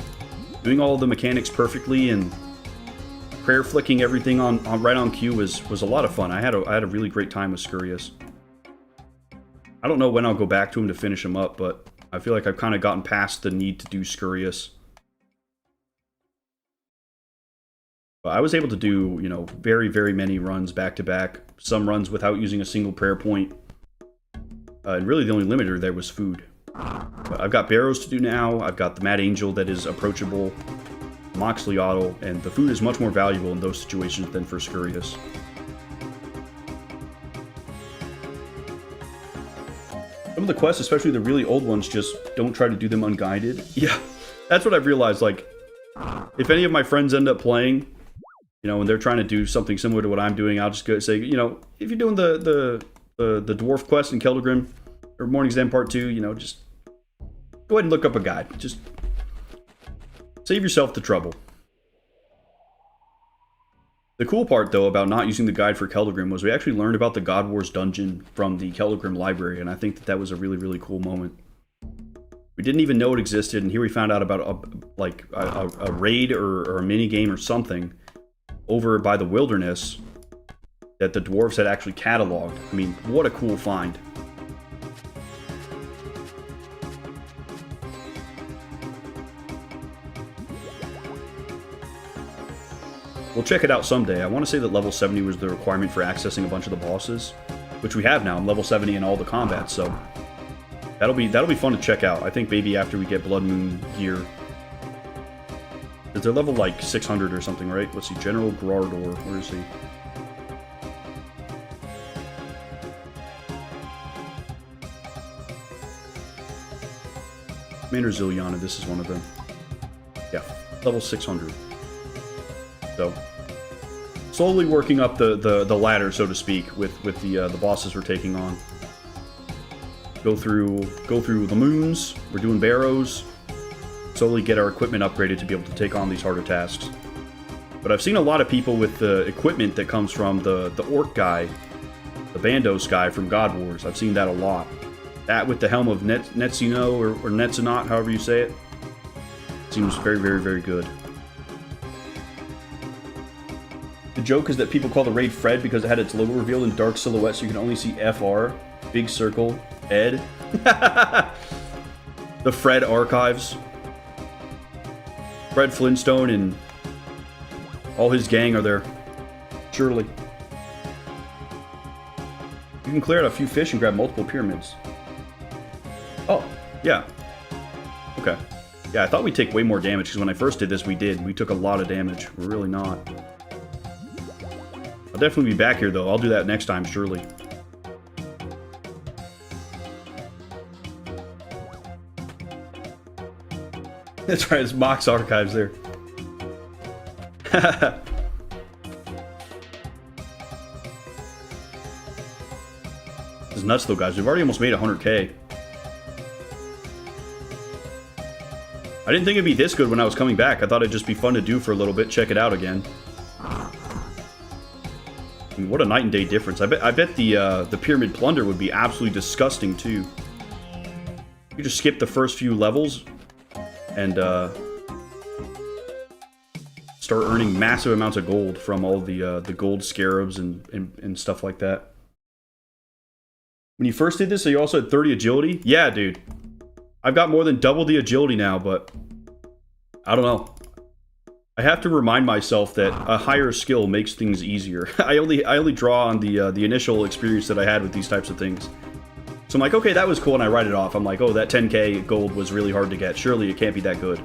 Doing all the mechanics perfectly and prayer flicking everything on right on cue was a lot of fun. I had a really great time with Scurious. I don't know when I'll go back to him to finish him up, but I feel like I've kind of gotten past the need to do Scurious. But I was able to do, you know, very, very many runs back to back. Some runs without using a single prayer point. And really the only limiter there was food. But I've got Barrows to do now. I've got the Mad Angel that is approachable. Moxley-Otto, and the food is much more valuable in those situations than for Scurious. Some of the quests, especially the really old ones, just don't try to do them unguided. Yeah, that's what I've realized. Like, if any of my friends end up playing, you know, and they're trying to do something similar to what I'm doing, I'll just go say, you know, if you're doing the dwarf quest in Keldagrim or Morning's End Part 2, you know, just go ahead and look up a guide. Just save yourself the trouble. The cool part, though, about not using the guide for Keldagrim was we actually learned about the God Wars dungeon from the Keldagrim library, and I think that was a really, really cool moment. We didn't even know it existed, and here we found out about a raid or a mini game or something over by the wilderness that the dwarves had actually cataloged. I mean, what a cool find. We'll check it out someday. I want to say that level 70 was the requirement for accessing a bunch of the bosses, which we have now. I'm level 70 in all the combats, so That'll be fun to check out. I think maybe after we get Blood Moon gear. Is they're level like 600 or something, right? Let's see, General Grardor. Where is he? Commander Ziliana, this is one of them. Yeah, level 600. So, slowly working up the ladder, so to speak, with the bosses we're taking on. Go through the moons. We're doing barrows. Slowly get our equipment upgraded to be able to take on these harder tasks. But I've seen a lot of people with the equipment that comes from the orc guy, the Bandos guy from God Wars. I've seen that a lot. That with the helm of Netsino or Netsinot, however you say it. Seems very, very, very good. The joke is that people call the raid Fred because it had its logo revealed in dark silhouette, so you can only see FR, big circle, Ed. The Fred archives. Fred Flintstone and all his gang are there. Surely. You can clear out a few fish and grab multiple pyramids. Oh, yeah. Okay. Yeah, I thought we'd take way more damage, because when I first did this, we did. We took a lot of damage. We're really not. I'll definitely be back here, though. I'll do that next time, surely. That's right, it's Mox Archives there. This is nuts, though, guys. We've already almost made 100k. I didn't think it'd be this good when I was coming back. I thought it'd just be fun to do for a little bit, check it out again. I mean, what a night and day difference. I bet the Pyramid Plunder would be absolutely disgusting, too. You just skip the first few levels and start earning massive amounts of gold from all the gold scarabs and stuff like that. When you first did this, so you also had 30 agility? Yeah, dude. I've got more than double the agility now, but I don't know. I have to remind myself that a higher skill makes things easier. I only draw on the initial experience that I had with these types of things. So I'm like, okay, that was cool, and I write it off. I'm like, oh, that 10k gold was really hard to get. Surely it can't be that good.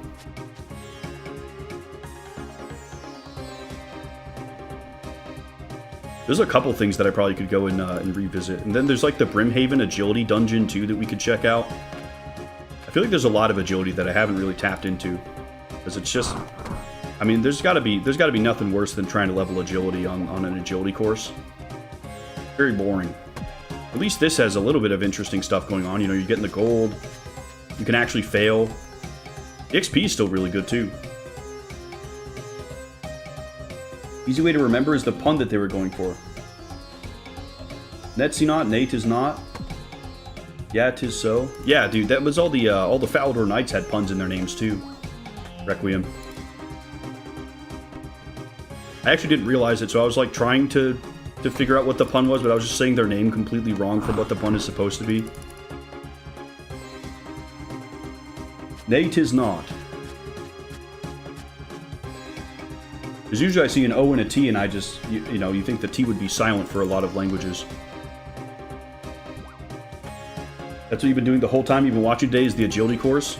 There's a couple things that I probably could go and revisit. And then there's like the Brimhaven Agility Dungeon, too, that we could check out. I feel like there's a lot of agility that I haven't really tapped into. Because it's just... I mean, there's gotta be nothing worse than trying to level agility on an agility course. Very boring. At least this has a little bit of interesting stuff going on. You know, you're getting the gold. You can actually fail. The XP is still really good, too. Easy way to remember is the pun that they were going for. Netsinot, Nate is not. Yeah, 'tis so. Yeah, dude, that was all the Falador Knights had puns in their names, too. Requiem. I actually didn't realize it, so I was like trying to figure out what the pun was, but I was just saying their name completely wrong from what the pun is supposed to be. Nay, 'tis not. Because usually I see an O and a T, and I just, you know, you think the T would be silent for a lot of languages. That's what you've been doing the whole time you've been watching today, is the agility course?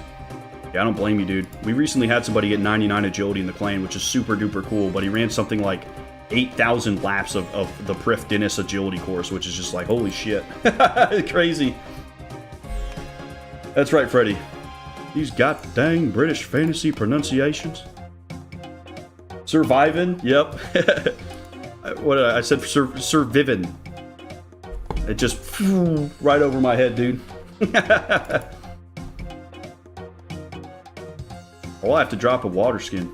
Yeah, I don't blame you, dude. We recently had somebody get 99 agility in the clan, which is super duper cool, but he ran something like 8,000 laps of the Prif Dinis agility course, which is just like, holy shit. Crazy. That's right, Freddy. These god dang British fantasy pronunciations. Survivin'? Yep. What I said, Survivin'. It just right over my head, dude. I'll have to drop a water skin.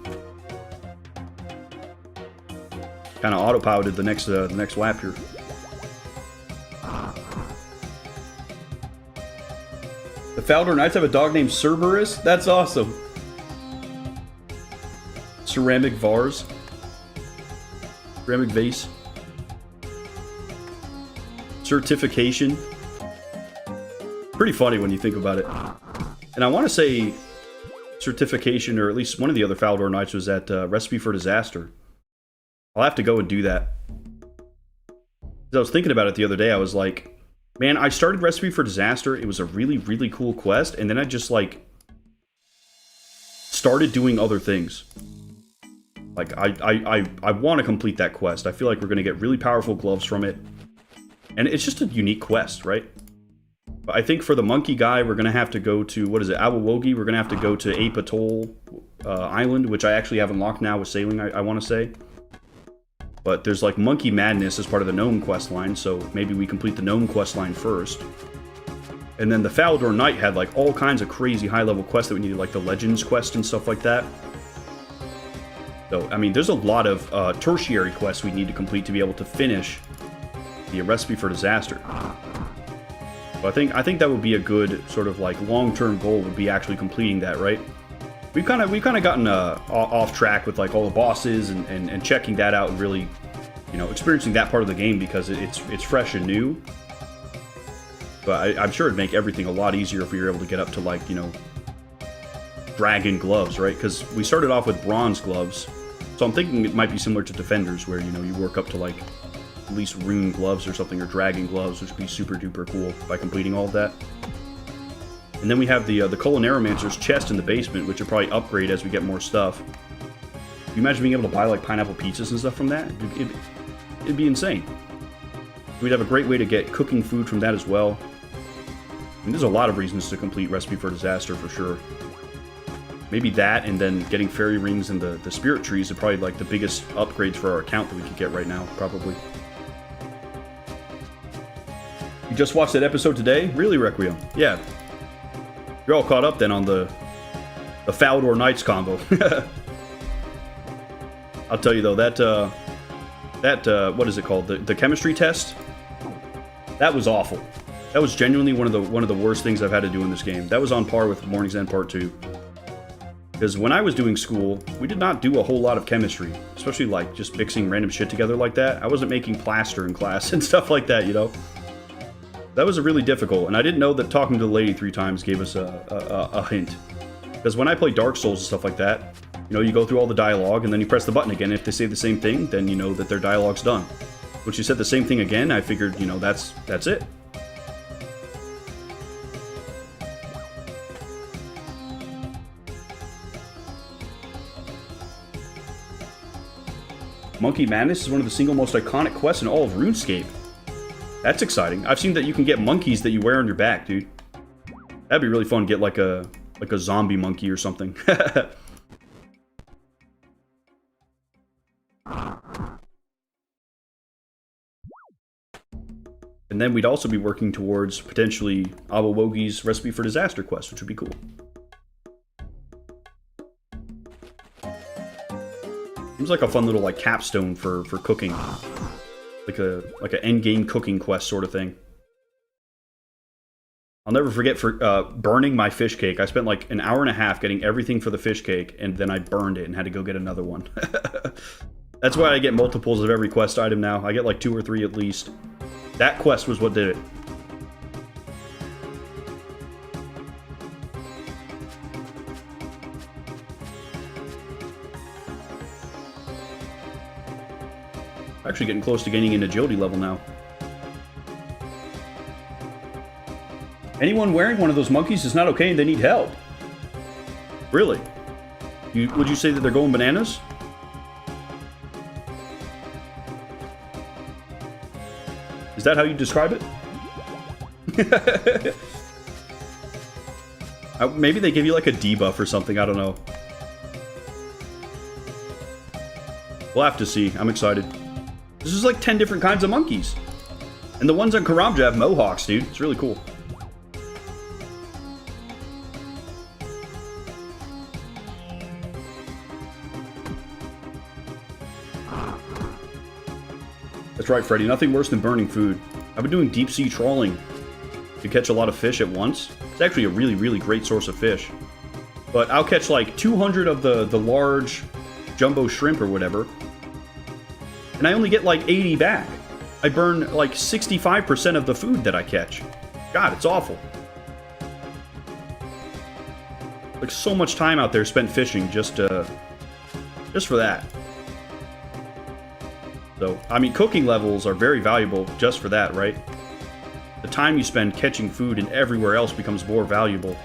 Kind of autopiloted the next lap here. The Falador Knights have a dog named Cerberus? That's awesome. Ceramic vase. Ceramic vase. Certification. Pretty funny when you think about it. And I want to say certification, or at least one of the other Falador Knights, was at Recipe for Disaster. I'll have to go and do that. As I was thinking about it the other day, I was like, Man, I started Recipe for Disaster. It was a really, really cool quest, and then I just, like, started doing other things. Like, I want to complete that quest. I feel like we're going to get really powerful gloves from it. And it's just a unique quest, right? But I think for the monkey guy, we're going to have to go to, what is it, Awawogi? We're going to have to go to Ape Atoll Island, which I actually have unlocked now with sailing, I want to say. But there's, like, Monkey Madness as part of the Gnome quest line, so maybe we complete the Gnome quest line first. And then the Falador Knight had, like, all kinds of crazy high-level quests that we needed, like the Legends quest and stuff like that. So, I mean, there's a lot of tertiary quests we need to complete to be able to finish the Recipe for Disaster. So I think that would be a good sort of, like, long-term goal, would be actually completing that, right? We've kind of gotten off track with, like, all the bosses and checking that out and really, you know, experiencing that part of the game because it's fresh and new. But I'm sure it'd make everything a lot easier if we were able to get up to, like, you know, dragon gloves, right? Because we started off with bronze gloves, so I'm thinking it might be similar to Defenders, where, you know, you work up to, like, at least rune gloves or something, or dragon gloves, which would be super duper cool by completing all of that. And then we have the Culinarimancer's chest in the basement, which will probably upgrade as we get more stuff. Can you imagine being able to buy, like, pineapple pizzas and stuff from that? It'd be insane. We'd have a great way to get cooking food from that as well. I mean, there's a lot of reasons to complete Recipe for Disaster, for sure. Maybe that, and then getting fairy rings and the spirit trees are probably, like, the biggest upgrades for our account that we could get right now, probably. You just watched that episode today? Really, Requiem? Yeah. You're all caught up then on the Falador Knights combo. I'll tell you though, that what is it called? The chemistry test? That was awful. That was genuinely one of the worst things I've had to do in this game. That was on par with Morning's End Part 2. Because when I was doing school, we did not do a whole lot of chemistry, especially, like, just mixing random shit together like that. I wasn't making plaster in class and stuff like that, you know? That was really difficult, and I didn't know that talking to the lady 3 times gave us a hint. Because when I play Dark Souls and stuff like that, you know, you go through all the dialogue, and then you press the button again. If they say the same thing, then you know that their dialogue's done. When she said the same thing again, I figured, you know, that's it. Monkey Madness is one of the single most iconic quests in all of RuneScape. That's exciting. I've seen that you can get monkeys that you wear on your back, dude. That'd be really fun to get, like a zombie monkey or something. And then we'd also be working towards, potentially, Awawogi's Recipe for Disaster quest, which would be cool. Seems like a fun little, like, capstone for cooking. Like an endgame cooking quest sort of thing. I'll never forget burning my fish cake. I spent like an hour and a half getting everything for the fish cake, and then I burned it and had to go get another one. That's why I get multiples of every quest item now. I get like 2 or 3 at least. That quest was what did it. Actually getting close to gaining an agility level now. Anyone wearing one of those monkeys is not okay and they need help. Really? Would you say that they're going bananas? Is that how you describe it? Maybe they give you like a debuff or something, I don't know. We'll have to see. I'm excited. This is like 10 different kinds of monkeys. And the ones on Karamja have mohawks, dude. It's really cool. That's right, Freddy. Nothing worse than burning food. I've been doing deep sea trawling to catch a lot of fish at once. It's actually a really, really great source of fish. But I'll catch like 200 of the large jumbo shrimp or whatever. And I only get like 80 back. I burn like 65% of the food that I catch. God, it's awful. Like so much time out there spent fishing just for that. So, I mean, cooking levels are very valuable just for that, right? the time you spend catching food and everywhere else becomes more valuable.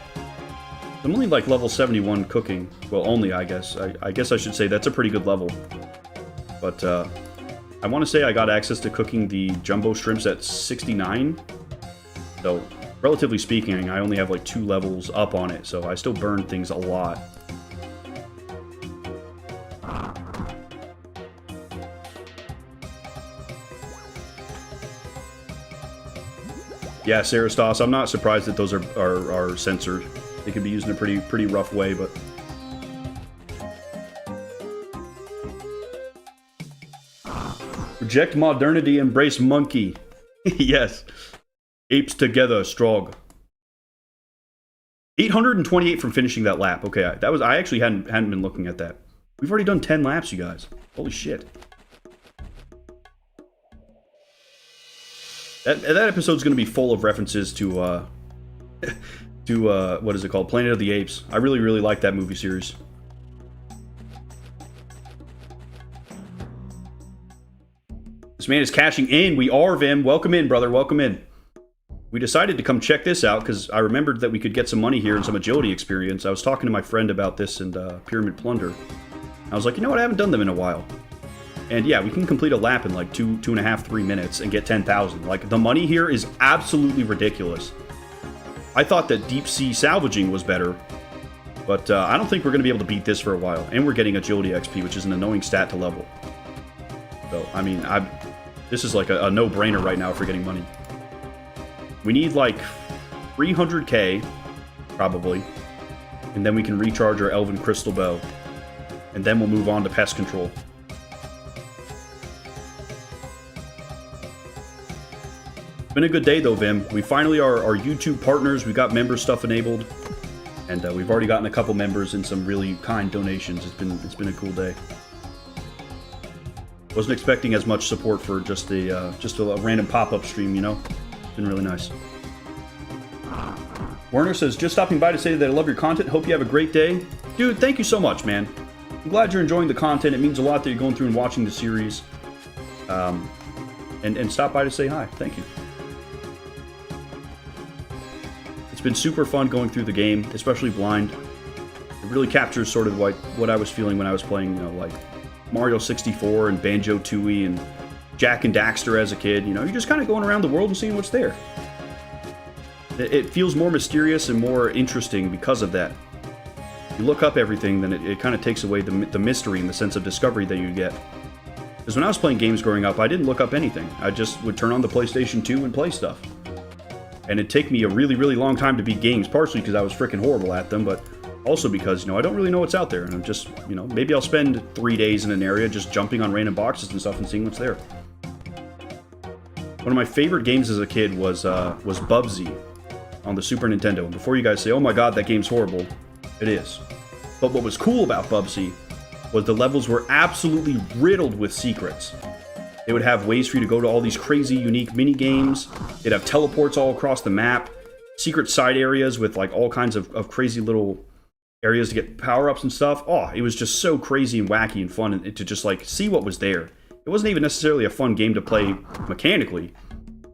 I'm only like level 71 cooking. Well, only, I guess. I guess I should say that's a pretty good level. But I want to say I got access to cooking the jumbo shrimps at 69. So, relatively speaking, I only have like 2 levels up on it, so I still burn things a lot. Yeah, Sarastos, I'm not surprised that those are censored. They can be used in a pretty rough way, but... Reject modernity, embrace monkey. Yes. Apes together, strong. 828 from finishing that lap. Okay, I actually hadn't been looking at that. We've already done 10 laps, you guys. Holy shit. That episode's going to be full of references to what is it called? Planet of the Apes. I really like that movie series. This man is cashing in. We are, Vim. Welcome in, brother. Welcome in. We decided to come check this out because I remembered that we could get some money here and some agility experience. I was talking to my friend about this and Pyramid Plunder. I was like, you know what? I haven't done them in a while. And yeah, we can complete a lap in like 2.5, 3 minutes and get 10,000. Like, the money here is absolutely ridiculous. I thought that deep sea salvaging was better, but I don't think we're going to be able to beat this for a while. And we're getting agility XP, which is an annoying stat to level. So, I mean, this is like a no-brainer right now for getting money. We need like 300k, probably. And then we can recharge our Elven Crystal Bow. And then we'll move on to pest control. It's been a good day though, Vim. We finally are YouTube partners. We got member stuff enabled. And we've already gotten a couple members and some really kind donations. It's been a cool day. Wasn't expecting as much support for just a random pop-up stream, you know? It's been really nice. Werner says, just stopping by to say that I love your content. Hope you have a great day. Dude, thank you so much, man. I'm glad you're enjoying the content. It means a lot that you're going through and watching the series. And stop by to say hi. Thank you. It's been super fun going through the game, especially blind. It really captures sort of like what I was feeling when I was playing, you know, like Mario 64 and Banjo-Tooie and Jak and Daxter as a kid. You know, you're just kind of going around the world and seeing what's there. It feels more mysterious and more interesting because of that. You look up everything, then it kind of takes away the mystery and the sense of discovery that you get. Because when I was playing games growing up, I didn't look up anything. I just would turn on the PlayStation 2 and play stuff. And it'd take me a really long time to beat games, partially because I was freaking horrible at them, but also because, you know, I don't really know what's out there. And I'm just, you know, maybe I'll spend 3 days in an area just jumping on random boxes and stuff and seeing what's there. One of my favorite games as a kid was Bubsy on the Super Nintendo. And before you guys say, oh my god, that game's horrible, it is. But what was cool about Bubsy was the levels were absolutely riddled with secrets. They would have ways for you to go to all these crazy, unique mini-games. They'd have teleports all across the map. Secret side areas with like all kinds of crazy little areas to get power-ups and stuff. Oh, it was just so crazy and wacky and fun to just like see what was there. It wasn't even necessarily a fun game to play mechanically.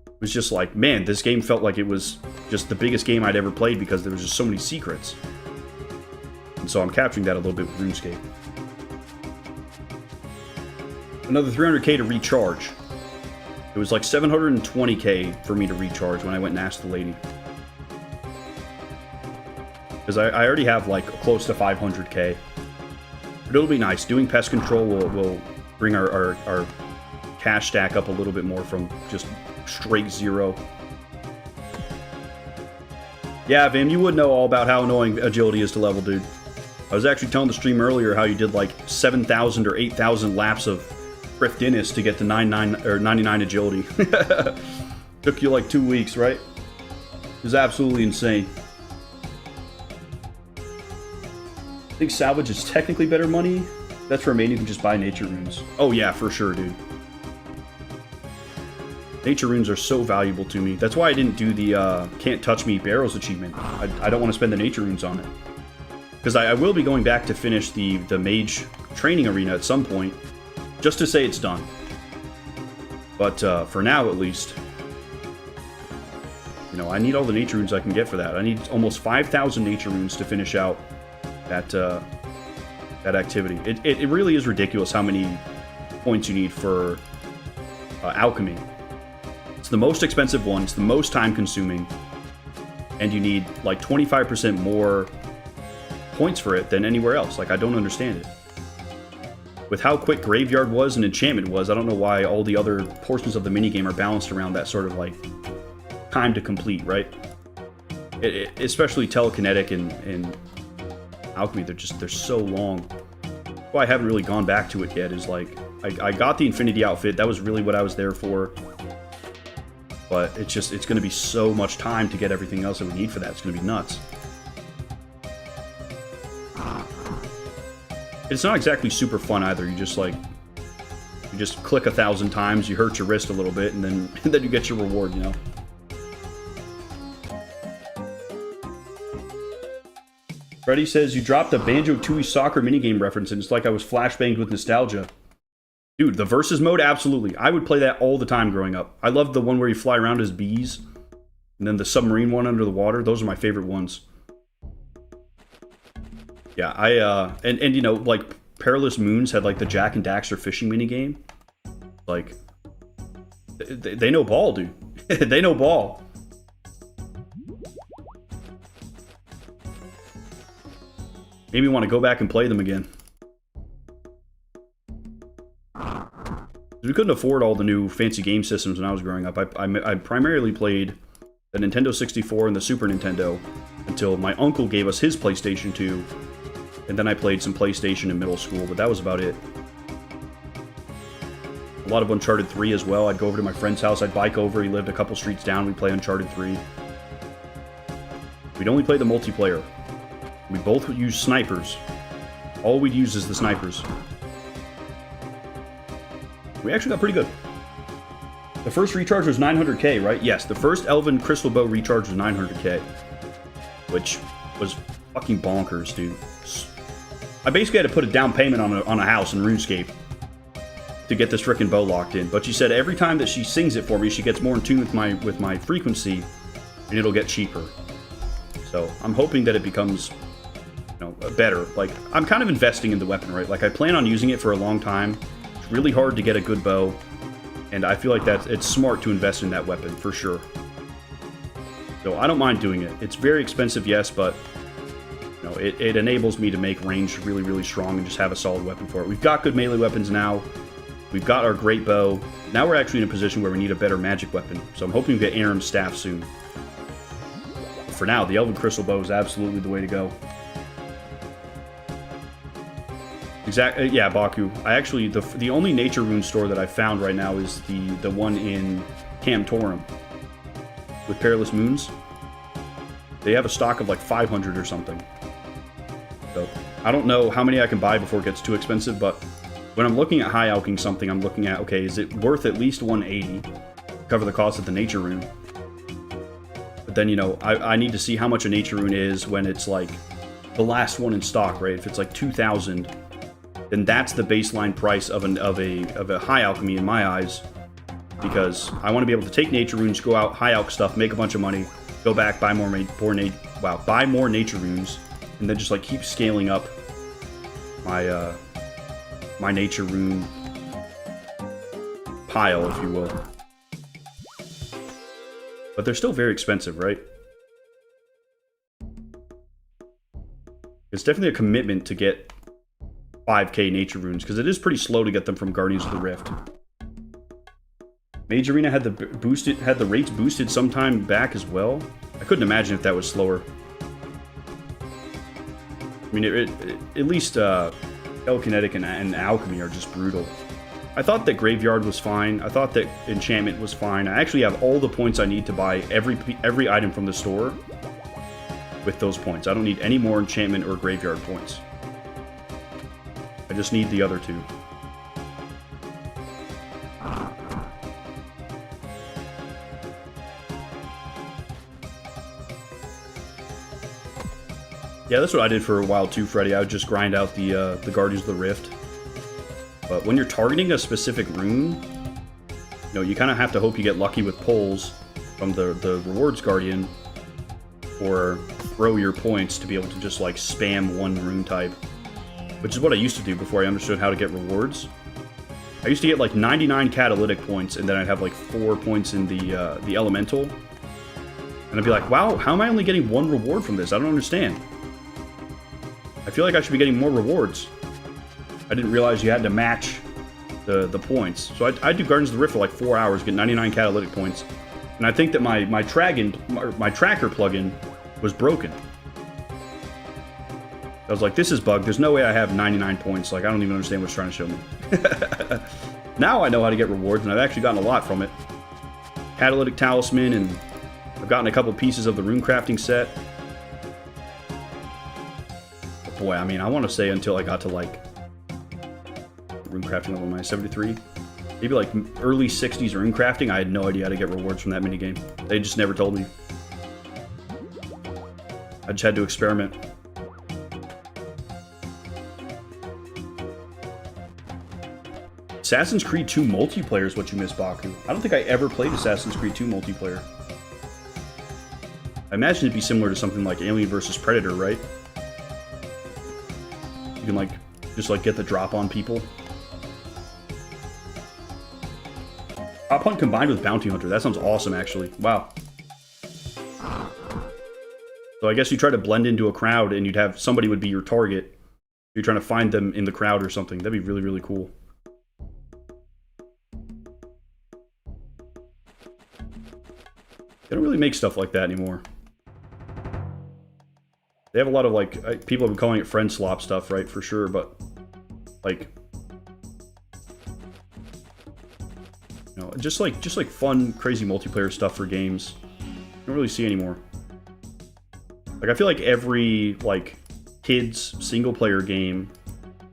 It was just like, man, this game felt like it was just the biggest game I'd ever played because there was just so many secrets. And so I'm capturing that a little bit with RuneScape. Another 300k to recharge. It was like 720k for me to recharge when I went and asked the lady. Because I already have like close to 500k. But it'll be nice. Doing pest control will bring our cash stack up a little bit more from just straight zero. Yeah, Vim, you would know all about how annoying agility is to level, dude. I was actually telling the stream earlier how you did like 7,000 or 8,000 laps of Thriftiness to get to 99 agility. Took you like 2 weeks, right? It was absolutely insane. I think salvage is technically better money. That's remaining, you can just buy nature runes. Oh yeah, for sure, dude. Nature runes are so valuable to me. That's why I didn't do the Can't Touch Me Barrows achievement. I don't want to spend the nature runes on it. Because I will be going back to finish the mage training arena at some point. Just to say it's done. But for now, at least. You know, I need all the nature runes I can get for that. I need almost 5,000 nature runes to finish out that that activity. It really is ridiculous how many points you need for alchemy. It's the most expensive one. It's the most time consuming. And you need like 25% more points for it than anywhere else. Like, I don't understand it. With how quick Graveyard was and Enchantment was, I don't know why all the other portions of the minigame are balanced around that sort of like time to complete, right? Especially Telekinetic and Alchemy, they're so long. Why I haven't really gone back to it yet is like, I got the Infinity outfit. That was really what I was there for. But it's going to be so much time to get everything else that we need for that. It's going to be nuts. It's not exactly super fun either. You just click 1,000 times, you hurt your wrist a little bit, and then you get your reward, you know? Freddy says, you dropped a Banjo-Tooie soccer minigame reference, and it's like I was flashbanged with nostalgia. Dude, the versus mode, absolutely. I would play that all the time growing up. I loved the one where you fly around as bees, and then the submarine one under the water. Those are my favorite ones. Yeah, and you know, like, Perilous Moons had, like, the Jack and Daxter fishing minigame. Like, they know ball, dude. They know ball. Made me want to go back and play them again. We couldn't afford all the new fancy game systems when I was growing up. I primarily played the Nintendo 64 and the Super Nintendo until my uncle gave us his PlayStation 2. And then I played some PlayStation in middle school, but that was about it. A lot of Uncharted 3 as well. I'd go over to my friend's house, I'd bike over, he lived a couple streets down, we'd play Uncharted 3. We'd only play the multiplayer. We both would use snipers. All we'd use is the snipers. We actually got pretty good. The first recharge was 900k, right? Yes, the first Elven Crystal Bow recharge was 900k. Which was fucking bonkers, dude. I basically had to put a down payment on a house in RuneScape to get this frickin' bow locked in. But she said every time that she sings it for me, she gets more in tune with my frequency, and it'll get cheaper. So I'm hoping that it becomes, you know, better. Like, I'm kind of investing in the weapon, right? Like, I plan on using it for a long time. It's really hard to get a good bow, and I feel like it's smart to invest in that weapon for sure. So I don't mind doing it. It's very expensive, yes, but you know, it enables me to make range really, really strong and just have a solid weapon for it. We've got good melee weapons now. We've got our great bow. Now we're actually in a position where we need a better magic weapon. So I'm hoping to get Aram's staff soon. But for now, the Elven Crystal Bow is absolutely the way to go. Exactly. Yeah, Baku. I actually, the only nature rune store that I found right now is the one in Camtorum with Perilous Moons. They have a stock of like 500 or something. So I don't know how many I can buy before it gets too expensive, but when I'm looking at high alching something, I'm looking at, okay, is it worth at least 180 to cover the cost of the nature rune? But then, you know, I need to see how much a nature rune is when it's like the last one in stock, right? If it's like 2,000, then that's the baseline price of a high alchemy in my eyes, because I want to be able to take nature runes, go out, high alch stuff, make a bunch of money, go back, buy more nature runes, and then just like keep scaling up my my nature rune pile, if you will. But they're still very expensive, right? It's definitely a commitment to get 5k nature runes, because it is pretty slow to get them from Guardians of the Rift. Mage Arena had the rates boosted sometime back as well. I couldn't imagine if that was slower. I mean, at least Telekinetic and Alchemy are just brutal. I thought that Graveyard was fine. I thought that Enchantment was fine. I actually have all the points I need to buy every item from the store with those points. I don't need any more Enchantment or Graveyard points. I just need the other two. Yeah, that's what I did for a while too, Freddy. I would just grind out the Guardians of the Rift. But when you're targeting a specific rune, you know, you kind of have to hope you get lucky with pulls from the rewards guardian, or throw your points to be able to just like spam one rune type, which is what I used to do before I understood how to get rewards. I used to get like 99 catalytic points, and then I'd have like 4 points in the elemental, and I'd be like, wow, how am I only getting 1 reward from this? I don't understand. I feel like I should be getting more rewards. I didn't realize you had to match the points. So I do Gardens of the Rift for like 4 hours, get 99 catalytic points, and I think that my tracker plugin was broken. I was like, this is bugged. There's no way I have 99 points. Like, I don't even understand what it's trying to show me. Now I know how to get rewards, and I've actually gotten a lot from it. Catalytic Talisman, and I've gotten a couple pieces of the rune crafting set. But boy, I mean, I want to say until I got to like rune crafting level 973, maybe like early 60s rune crafting, I had no idea how to get rewards from that minigame. They just never told me. I just had to experiment. Assassin's Creed 2 multiplayer is what you miss, Baku. I don't think I ever played Assassin's Creed 2 multiplayer. I imagine it'd be similar to something like Alien vs. Predator, right? You can like, just like get the drop on people. Hop Hunt combined with Bounty Hunter. That sounds awesome, actually. Wow. So I guess you try to blend into a crowd and you'd have somebody would be your target. You're trying to find them in the crowd or something. That'd be really, really cool. They don't really make stuff like that anymore. They have a lot of like, people have been calling it friend swap stuff, right? For sure, but like, you know, just like fun, crazy multiplayer stuff for games. I don't really see anymore. Like, I feel like every like kids single player game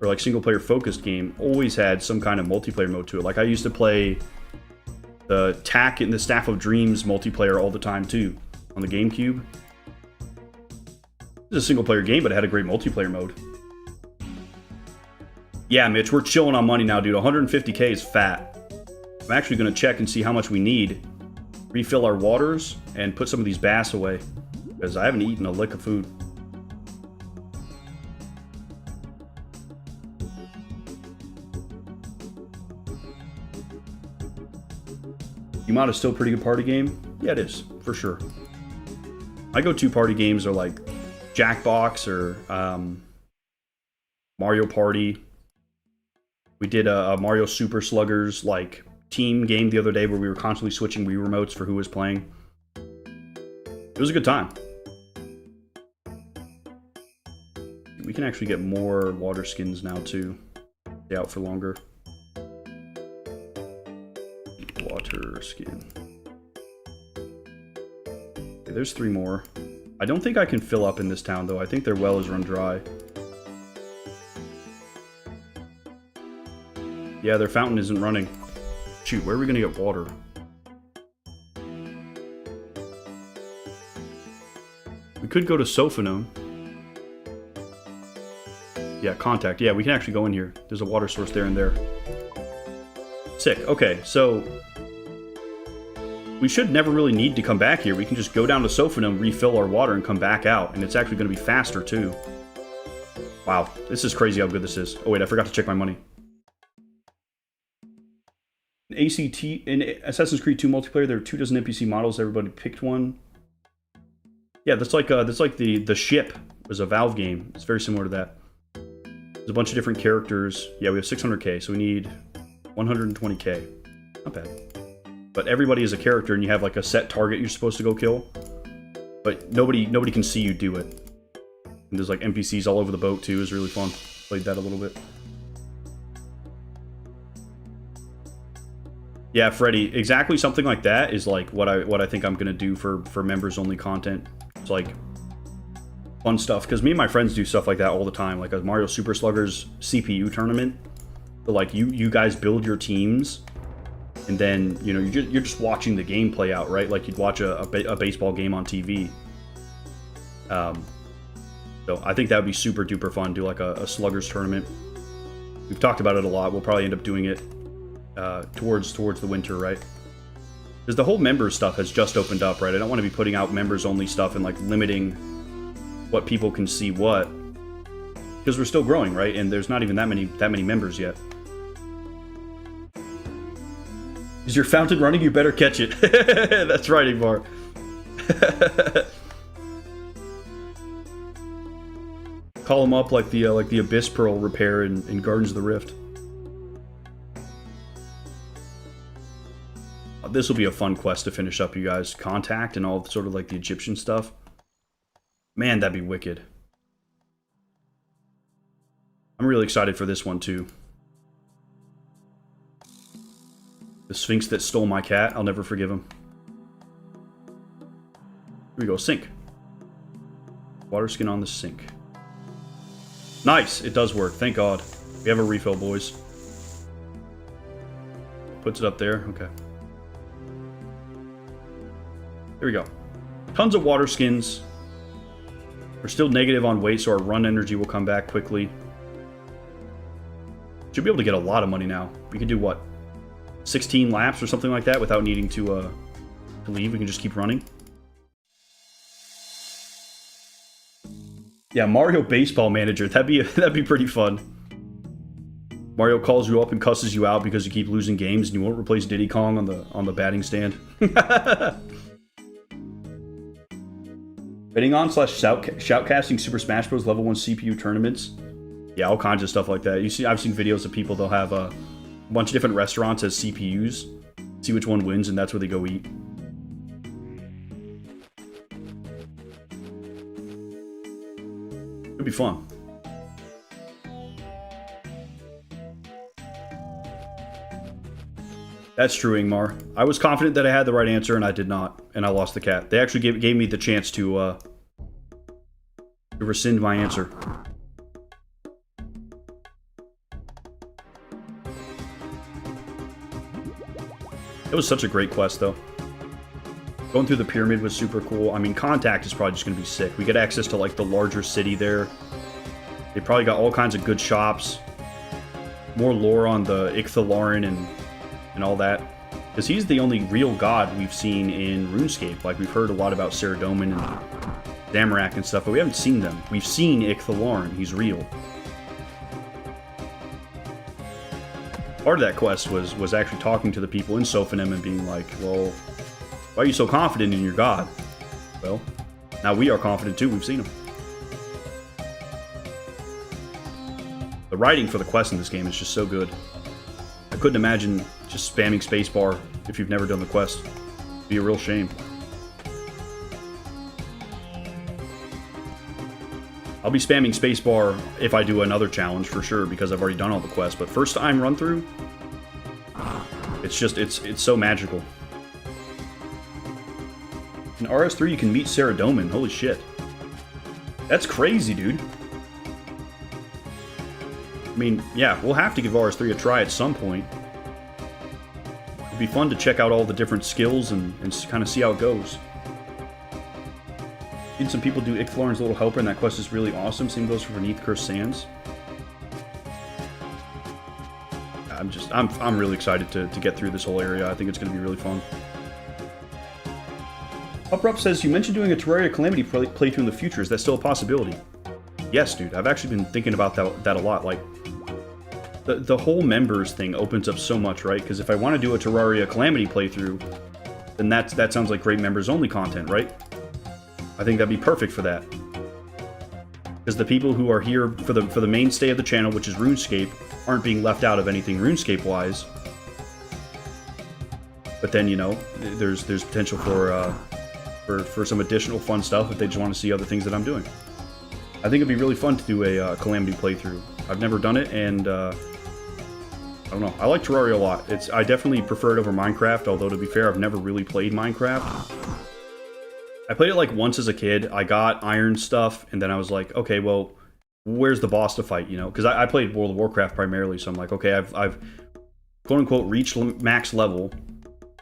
or like single player focused game always had some kind of multiplayer mode to it. Like, I used to play the TAC and the Staff of Dreams multiplayer all the time too on the GameCube. It was a single player game, but it had a great multiplayer mode. Yeah, Mitch, we're chilling on money now, dude. 150k is fat. I'm actually going to check and see how much we need. Refill our waters and put some of these bass away, because I haven't eaten a lick of food. Umod is still a pretty good party game. Yeah, it is, for sure. My go-to party games are like Jackbox or Mario Party. We did a Mario Super Sluggers like team game the other day where we were constantly switching Wii remotes for who was playing. It was a good time. We can actually get more water skins now too. Stay out for longer. Water skin. Okay, there's 3 more. I don't think I can fill up in this town though. I think their well is run dry. Yeah, their fountain isn't running. Shoot, where are we gonna get water? We could go to Sophanum. Yeah, contact. Yeah, we can actually go in here. There's a water source there and there. Sick. Okay, so we should never really need to come back here. We can just go down to Sophanum, refill our water, and come back out. And it's actually going to be faster, too. Wow, this is crazy how good this is. Oh, wait, I forgot to check my money. In Assassin's Creed 2 multiplayer, there are 24 NPC models. Everybody picked one. Yeah, that's like the ship was a Valve game. It's very similar to that. There's a bunch of different characters. Yeah, we have 600k, so we need 120k. Not bad. But everybody is a character, and you have like a set target you're supposed to go kill. But nobody can see you do it. And there's like NPCs all over the boat too. It was really fun. Played that a little bit. Yeah, Freddy, exactly something like that is like what I think I'm gonna do for members only content. It's like fun stuff, because me and my friends do stuff like that all the time, like a Mario Super Sluggers CPU tournament. So like you guys build your teams, and then you know you're just watching the game play out, right? Like you'd watch a baseball game on TV. So I think that would be super duper fun. Do like a Sluggers tournament. We've talked about it a lot. We'll probably end up doing it towards the winter, right? Because the whole members stuff has just opened up, right? I don't want to be putting out members-only stuff and, like, limiting what people can see what. Because we're still growing, right? And there's not even that many members yet. Is your fountain running? You better catch it. That's right, Ivar. Call him up like the Abyss Pearl repair in Gardens of the Rift. This will be a fun quest to finish up, you guys. Contact and all sort of like the Egyptian stuff. Man, that'd be wicked. I'm really excited for this one, too. The Sphinx that stole my cat. I'll never forgive him. Here we go. Sink. Water skin on the sink. Nice! It does work. Thank God. We have a refill, boys. Puts it up there. Okay. Here we go. Tons of water skins. We're still negative on weight, so our run energy will come back quickly. Should be able to get a lot of money now. We can do what? 16 laps or something like that without needing to leave. We can just keep running. Yeah, Mario Baseball Manager. That'd be pretty fun. Mario calls you up and cusses you out because you keep losing games and you won't replace Diddy Kong on the batting stand. Betting on / shoutcasting Super Smash Bros. Level 1 CPU tournaments. Yeah, all kinds of stuff like that. I've seen videos of people, they'll have a bunch of different restaurants as CPUs. See which one wins, and that's where they go eat. It'd be fun. That's true, Ingmar. I was confident that I had the right answer, and I did not. And I lost the cat. They actually gave me the chance to rescind my answer. It was such a great quest, though. Going through the pyramid was super cool. I mean, Contact is probably just going to be sick. We get access to, like, the larger city there. They probably got all kinds of good shops. More lore on the Icthalarin and all that. Because he's the only real god we've seen in RuneScape. Like, we've heard a lot about Saradomin and Zamorak and stuff, but we haven't seen them. We've seen Icthalarin. He's real. Part of that quest was actually talking to the people in Sophanim and being like, well, why are you so confident in your god? Well, now we are confident too. We've seen him. The writing for the quest in this game is just so good. I couldn't imagine just spamming spacebar if you've never done the quest. It'd be a real shame. I'll be spamming spacebar if I do another challenge for sure, because I've already done all the quests. But first time run through, it's just, it's so magical. In RS3 you can meet Saradomin. Holy shit. That's crazy, dude. I mean, yeah, we'll have to give RS3 a try at some point. It'd be fun to check out all the different skills and kind of see how it goes. Seen some people do Icthalarin's Little Helper, and that quest is really awesome. Same goes for Beneath Cursed Sands. I'm really excited to get through this whole area. I think it's going to be really fun. Uprup says, you mentioned doing a Terraria Calamity playthrough in the future. Is that still a possibility? Yes, dude. I've actually been thinking about that a lot. Like, the whole members thing opens up so much, right? Because if I want to do a Terraria Calamity playthrough, then that sounds like great members-only content, right? I think that'd be perfect for that. Because the people who are here for the mainstay of the channel, which is RuneScape, aren't being left out of anything RuneScape-wise. But then, you know, there's potential for some additional fun stuff if they just want to see other things that I'm doing. I think it'd be really fun to do a Calamity playthrough. I've never done it, and I don't know. I like Terraria a lot. I definitely prefer it over Minecraft, although to be fair, I've never really played Minecraft. I played it like once as a kid. I got iron stuff, and then I was like, okay, well, where's the boss to fight, you know? Because I played World of Warcraft primarily, so I'm like, okay, I've quote-unquote reached max level.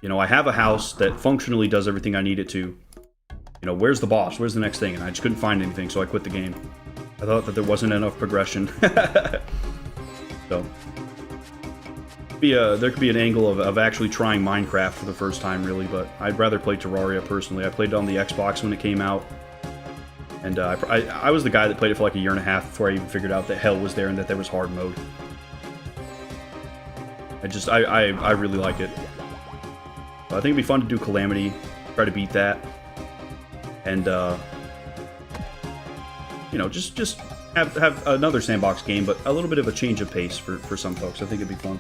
You know, I have a house that functionally does everything I need it to. You know, where's the boss? Where's the next thing? And I just couldn't find anything, so I quit the game. I thought that there wasn't enough progression. So, There could be an angle of actually trying Minecraft for the first time, really, but I'd rather play Terraria personally. I played it on the Xbox when it came out, and I was the guy that played it for like a year and a half before I even figured out that hell was there and that there was hard mode. I really like it. I think it'd be fun to do Calamity, try to beat that, and you know, just have another sandbox game, but a little bit of a change of pace for some folks. I think it'd be fun.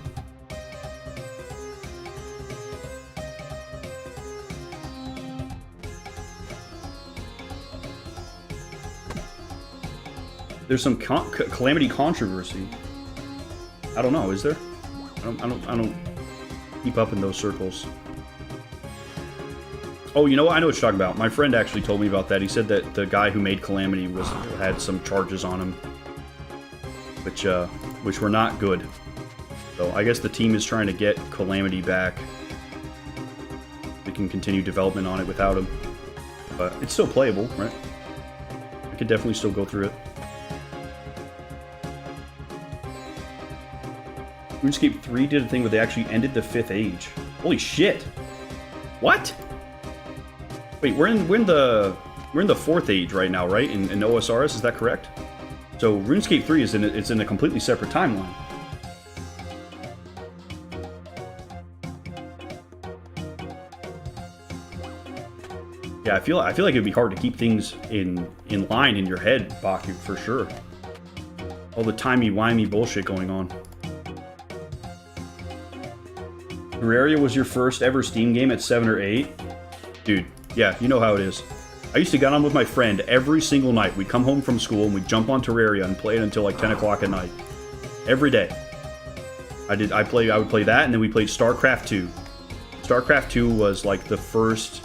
There's some Calamity controversy. I don't know, is there? I don't keep up in those circles. Oh, you know what? I know what you're talking about. My friend actually told me about that. He said that the guy who made Calamity had some charges on him, which were not good. So I guess the team is trying to get Calamity back. We can continue development on it without him, but it's still playable, right? I could definitely still go through it. RuneScape 3 did a thing where they actually ended the 5th age. Holy shit! What? Wait, we're in the 4th age right now, right? In OSRS, is that correct? So RuneScape 3 is in a completely separate timeline. Yeah, I feel like it'd be hard to keep things in line in your head, Baku, for sure. All the timey-wimey bullshit going on. Terraria was your first ever Steam game at 7 or 8? Dude, yeah, you know how it is. I used to get on with my friend every single night. We'd come home from school and we'd jump on Terraria and play it until like 10 o'clock at night. Every day. I would play that, and then we played StarCraft 2. StarCraft 2 was like the first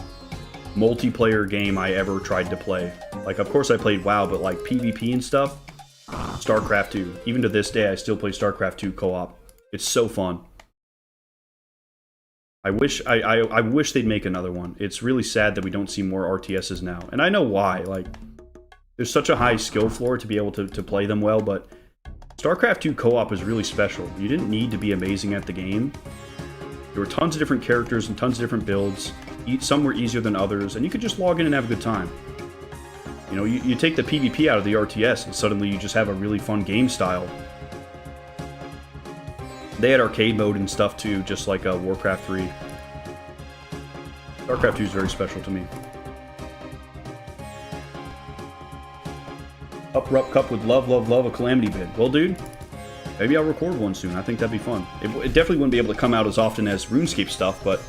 multiplayer game I ever tried to play. Like, of course I played WoW, but like PvP and stuff, StarCraft 2. Even to this day, I still play StarCraft 2 co-op. It's so fun. I wish they'd make another one. It's really sad that we don't see more RTSs now. And I know why. Like, there's such a high skill floor to be able to play them well, but StarCraft 2 co-op is really special. You didn't need to be amazing at the game. There were tons of different characters and tons of different builds. Some were easier than others, and you could just log in and have a good time. You know, you take the PvP out of the RTS, and suddenly you just have a really fun game style. They had arcade mode and stuff too, just like Warcraft 3. StarCraft 2 is very special to me. Uprupt Cup would love a Calamity vid. Well, dude, maybe I'll record one soon. I think that'd be fun. It definitely wouldn't be able to come out as often as RuneScape stuff, but,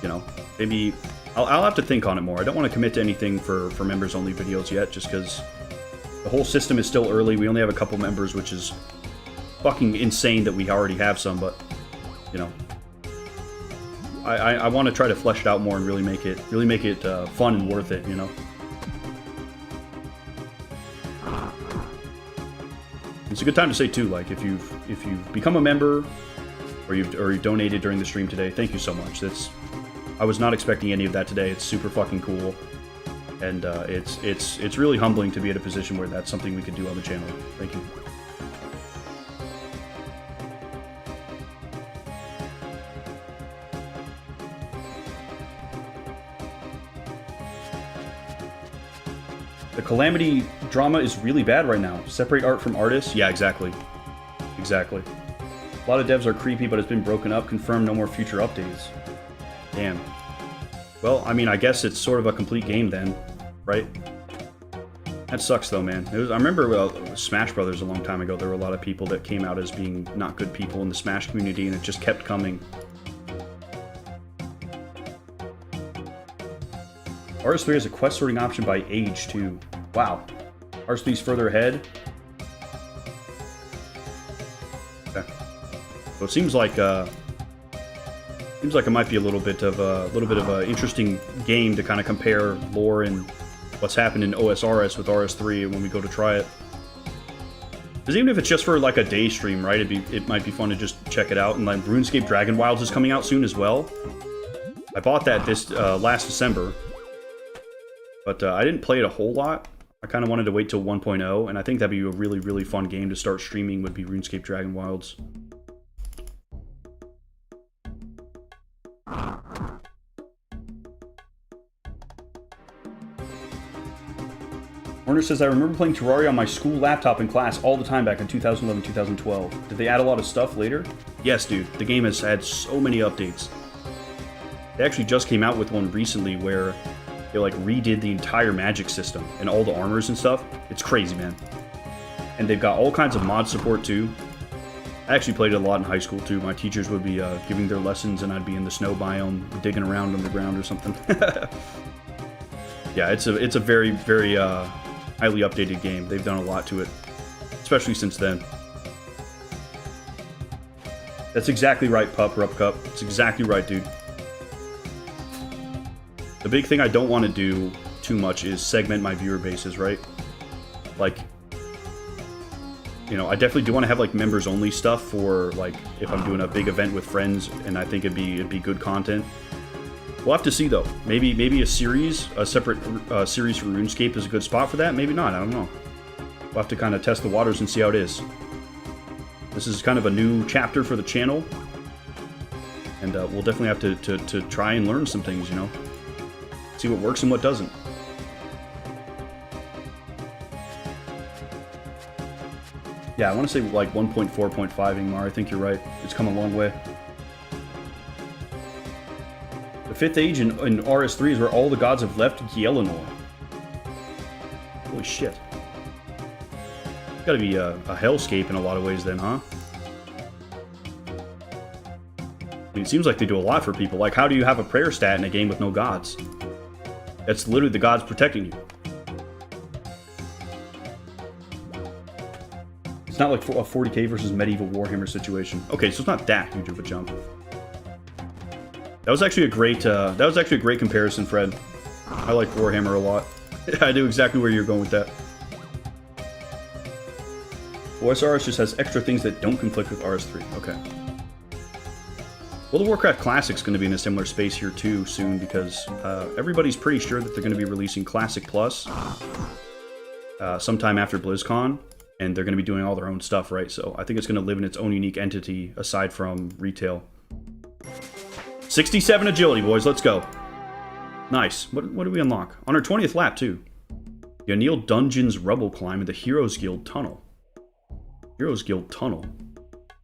you know, maybe I'll have to think on it more. I don't want to commit to anything for members-only videos yet, just because the whole system is still early. We only have a couple members, which is fucking insane that we already have some, but, you know, I want to try to flesh it out more and really make it fun and worth it, you know. It's a good time to say too, like, if you've become a member or you've donated during the stream today, thank you so much. I was not expecting any of that today. It's super fucking cool, and it's really humbling to be at a position where that's something we could do on the channel. Thank you. The Calamity drama is really bad right now. Separate art from artists? Yeah, exactly. Exactly. A lot of devs are creepy, but it's been broken up. Confirmed no more future updates. Damn. Well, I mean, I guess it's sort of a complete game then, right? That sucks though, man. I remember Smash Brothers a long time ago. There were a lot of people that came out as being not good people in the Smash community, and it just kept coming. RS3 has a quest sorting option by age, too. Wow. RS3's further ahead. Okay. So it seems like it might be a little bit of an interesting game to kind of compare lore and what's happened in OSRS with RS3 when we go to try it. Because even if it's just for like a day stream, right? It might be fun to just check it out. And like RuneScape Dragon Wilds is coming out soon as well. I bought that this last December. But I didn't play it a whole lot. I kind of wanted to wait till 1.0, and I think that'd be a really, really fun game to start streaming would be RuneScape Dragon Wilds. Warner says, I remember playing Terraria on my school laptop in class all the time back in 2011, 2012. Did they add a lot of stuff later? Yes, dude. The game has had so many updates. They actually just came out with one recently where they like redid the entire magic system and all the armors and stuff. It's crazy, man. And they've got all kinds of mod support too. I actually played it a lot in high school too. My teachers would be giving their lessons and I'd be in the snow biome digging around on the ground or something. Yeah, it's a very, very highly updated game. They've done a lot to it, especially since then. That's exactly right, Rup Cup. It's exactly right, dude. The big thing I don't want to do too much is segment my viewer bases, right? Like, you know, I definitely do want to have like members only stuff for like if I'm doing a big event with friends and I think it'd be good content. We'll have to see though. Maybe a separate series for RuneScape is a good spot for that. Maybe not. I don't know. We'll have to kind of test the waters and see how it is. This is kind of a new chapter for the channel, and we'll definitely have to try and learn some things. You know, see what works and what doesn't. Yeah, I want to say like 1.4.5 Ingmar. I think you're right. It's come a long way. The 5th age in RS3 is where all the gods have left Gielinor. Holy shit. Gotta be a hellscape in a lot of ways then, huh? I mean, it seems like they do a lot for people. Like, how do you have a prayer stat in a game with no gods? That's literally the gods protecting you. It's not like a 40k versus medieval Warhammer situation. Okay, so it's not that huge of a jump. That was actually a great comparison, Fred. I like Warhammer a lot. I knew exactly where you're going with that. OSRS just has extra things that don't conflict with RS3. Okay. World of Warcraft Classic's going to be in a similar space here too soon because everybody's pretty sure that they're going to be releasing Classic Plus sometime after BlizzCon, and they're going to be doing all their own stuff, right? So I think it's going to live in its own unique entity aside from retail. 67 agility, boys. Let's go. Nice. What do we unlock? On our 20th lap, too. Yanil Dungeon's Rubble Climb and the Heroes Guild Tunnel. Heroes Guild Tunnel.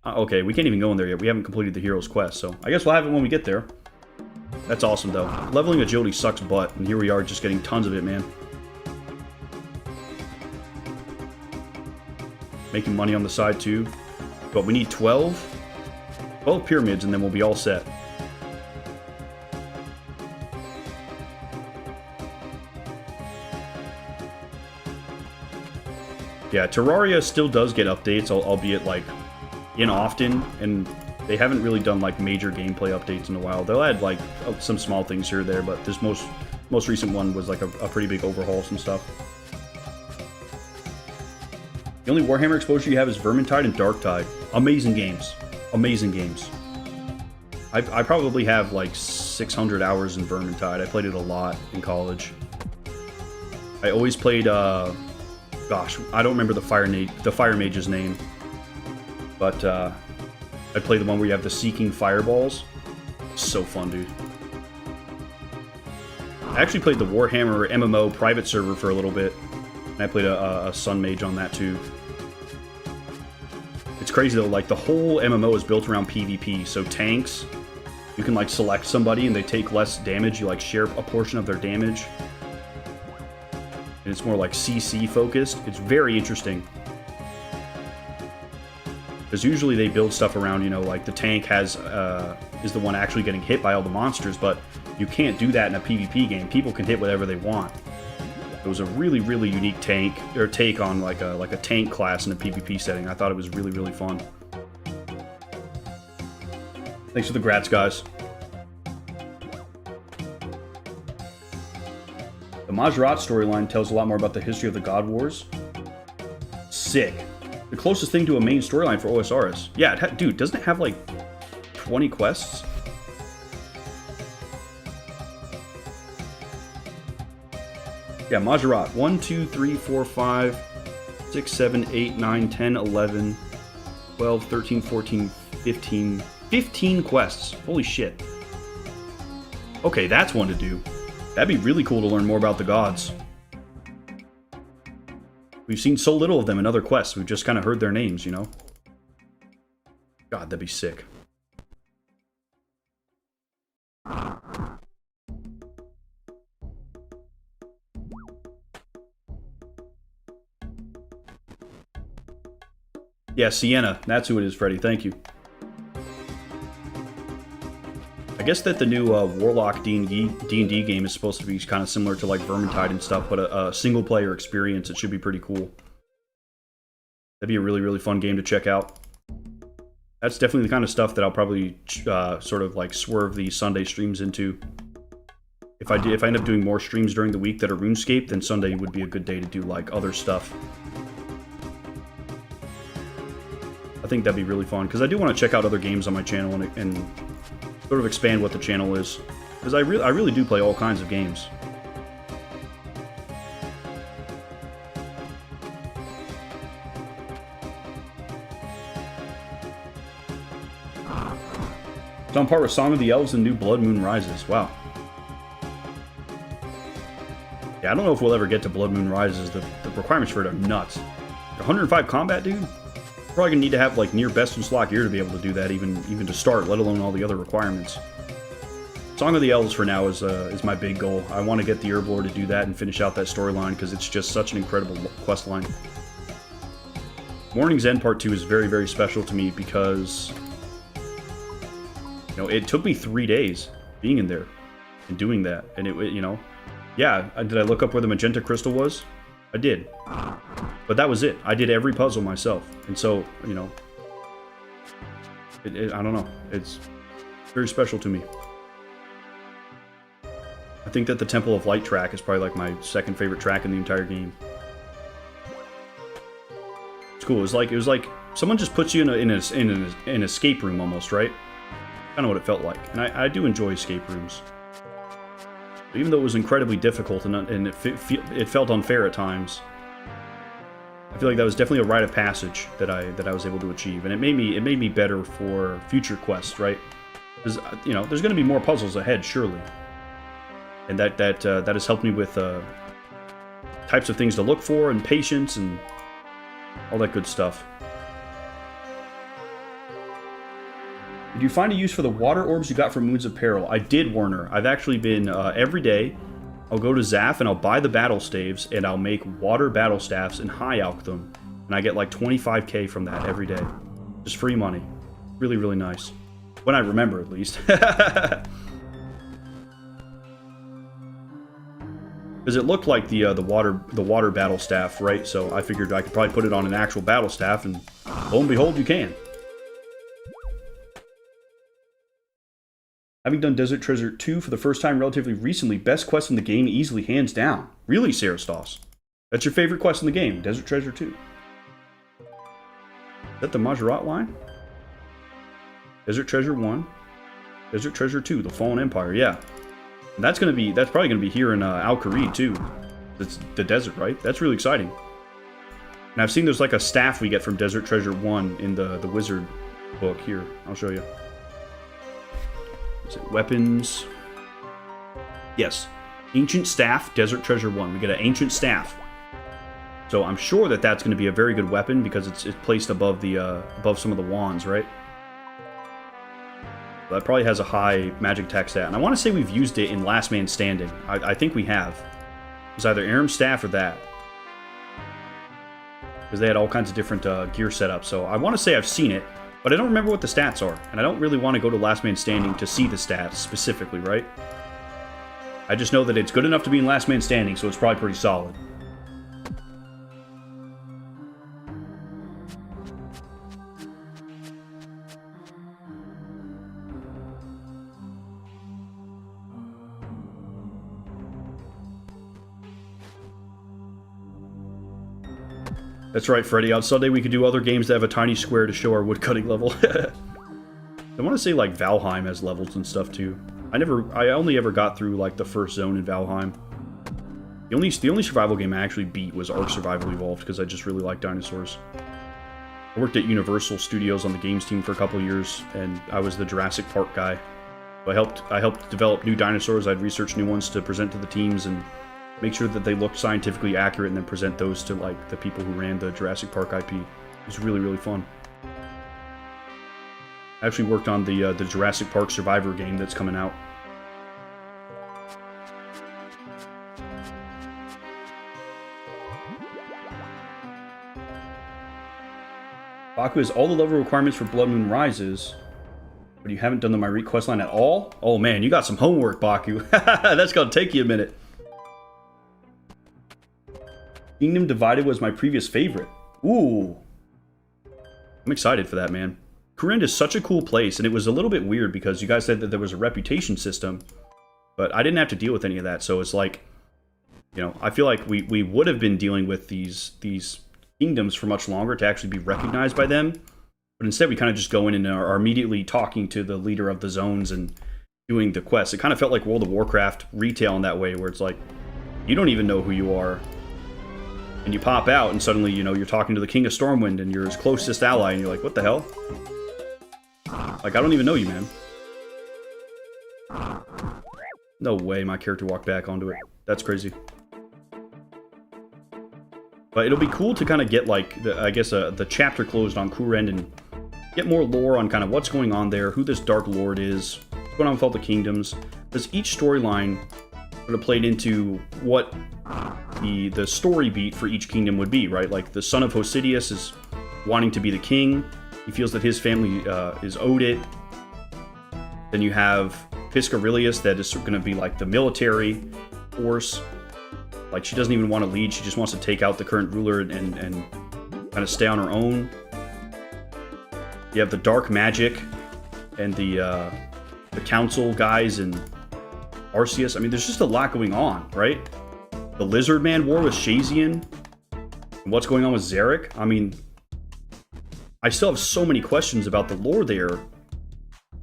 Okay, we can't even go in there yet. We haven't completed the Heroes Quest, so I guess we'll have it when we get there. That's awesome, though. Leveling agility sucks butt, and here we are just getting tons of it, man. Making money on the side, too. But we need 12 pyramids, and then we'll be all set. Yeah, Terraria still does get updates, albeit like often, and they haven't really done like major gameplay updates in a while. They'll add like some small things here or there, but this most recent one was like a pretty big overhaul, some stuff. The only Warhammer exposure you have is Vermintide and Darktide. Amazing games. Amazing games. I probably have like 600 hours in Vermintide. I played it a lot in college. I always played gosh, I don't remember the Fire Mage's name, but I play the one where you have the Seeking Fireballs. So fun, dude. I actually played the Warhammer MMO private server for a little bit, and I played a Sun Mage on that too. It's crazy though, like the whole MMO is built around PvP, so tanks, you can like select somebody and they take less damage, you like share a portion of their damage. And it's more like CC focused. It's very interesting. Because usually they build stuff around, you know, like the tank is the one actually getting hit by all the monsters, but you can't do that in a PvP game. People can hit whatever they want. It was a really, really unique take on like a tank class in a PvP setting. I thought it was really, really fun. Thanks for the grats, guys. The Majorat storyline tells a lot more about the history of the God Wars. Sick. The closest thing to a main storyline for OSRS. Yeah, dude, doesn't it have like 20 quests? Yeah, Majorat. 1, 2, 3, 4, 5, 6, 7, 8, 9, 10, 11, 12, 13, 14, 15. 15 quests. Holy shit. Okay, that's one to do. That'd be really cool to learn more about the gods. We've seen so little of them in other quests. We've just kind of heard their names, you know? God, that'd be sick. Yeah, Sienna. That's who it is, Freddy. Thank you. I guess that the new Warlock D&D game is supposed to be kind of similar to like Vermintide and stuff, but a single-player experience. It should be pretty cool. That'd be a really, really fun game to check out. That's definitely the kind of stuff that I'll probably sort of like swerve the Sunday streams into. If I end up doing more streams during the week that are RuneScape, then Sunday would be a good day to do like other stuff. I think that'd be really fun, because I do want to check out other games on my channel and sort of expand what the channel is. Because I really do play all kinds of games. It's on par with Song of the Elves and New Blood Moon Rises. Wow. Yeah, I don't know if we'll ever get to Blood Moon Rises. The requirements for it are nuts. 105 combat, dude? Probably gonna need to have like near best in slot gear to be able to do that, even to start, let alone all the other requirements. Song of the Elves for now is my big goal. I want to get the Herblore to do that and finish out that storyline, because it's just such an incredible quest line. Morning's End Part 2 is very, very special to me because, you know, it took me 3 days being in there and doing that, and it, you know, yeah, did I look up where the magenta crystal was? I did. But that was it. I did every puzzle myself. And so, you know, I don't know. It's very special to me. I think that the Temple of Light track is probably like my second favorite track in the entire game. It's cool. It was like someone just puts you in an escape room almost, right? Kind of what it felt like. And I do enjoy escape rooms. Even though it was incredibly difficult and it felt unfair at times, I feel like that was definitely a rite of passage that I was able to achieve, and it made me better for future quests, right? Because you know, there's going to be more puzzles ahead, surely, and that has helped me with types of things to look for and patience and all that good stuff. Did you find a use for the water orbs you got from Moons of Peril? I did, Warner. I've actually been, every day, I'll go to Zaf and I'll buy the battle staves and I'll make water battle staffs and high alch them. And I get like 25k from that every day. Just free money. Really, really nice. When I remember, at least. Because it looked like the water battle staff, right? So I figured I could probably put it on an actual battle staff, and lo and behold, you can. Having done Desert Treasure 2 for the first time relatively recently, best quest in the game easily, hands down. Really, Sarastos? That's your favorite quest in the game, Desert Treasure 2. Is that the Majorat line? Desert Treasure 1. Desert Treasure 2, the Fallen Empire, yeah. And that's probably gonna be here in Al-Kharid too. It's the desert, right? That's really exciting. And I've seen there's like a staff we get from Desert Treasure 1 in the Wizard book here. I'll show you. Is it weapons? Yes. Ancient Staff, Desert Treasure 1. We get an Ancient Staff. So I'm sure that that's going to be a very good weapon because it's placed above some of the wands, right? That probably has a high magic attack stat. And I want to say we've used it in Last Man Standing. I think we have. It's either Aram's Staff or that. Because they had all kinds of different gear setups. So I want to say I've seen it. But I don't remember what the stats are, and I don't really want to go to Last Man Standing to see the stats specifically, right? I just know that it's good enough to be in Last Man Standing, so it's probably pretty solid. That's right, Freddy. On Sunday, we could do other games that have a tiny square to show our woodcutting level. I want to say, like, Valheim has levels and stuff, too. I only ever got through, like, the first zone in Valheim. The only survival game I actually beat was Ark Survival Evolved, because I just really like dinosaurs. I worked at Universal Studios on the games team for a couple of years, and I was the Jurassic Park guy. So I helped develop new dinosaurs. I'd research new ones to present to the teams, and make sure that they look scientifically accurate, and then present those to like the people who ran the Jurassic Park IP. It was really, really fun. I actually worked on the Jurassic Park Survivor game that's coming out. Baku has all the level requirements for Blood Moon Rises, but you haven't done the Myrite questline at all? Oh man, you got some homework, Baku. That's gonna take you a minute. Kingdom Divided was my previous favorite. Ooh. I'm excited for that, man. Kourend is such a cool place, and it was a little bit weird because you guys said that there was a reputation system, but I didn't have to deal with any of that, so it's like, you know, I feel like we would have been dealing with these kingdoms for much longer to actually be recognized by them, but instead we kind of just go in and are immediately talking to the leader of the zones and doing the quests. It kind of felt like World of Warcraft retail in that way, where it's like, you don't even know who you are, and you pop out and suddenly, you know, you're talking to the King of Stormwind and you're his closest ally, and you're like, what the hell? Like, I don't even know you, man. No way my character walked back onto it. That's crazy. But it'll be cool to kind of get, like, I guess, the chapter closed on Kourend and get more lore on kind of what's going on there, who this Dark Lord is, what's going on with all the kingdoms. Because each storyline sort of played into what the story beat for each kingdom would be, right? Like, the son of Hosidius is wanting to be the king. He feels that his family is owed it. Then you have Piscarilius that is going to be, like, the military force. Like, she doesn't even want to lead, she just wants to take out the current ruler and kind of stay on her own. You have the dark magic and the council guys and Arceus. I mean, there's just a lot going on, right? The Lizard Man war with Shazian. And what's going on with Zarek? I mean, I still have so many questions about the lore there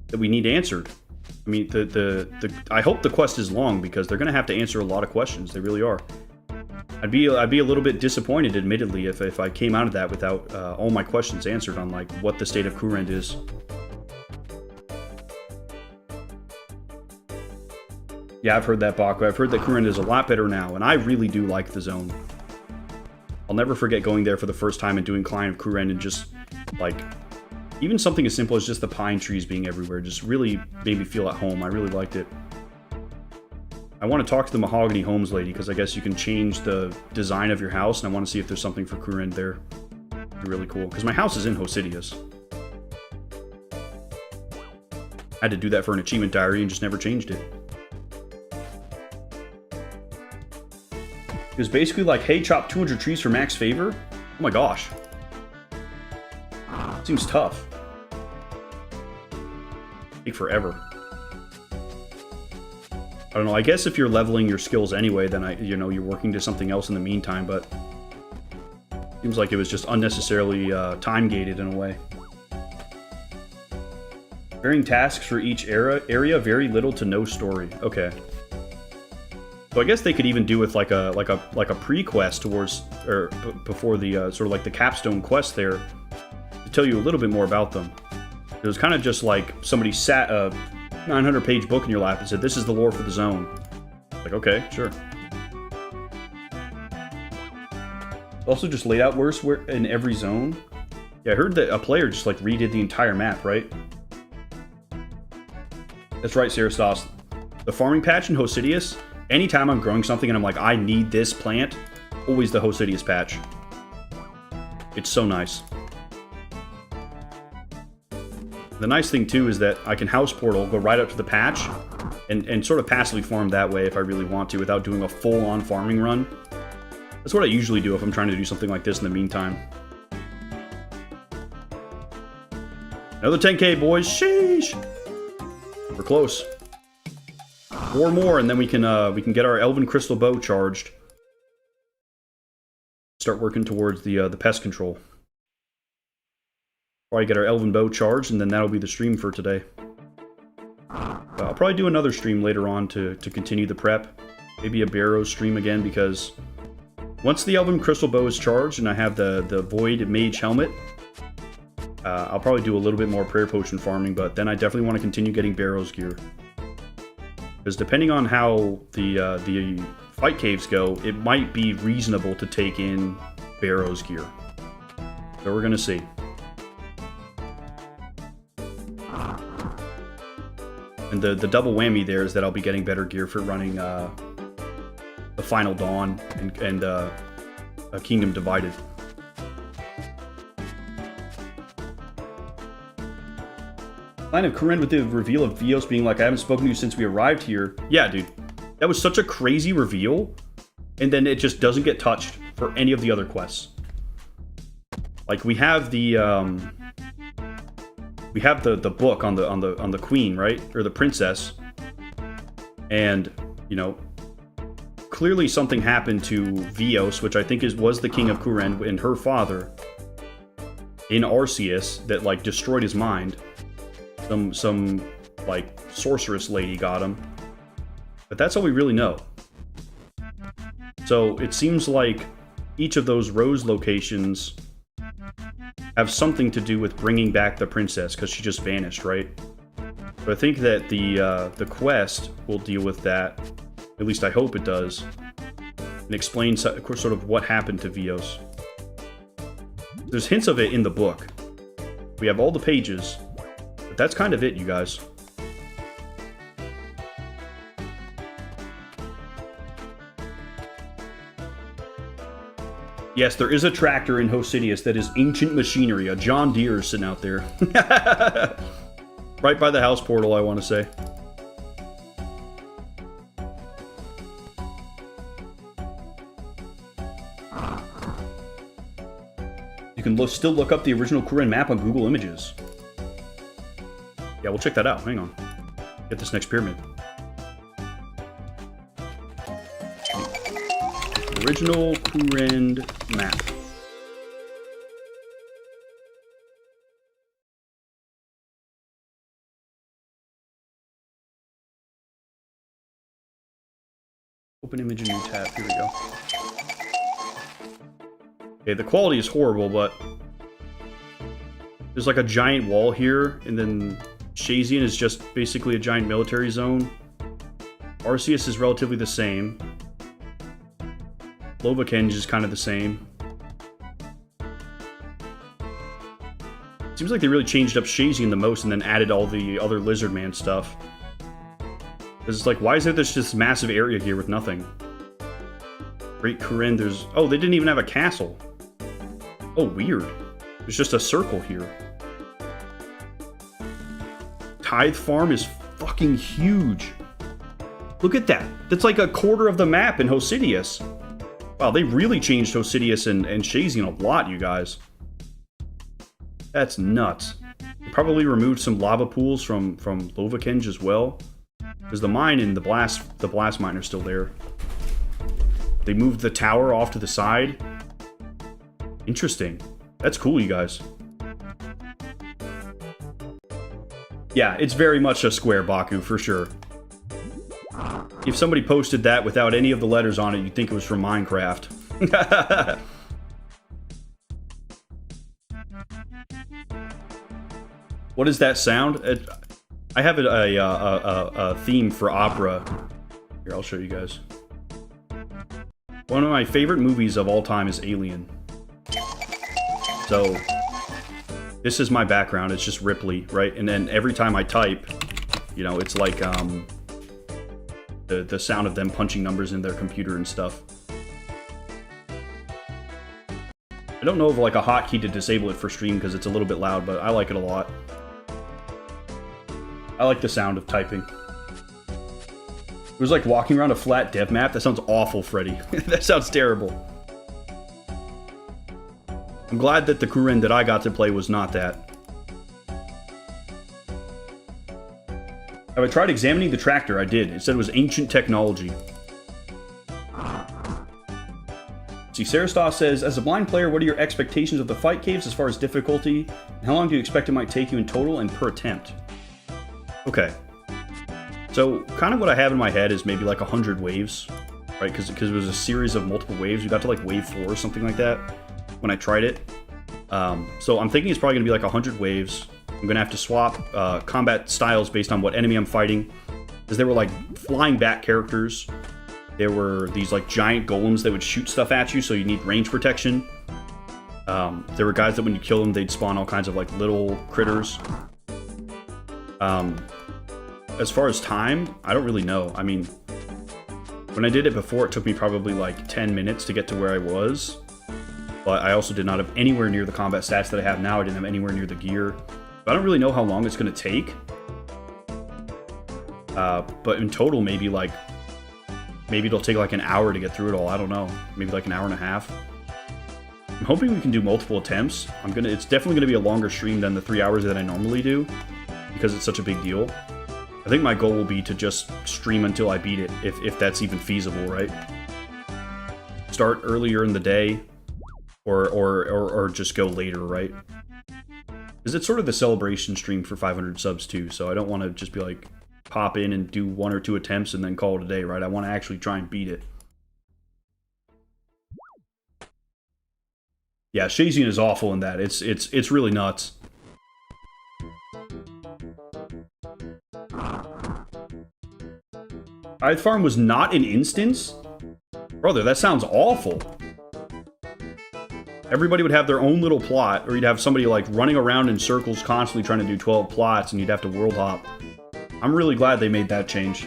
that we need answered. I mean, I hope the quest is long, because they're going to have to answer a lot of questions. They really are. I'd be a little bit disappointed, admittedly, if I came out of that without all my questions answered on, like, what the state of Kourend is. Yeah, I've heard that, Baku. I've heard that Kourend is a lot better now, and I really do like the zone. I'll never forget going there for the first time and doing Client of Kourend, and just, like, even something as simple as just the pine trees being everywhere just really made me feel at home. I really liked it. I want to talk to the Mahogany Homes lady, because I guess you can change the design of your house, and I want to see if there's something for Kourend there. It'd be really cool, because my house is in Hosidius. I had to do that for an achievement diary and just never changed it. It was basically like, hey, chop 200 trees for max favor? Oh my gosh. Seems tough. Take forever. I don't know, I guess if you're leveling your skills anyway, then you're working to something else in the meantime, but seems like it was just unnecessarily time-gated in a way. Varying tasks for each area, very little to no story. Okay. So I guess they could even do with like a pre-quest towards, or before the sort of like the capstone quest there, to tell you a little bit more about them. It was kind of just like somebody sat a 900-page book in your lap and said, this is the lore for the zone. Like, okay, sure. Also just laid out worse in every zone. Yeah, I heard that a player just like redid the entire map, right? That's right, Sarastos. The farming patch in Hosidius, anytime I'm growing something and I'm like, I need this plant, always the Hosidius patch. It's so nice. The nice thing, too, is that I can house portal, go right up to the patch, and sort of passively farm that way if I really want to, without doing a full-on farming run. That's what I usually do if I'm trying to do something like this in the meantime. Another 10k, boys. Sheesh! We're close. 4 more, and then we can get our Elven Crystal Bow charged. Start working towards the pest control. Probably get our Elven Bow charged, and then that'll be the stream for today. I'll probably do another stream later on to continue the prep. Maybe a Barrow stream again, because once the Elven Crystal Bow is charged and I have the Void Mage helmet, I'll probably do a little bit more Prayer Potion farming, but then I definitely want to continue getting Barrow's gear. Because depending on how the fight caves go, it might be reasonable to take in Barrow's gear. So we're gonna see. And the double whammy there is that I'll be getting better gear for running the Final Dawn and a Kingdom Divided. Line of Corinne with the reveal of Vios being like, I haven't spoken to you since we arrived here. Yeah, dude. That was such a crazy reveal. And then it just doesn't get touched for any of the other quests. Like, we have the book on the queen, right? Or the princess. And, you know, clearly something happened to Vios, which I think was the king of Kuren, and her father in Arceus that, like, destroyed his mind. Some like sorceress lady got him, but that's all we really know. So it seems like each of those rose locations have something to do with bringing back the princess, because she just vanished, right? So I think that the quest will deal with that. At least I hope it does, and explain sort of what happened to Vios. There's hints of it in the book. We have all the pages. That's kind of it, you guys. Yes, there is a tractor in Hosidius that is ancient machinery. A John Deere is sitting out there. Right by the house portal, I want to say. You can still look up the original Kuren map on Google Images. Yeah, we'll check that out. Hang on. Get this next pyramid. Original Kuren map. Open image in new tab. Here we go. Okay, the quality is horrible, but there's like a giant wall here, and then Shazian is just basically a giant military zone. Arceus is relatively the same. Lovakenge is kind of the same. Seems like they really changed up Shazian the most and then added all the other Lizard Man stuff. Because it's like, why is there this massive area here with nothing? Great Kuren, there's... Oh, they didn't even have a castle. Oh, weird. There's just a circle here. Tithe Farm is fucking huge. Look at that. That's like a quarter of the map in Hosidius. Wow, they really changed Hosidius and Shazian a lot, you guys. That's nuts. They probably removed some lava pools from Lovakenge as well. Because the mine and the blast mine are still there. They moved the tower off to the side. Interesting. That's cool, you guys. Yeah, it's very much a square, Baku, for sure. If somebody posted that without any of the letters on it, you'd think it was from Minecraft. What is that sound? I have a theme for opera. Here, I'll show you guys. One of my favorite movies of all time is Alien. So... this is my background, it's just Ripley, right? And then every time I type, you know, it's like, the sound of them punching numbers in their computer and stuff. I don't know of, like, a hotkey to disable it for stream because it's a little bit loud, but I like it a lot. I like the sound of typing. It was like walking around a flat dev map. That sounds awful, Freddy. That sounds terrible. I'm glad that the Kuren that I got to play was not that. Have I tried examining the tractor? I did. It said it was ancient technology. See, Sarastas says, as a blind player, what are your expectations of the fight caves as far as difficulty? And how long do you expect it might take you in total and per attempt? Okay. So, kind of what I have in my head is maybe like 100 waves, right? Because it was a series of multiple waves. We got to like wave 4 or something like that when I tried it. So I'm thinking it's probably going to be like 100 waves. I'm going to have to swap combat styles based on what enemy I'm fighting. Because they were like flying bat characters. there were these like giant golems that would shoot stuff at you, so you need range protection. There were guys that when you kill them, they'd spawn all kinds of like little critters. As far as time, I don't really know. I mean, when I did it before, it took me probably like 10 minutes to get to where I was. But I also did not have anywhere near the combat stats that I have now. I didn't have anywhere near the gear. So I don't really know how long it's going to take. But in total, maybe it'll take like an hour to get through it all. I don't know. Maybe like an hour and a half. I'm hoping we can do multiple attempts. It's definitely gonna be a longer stream than the 3 hours that I normally do, because it's such a big deal. I think my goal will be to just stream until I beat it, if that's even feasible, right? Start earlier in the day, or just go later, right? Because it's sort of the celebration stream for 500 subs too, so I don't want to just be like, pop in and do 1 or 2 attempts and then call it a day, right? I want to actually try and beat it. Yeah, Shazian is awful in that. It's really nuts. Tithe Farm was not an instance? Brother, that sounds awful. Everybody would have their own little plot, or you'd have somebody like running around in circles constantly trying to do 12 plots, and you'd have to world hop. I'm really glad they made that change.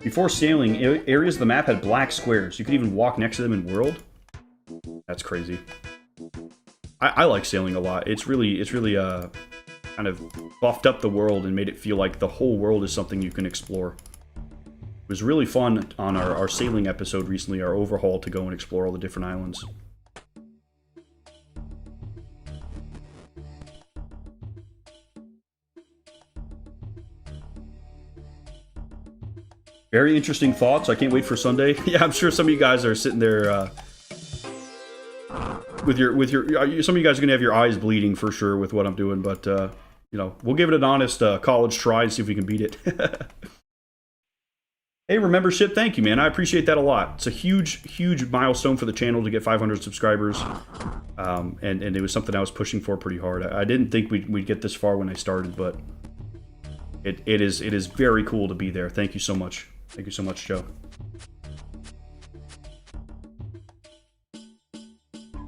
Before sailing, areas of the map had black squares. You could even walk next to them in world. That's crazy. I like sailing a lot. It's really kind of buffed up the world and made it feel like the whole world is something you can explore. It was really fun on our sailing episode recently, our overhaul, to go and explore all the different islands. Very interesting thoughts. I can't wait for Sunday. Yeah, I'm sure some of you guys are sitting there with your some of you guys are gonna have your eyes bleeding for sure with what I'm doing, but you know, we'll give it an honest college try and see if we can beat it. Hey, Remembership, thank you, man. I appreciate that a lot. It's a huge milestone for the channel to get 500 subscribers, and it was something I was pushing for pretty hard. I didn't think we'd get this far when I started, but it is very cool to be there. Thank you so much. Thank you so much, Joe.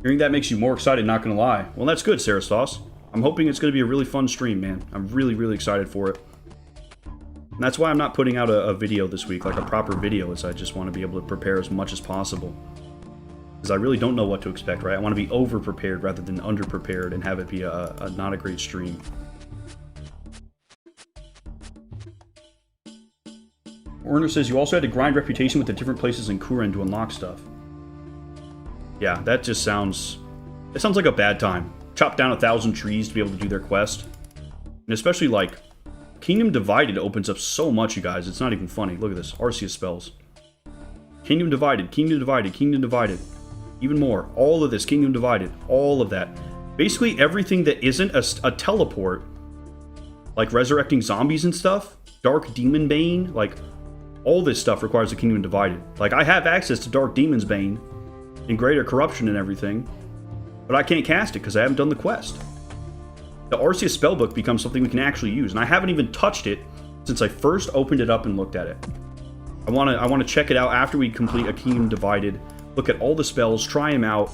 Hearing that makes you more excited, not gonna lie. Well, that's good, Sarah Stoss. I'm hoping it's gonna be a really fun stream, man. I'm really excited for it. And that's why I'm not putting out a video this week, like a proper video, is I just want to be able to prepare as much as possible. Because I really don't know what to expect, right? I want to be over-prepared rather than under-prepared and have it be a not a great stream. Werner says, you also had to grind reputation with the different places in Kuren to unlock stuff. Yeah, that just sounds... It sounds like a bad time. Chop down 1,000 trees to be able to do their quest. And especially, like, Kingdom Divided opens up so much, you guys. It's not even funny. Look at this. Arceus spells. Kingdom Divided, Kingdom Divided, Kingdom Divided. Even more. All of this, Kingdom Divided. All of that. Basically, everything that isn't a teleport, like resurrecting zombies and stuff, Dark Demon Bane, like... all this stuff requires a Kingdom Divided. Like, I have access to Dark Demon's Bane and Greater Corruption and everything, but I can't cast it because I haven't done the quest. The Arceus spellbook becomes something we can actually use, and I haven't even touched it since I first opened it up and looked at it. I want to check it out after we complete a Kingdom Divided, look at all the spells, try them out,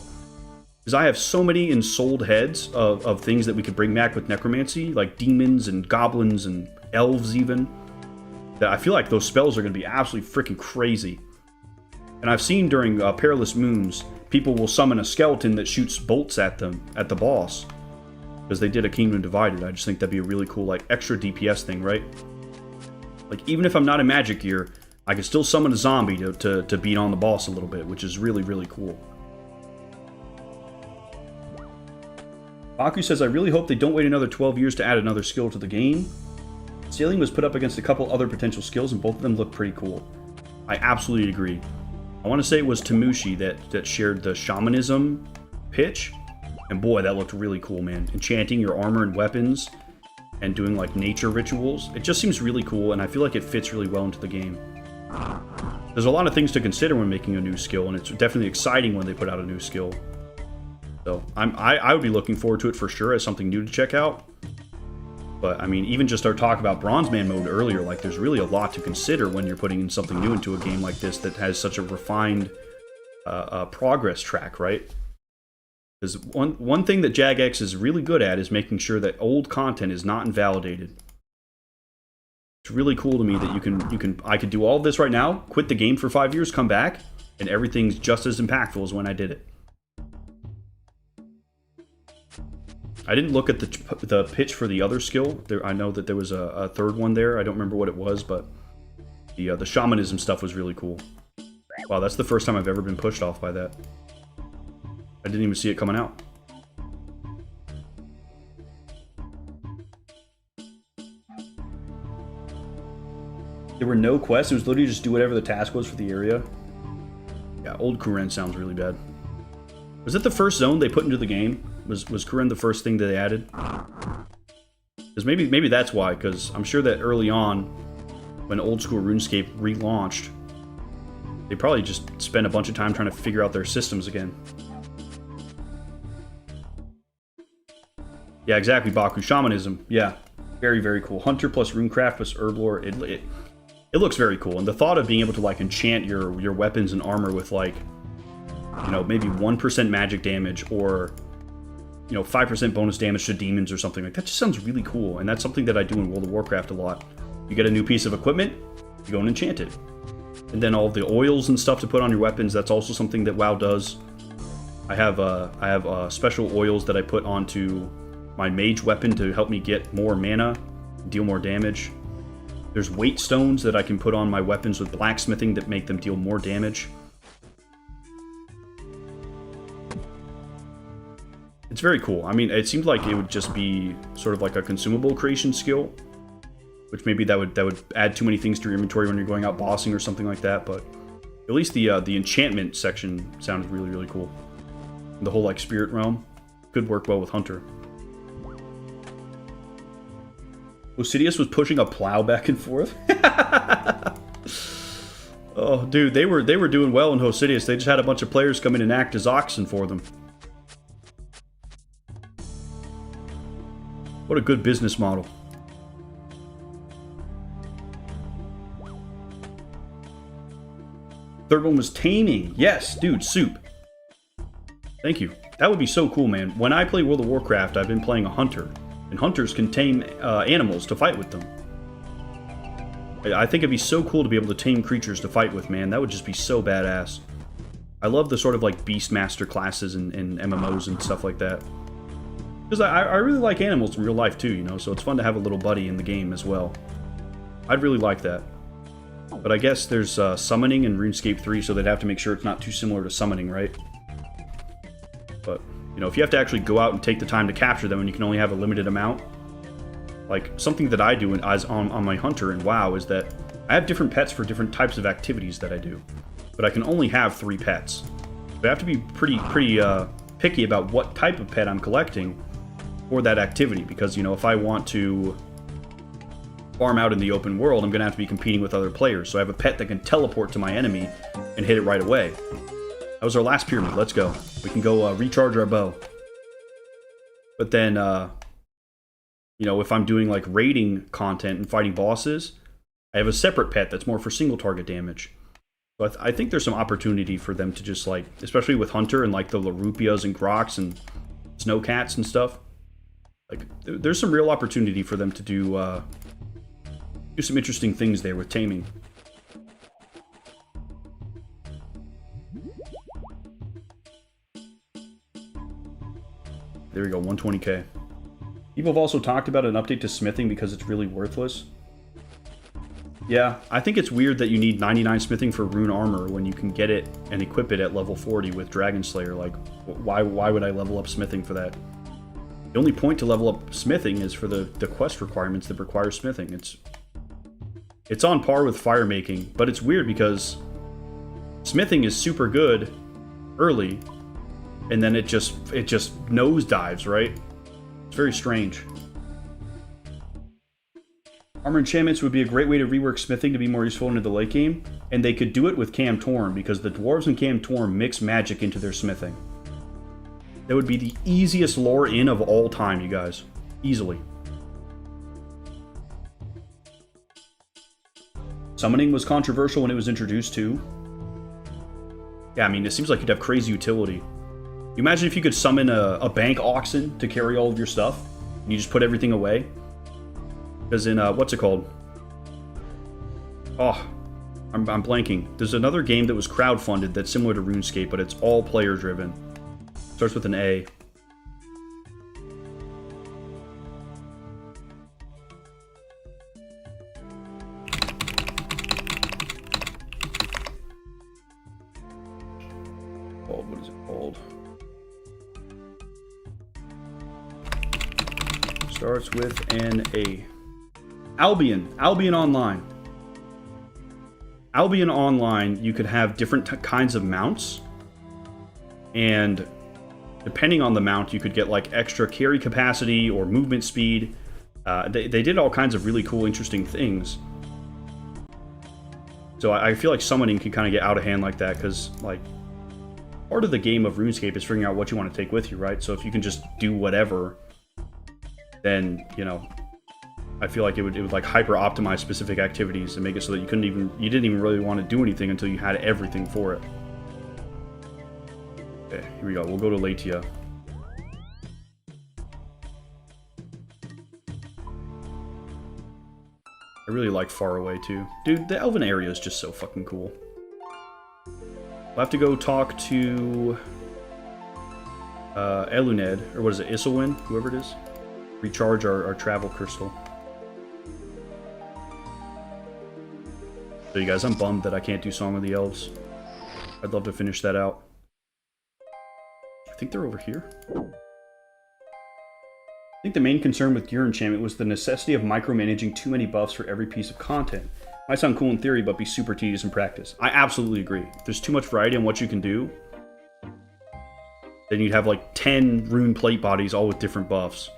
because I have so many ensouled heads of things that we could bring back with Necromancy, like demons and goblins and elves even, that I feel like those spells are going to be absolutely freaking crazy. And I've seen during Perilous Moons, people will summon a skeleton that shoots bolts at them, at the boss, because they did a Kingdom Divided. I just think that'd be a really cool, like, extra DPS thing, right? Like, even if I'm not in Magic Gear, I can still summon a zombie to beat on the boss a little bit, which is really cool. Baku says, I really hope they don't wait another 12 years to add another skill to the game. Sailing was put up against a couple other potential skills, and both of them look pretty cool. I absolutely agree. I want to say it was Tamushi that shared the shamanism pitch, and boy, that looked really cool, man. Enchanting your armor and weapons, and doing, like, nature rituals. It just seems really cool, and I feel like it fits really well into the game. There's a lot of things to consider when making a new skill, and it's definitely exciting when they put out a new skill. So, I would be looking forward to it for sure as something new to check out. But, I mean, even just our talk about Bronze Man mode earlier, like, there's really a lot to consider when you're putting in something new into a game like this that has such a refined progress track, right? Because one thing that Jagex is really good at is making sure that old content is not invalidated. It's really cool to me that I could do all of this right now, quit the game for 5 years, come back, and everything's just as impactful as when I did it. I didn't look at the pitch for the other skill. I know that there was a third one there. I don't remember what it was, but the shamanism stuff was really cool. Wow, that's the first time I've ever been pushed off by that. I didn't even see it coming out. There were no quests. It was literally just do whatever the task was for the area. Yeah, old Kuren sounds really bad. Was it the first zone they put into the game? Was Kuren the first thing that they added? Because maybe that's why, because I'm sure that early on, when old school RuneScape relaunched, they probably just spent a bunch of time trying to figure out their systems again. Yeah, exactly, Baku. Shamanism. Yeah, very, very cool. Hunter plus Runecraft plus Herblore. It looks very cool. And the thought of being able to, like, enchant your weapons and armor with, like, you know, maybe 1% magic damage or, you know, 5% bonus damage to demons or something like that just sounds really cool. And that's something that I do in World of Warcraft a lot. You get a new piece of equipment, you go and enchant it. And then all the oils and stuff to put on your weapons, that's also something that WoW does. I have special oils that I put onto my mage weapon to help me get more mana, deal more damage. There's weight stones that I can put on my weapons with blacksmithing that make them deal more damage. It's very cool. I mean, it seemed like it would just be sort of like a consumable creation skill, which maybe that would add too many things to your inventory when you're going out bossing or something like that. But at least the enchantment section sounded really, really cool. And the whole like spirit realm could work well with Hunter. Osidius was pushing a plow back and forth. Oh, dude, they were doing well in Osidius. They just had a bunch of players come in and act as oxen for them. What a good business model. Third one was taming. Yes, dude, soup. Thank you. That would be so cool, man. When I play World of Warcraft, I've been playing a hunter. And hunters can tame animals to fight with them. I think it'd be so cool to be able to tame creatures to fight with, man. That would just be so badass. I love the sort of like Beastmaster classes in MMOs and stuff like that. Because I really like animals in real life too, you know, so it's fun to have a little buddy in the game as well. I'd really like that. But I guess there's summoning in RuneScape 3, so they'd have to make sure it's not too similar to summoning, right? But, you know, if you have to actually go out and take the time to capture them and you can only have a limited amount, like, something that I do on my hunter in WoW is that I have different pets for different types of activities that I do. But I can only have 3 pets. So I have to be pretty picky about what type of pet I'm collecting for that activity, because, you know, if I want to farm out in the open world, I'm going to have to be competing with other players. So I have a pet that can teleport to my enemy and hit it right away. That was our last pyramid. Let's go. We can go recharge our bow. But then, you know, if I'm doing like raiding content and fighting bosses, I have a separate pet that's more for single target damage. So I think there's some opportunity for them to just like, especially with Hunter and like the Larupias and Grox and Snowcats and stuff. Like, there's some real opportunity for them to do some interesting things there with taming. There we go, 120k. People have also talked about an update to smithing because it's really worthless. Yeah, I think it's weird that you need 99 smithing for rune armor when you can get it and equip it at level 40 with Dragon Slayer. Like, why would I level up smithing for that? The only point to level up smithing is for the quest requirements that require smithing. It's on par with fire making, but it's weird because smithing is super good early, and then it just nosedives, right? It's very strange. Armor enchantments would be a great way to rework smithing to be more useful into the late game, and they could do it with Cam Torn because the dwarves in Cam Torn mix magic into their smithing. That would be the easiest lore in of all time, you guys. Easily. Summoning was controversial when it was introduced too. Yeah, I mean, it seems like you'd have crazy utility. You imagine if you could summon a bank oxen to carry all of your stuff, and you just put everything away? Because in, what's it called? Oh, I'm blanking. There's another game that was crowdfunded that's similar to RuneScape, but it's all player-driven. Starts with an A. What is it called? Starts with an A. Albion Online. Albion Online, you could have different kinds of mounts, and depending on the mount, you could get like extra carry capacity or movement speed. They did all kinds of really cool, interesting things. So I feel like summoning can kind of get out of hand like that, because like part of the game of RuneScape is figuring out what you want to take with you, right? So if you can just do whatever, then, you know, I feel like it would like hyper optimize specific activities and make it so that you didn't even really want to do anything until you had everything for it. Okay, here we go. We'll go to Latia. I really like Far Away too. Dude, the Elven area is just so fucking cool. We'll have to go talk to Eluned, or what is it, Isilwin, whoever it is. Recharge our travel crystal. So you guys, I'm bummed that I can't do Song of the Elves. I'd love to finish that out. I think they're over here. I think the main concern with gear enchantment was the necessity of micromanaging too many buffs for every piece of content. Might sound cool in theory, but be super tedious in practice. I absolutely agree. If there's too much variety in what you can do, then you'd have like 10 rune plate bodies all with different buffs.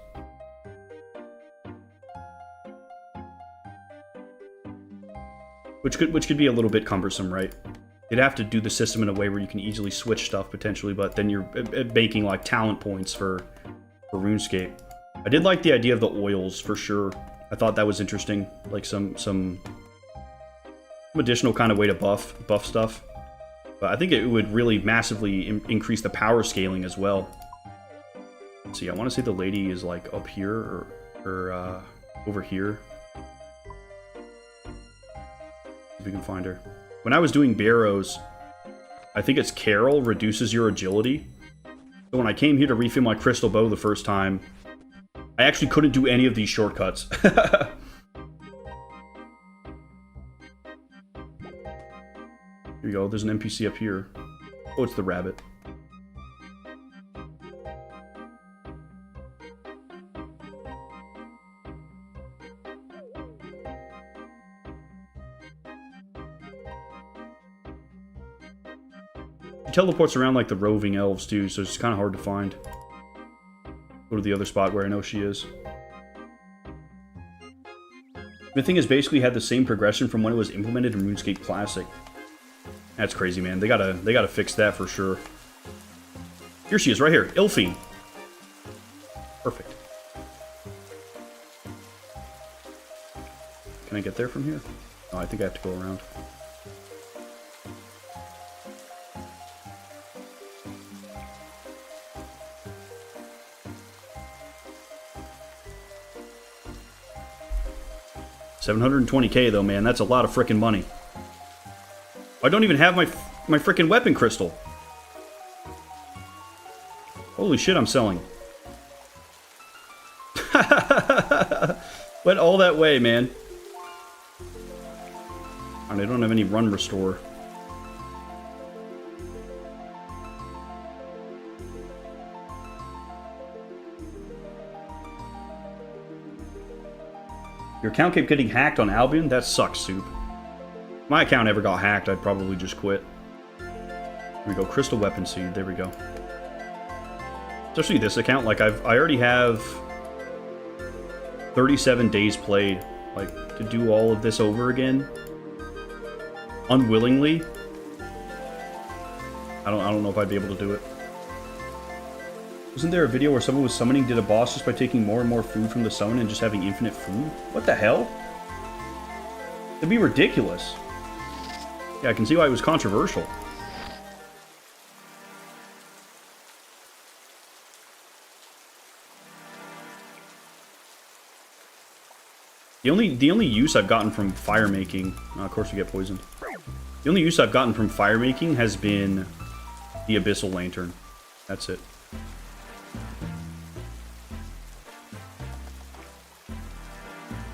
Which could be a little bit cumbersome, right? You'd have to do the system in a way where you can easily switch stuff potentially, but then you're making like talent points for RuneScape. I did like the idea of the oils for sure. I thought that was interesting, like some additional kind of way to buff stuff. But I think it would really massively increase the power scaling as well. Let's see, I want to say the lady is like up here or over here. If we can find her. When I was doing Barrows, I think it's Carol reduces your agility. So when I came here to refill my crystal bow the first time, I actually couldn't do any of these shortcuts. Here we go, there's an NPC up here. Oh, it's the rabbit. Teleports around like the roving elves too, so it's kind of hard to find. Go to the other spot where I know she is. The thing is basically had the same progression from when it was implemented in RuneScape Classic. That's crazy, man. They gotta fix that for sure. Here she is, right here, Ilfine. Perfect. Can I get there from here? Oh, I think I have to go around. $720K though, man. That's a lot of frickin' money. I don't even have my frickin' weapon crystal. Holy shit, I'm selling. Went all that way, man. And I don't have any run restore. Your account kept getting hacked on Albion? That sucks, Soup. If my account ever got hacked, I'd probably just quit. Here we go, Crystal Weapon Seed, there we go. Especially this account, like I already have 37 days played. Like, to do all of this over again, unwillingly, I don't know if I'd be able to do it. Wasn't there a video where someone was summoning did a boss just by taking more and more food from the summon and just having infinite food? What the hell? It'd be ridiculous. Yeah, I can see why it was controversial. The only use I've gotten from fire making, of course we get poisoned. The only use I've gotten from fire making has been the Abyssal Lantern. That's it.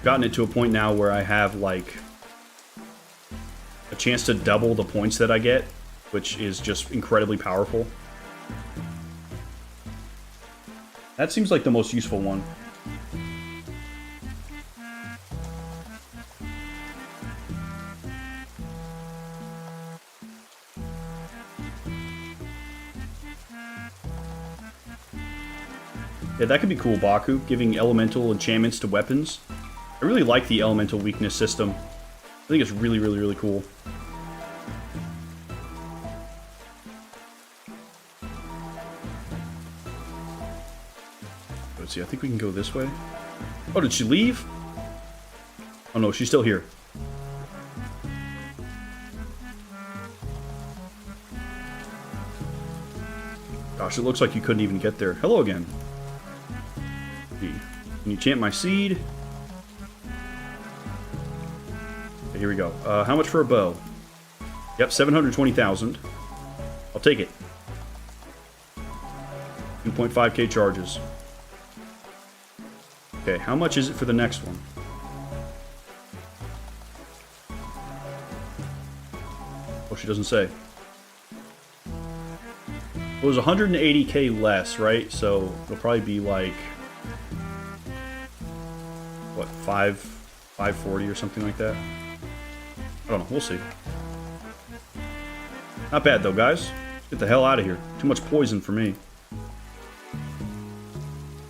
Gotten it to a point now where I have like a chance to double the points that I get, which is just incredibly powerful. That seems like the most useful one. Yeah, that could be cool, Baku, giving elemental enchantments to weapons. I really like the elemental weakness system. I think it's really, really, really cool. Let's see, I think we can go this way. Oh, did she leave? Oh no, she's still here. Gosh, it looks like you couldn't even get there. Hello again. Can you chant my seed? Okay, here we go. How much for a bow? Yep, 720,000. I'll take it. 2.5k charges. Okay, how much is it for the next one? Oh, she doesn't say. It was 180k less, right? So it'll probably be like, what, 540 or something like that? I don't know, we'll see. Not bad though, guys. Let's get the hell out of here. Too much poison for me.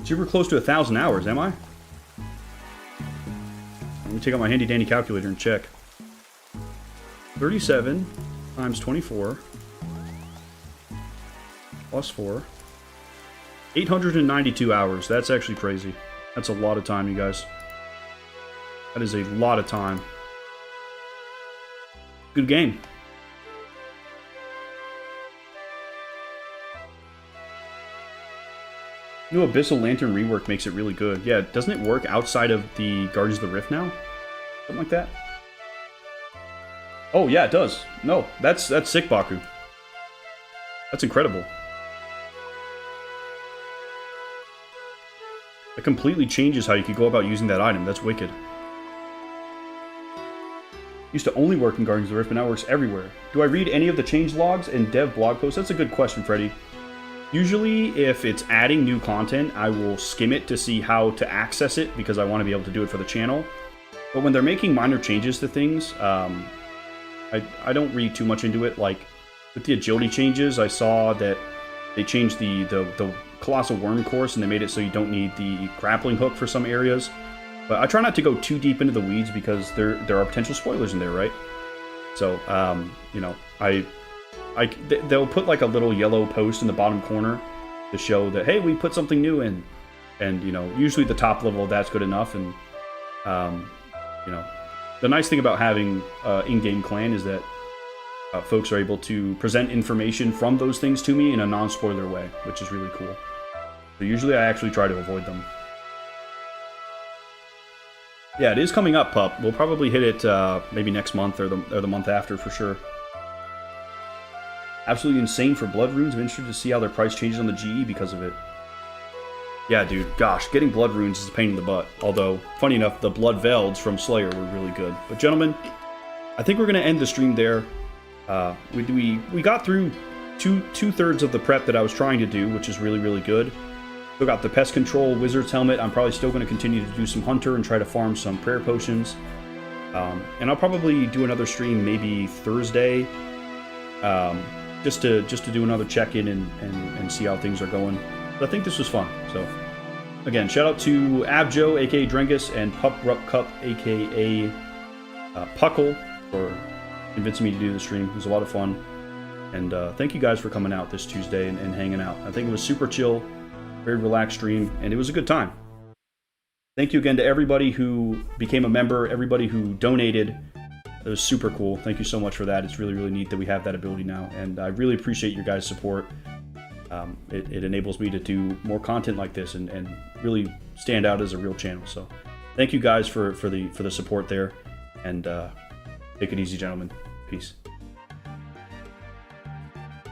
So we're close to 1,000 hours, am I? Let me take out my handy dandy calculator and check. 37 times 24 plus 4. 892 hours. That's actually crazy. That's a lot of time, you guys. That is a lot of time. Good game. New Abyssal Lantern rework makes it really good. Yeah, doesn't it work outside of the Guardians of the Rift now? Something like that? Oh, yeah, it does. No, that's sick, Baku. That's incredible. It completely changes how you could go about using that item. That's wicked. Used to only work in Guardians of the Rift, but now it works everywhere. Do I read any of the change logs and dev blog posts? That's a good question, Freddy. Usually, if it's adding new content, I will skim it to see how to access it, because I want to be able to do it for the channel. But when they're making minor changes to things, I don't read too much into it. Like, with the agility changes, I saw that they changed the Colossal Worm course, and they made it so you don't need the grappling hook for some areas. But I try not to go too deep into the weeds, because there are potential spoilers in there, right? So, you know, they'll put like a little yellow post in the bottom corner to show that, hey, we put something new in. And, you know, usually the top level of that's good enough. And, you know, the nice thing about having in-game clan is that folks are able to present information from those things to me in a non-spoiler way, which is really cool. So usually I actually try to avoid them. Yeah, it is coming up, Pup. We'll probably hit it maybe next month or the month after for sure. Absolutely insane for Blood Runes. I'm interested to see how their price changes on the GE because of it. Yeah, dude. Gosh, getting Blood Runes is a pain in the butt. Although, funny enough, the Blood Velds from Slayer were really good. But gentlemen, I think we're going to end the stream there. We got through two-thirds of the prep that I was trying to do, which is really, really good. Still got the Pest Control Wizard's Helmet. I'm probably still going to continue to do some Hunter and try to farm some Prayer Potions. And I'll probably do another stream maybe Thursday. Just to do another check-in and see how things are going. But I think this was fun. So, again, shout out to Abjo, aka Drengus, and Pup Rup Cup, aka Puckle, for convincing me to do the stream. It was a lot of fun. And thank you guys for coming out this Tuesday and hanging out. I think it was super chill, very relaxed stream, and it was a good time. Thank you again to everybody who became a member, everybody who donated. It was super cool. Thank you so much for that. It's really, really neat that we have that ability now, and I really appreciate your guys' support. It enables me to do more content like this and really stand out as a real channel. So thank you guys for the support there, and take it easy, gentlemen. Peace.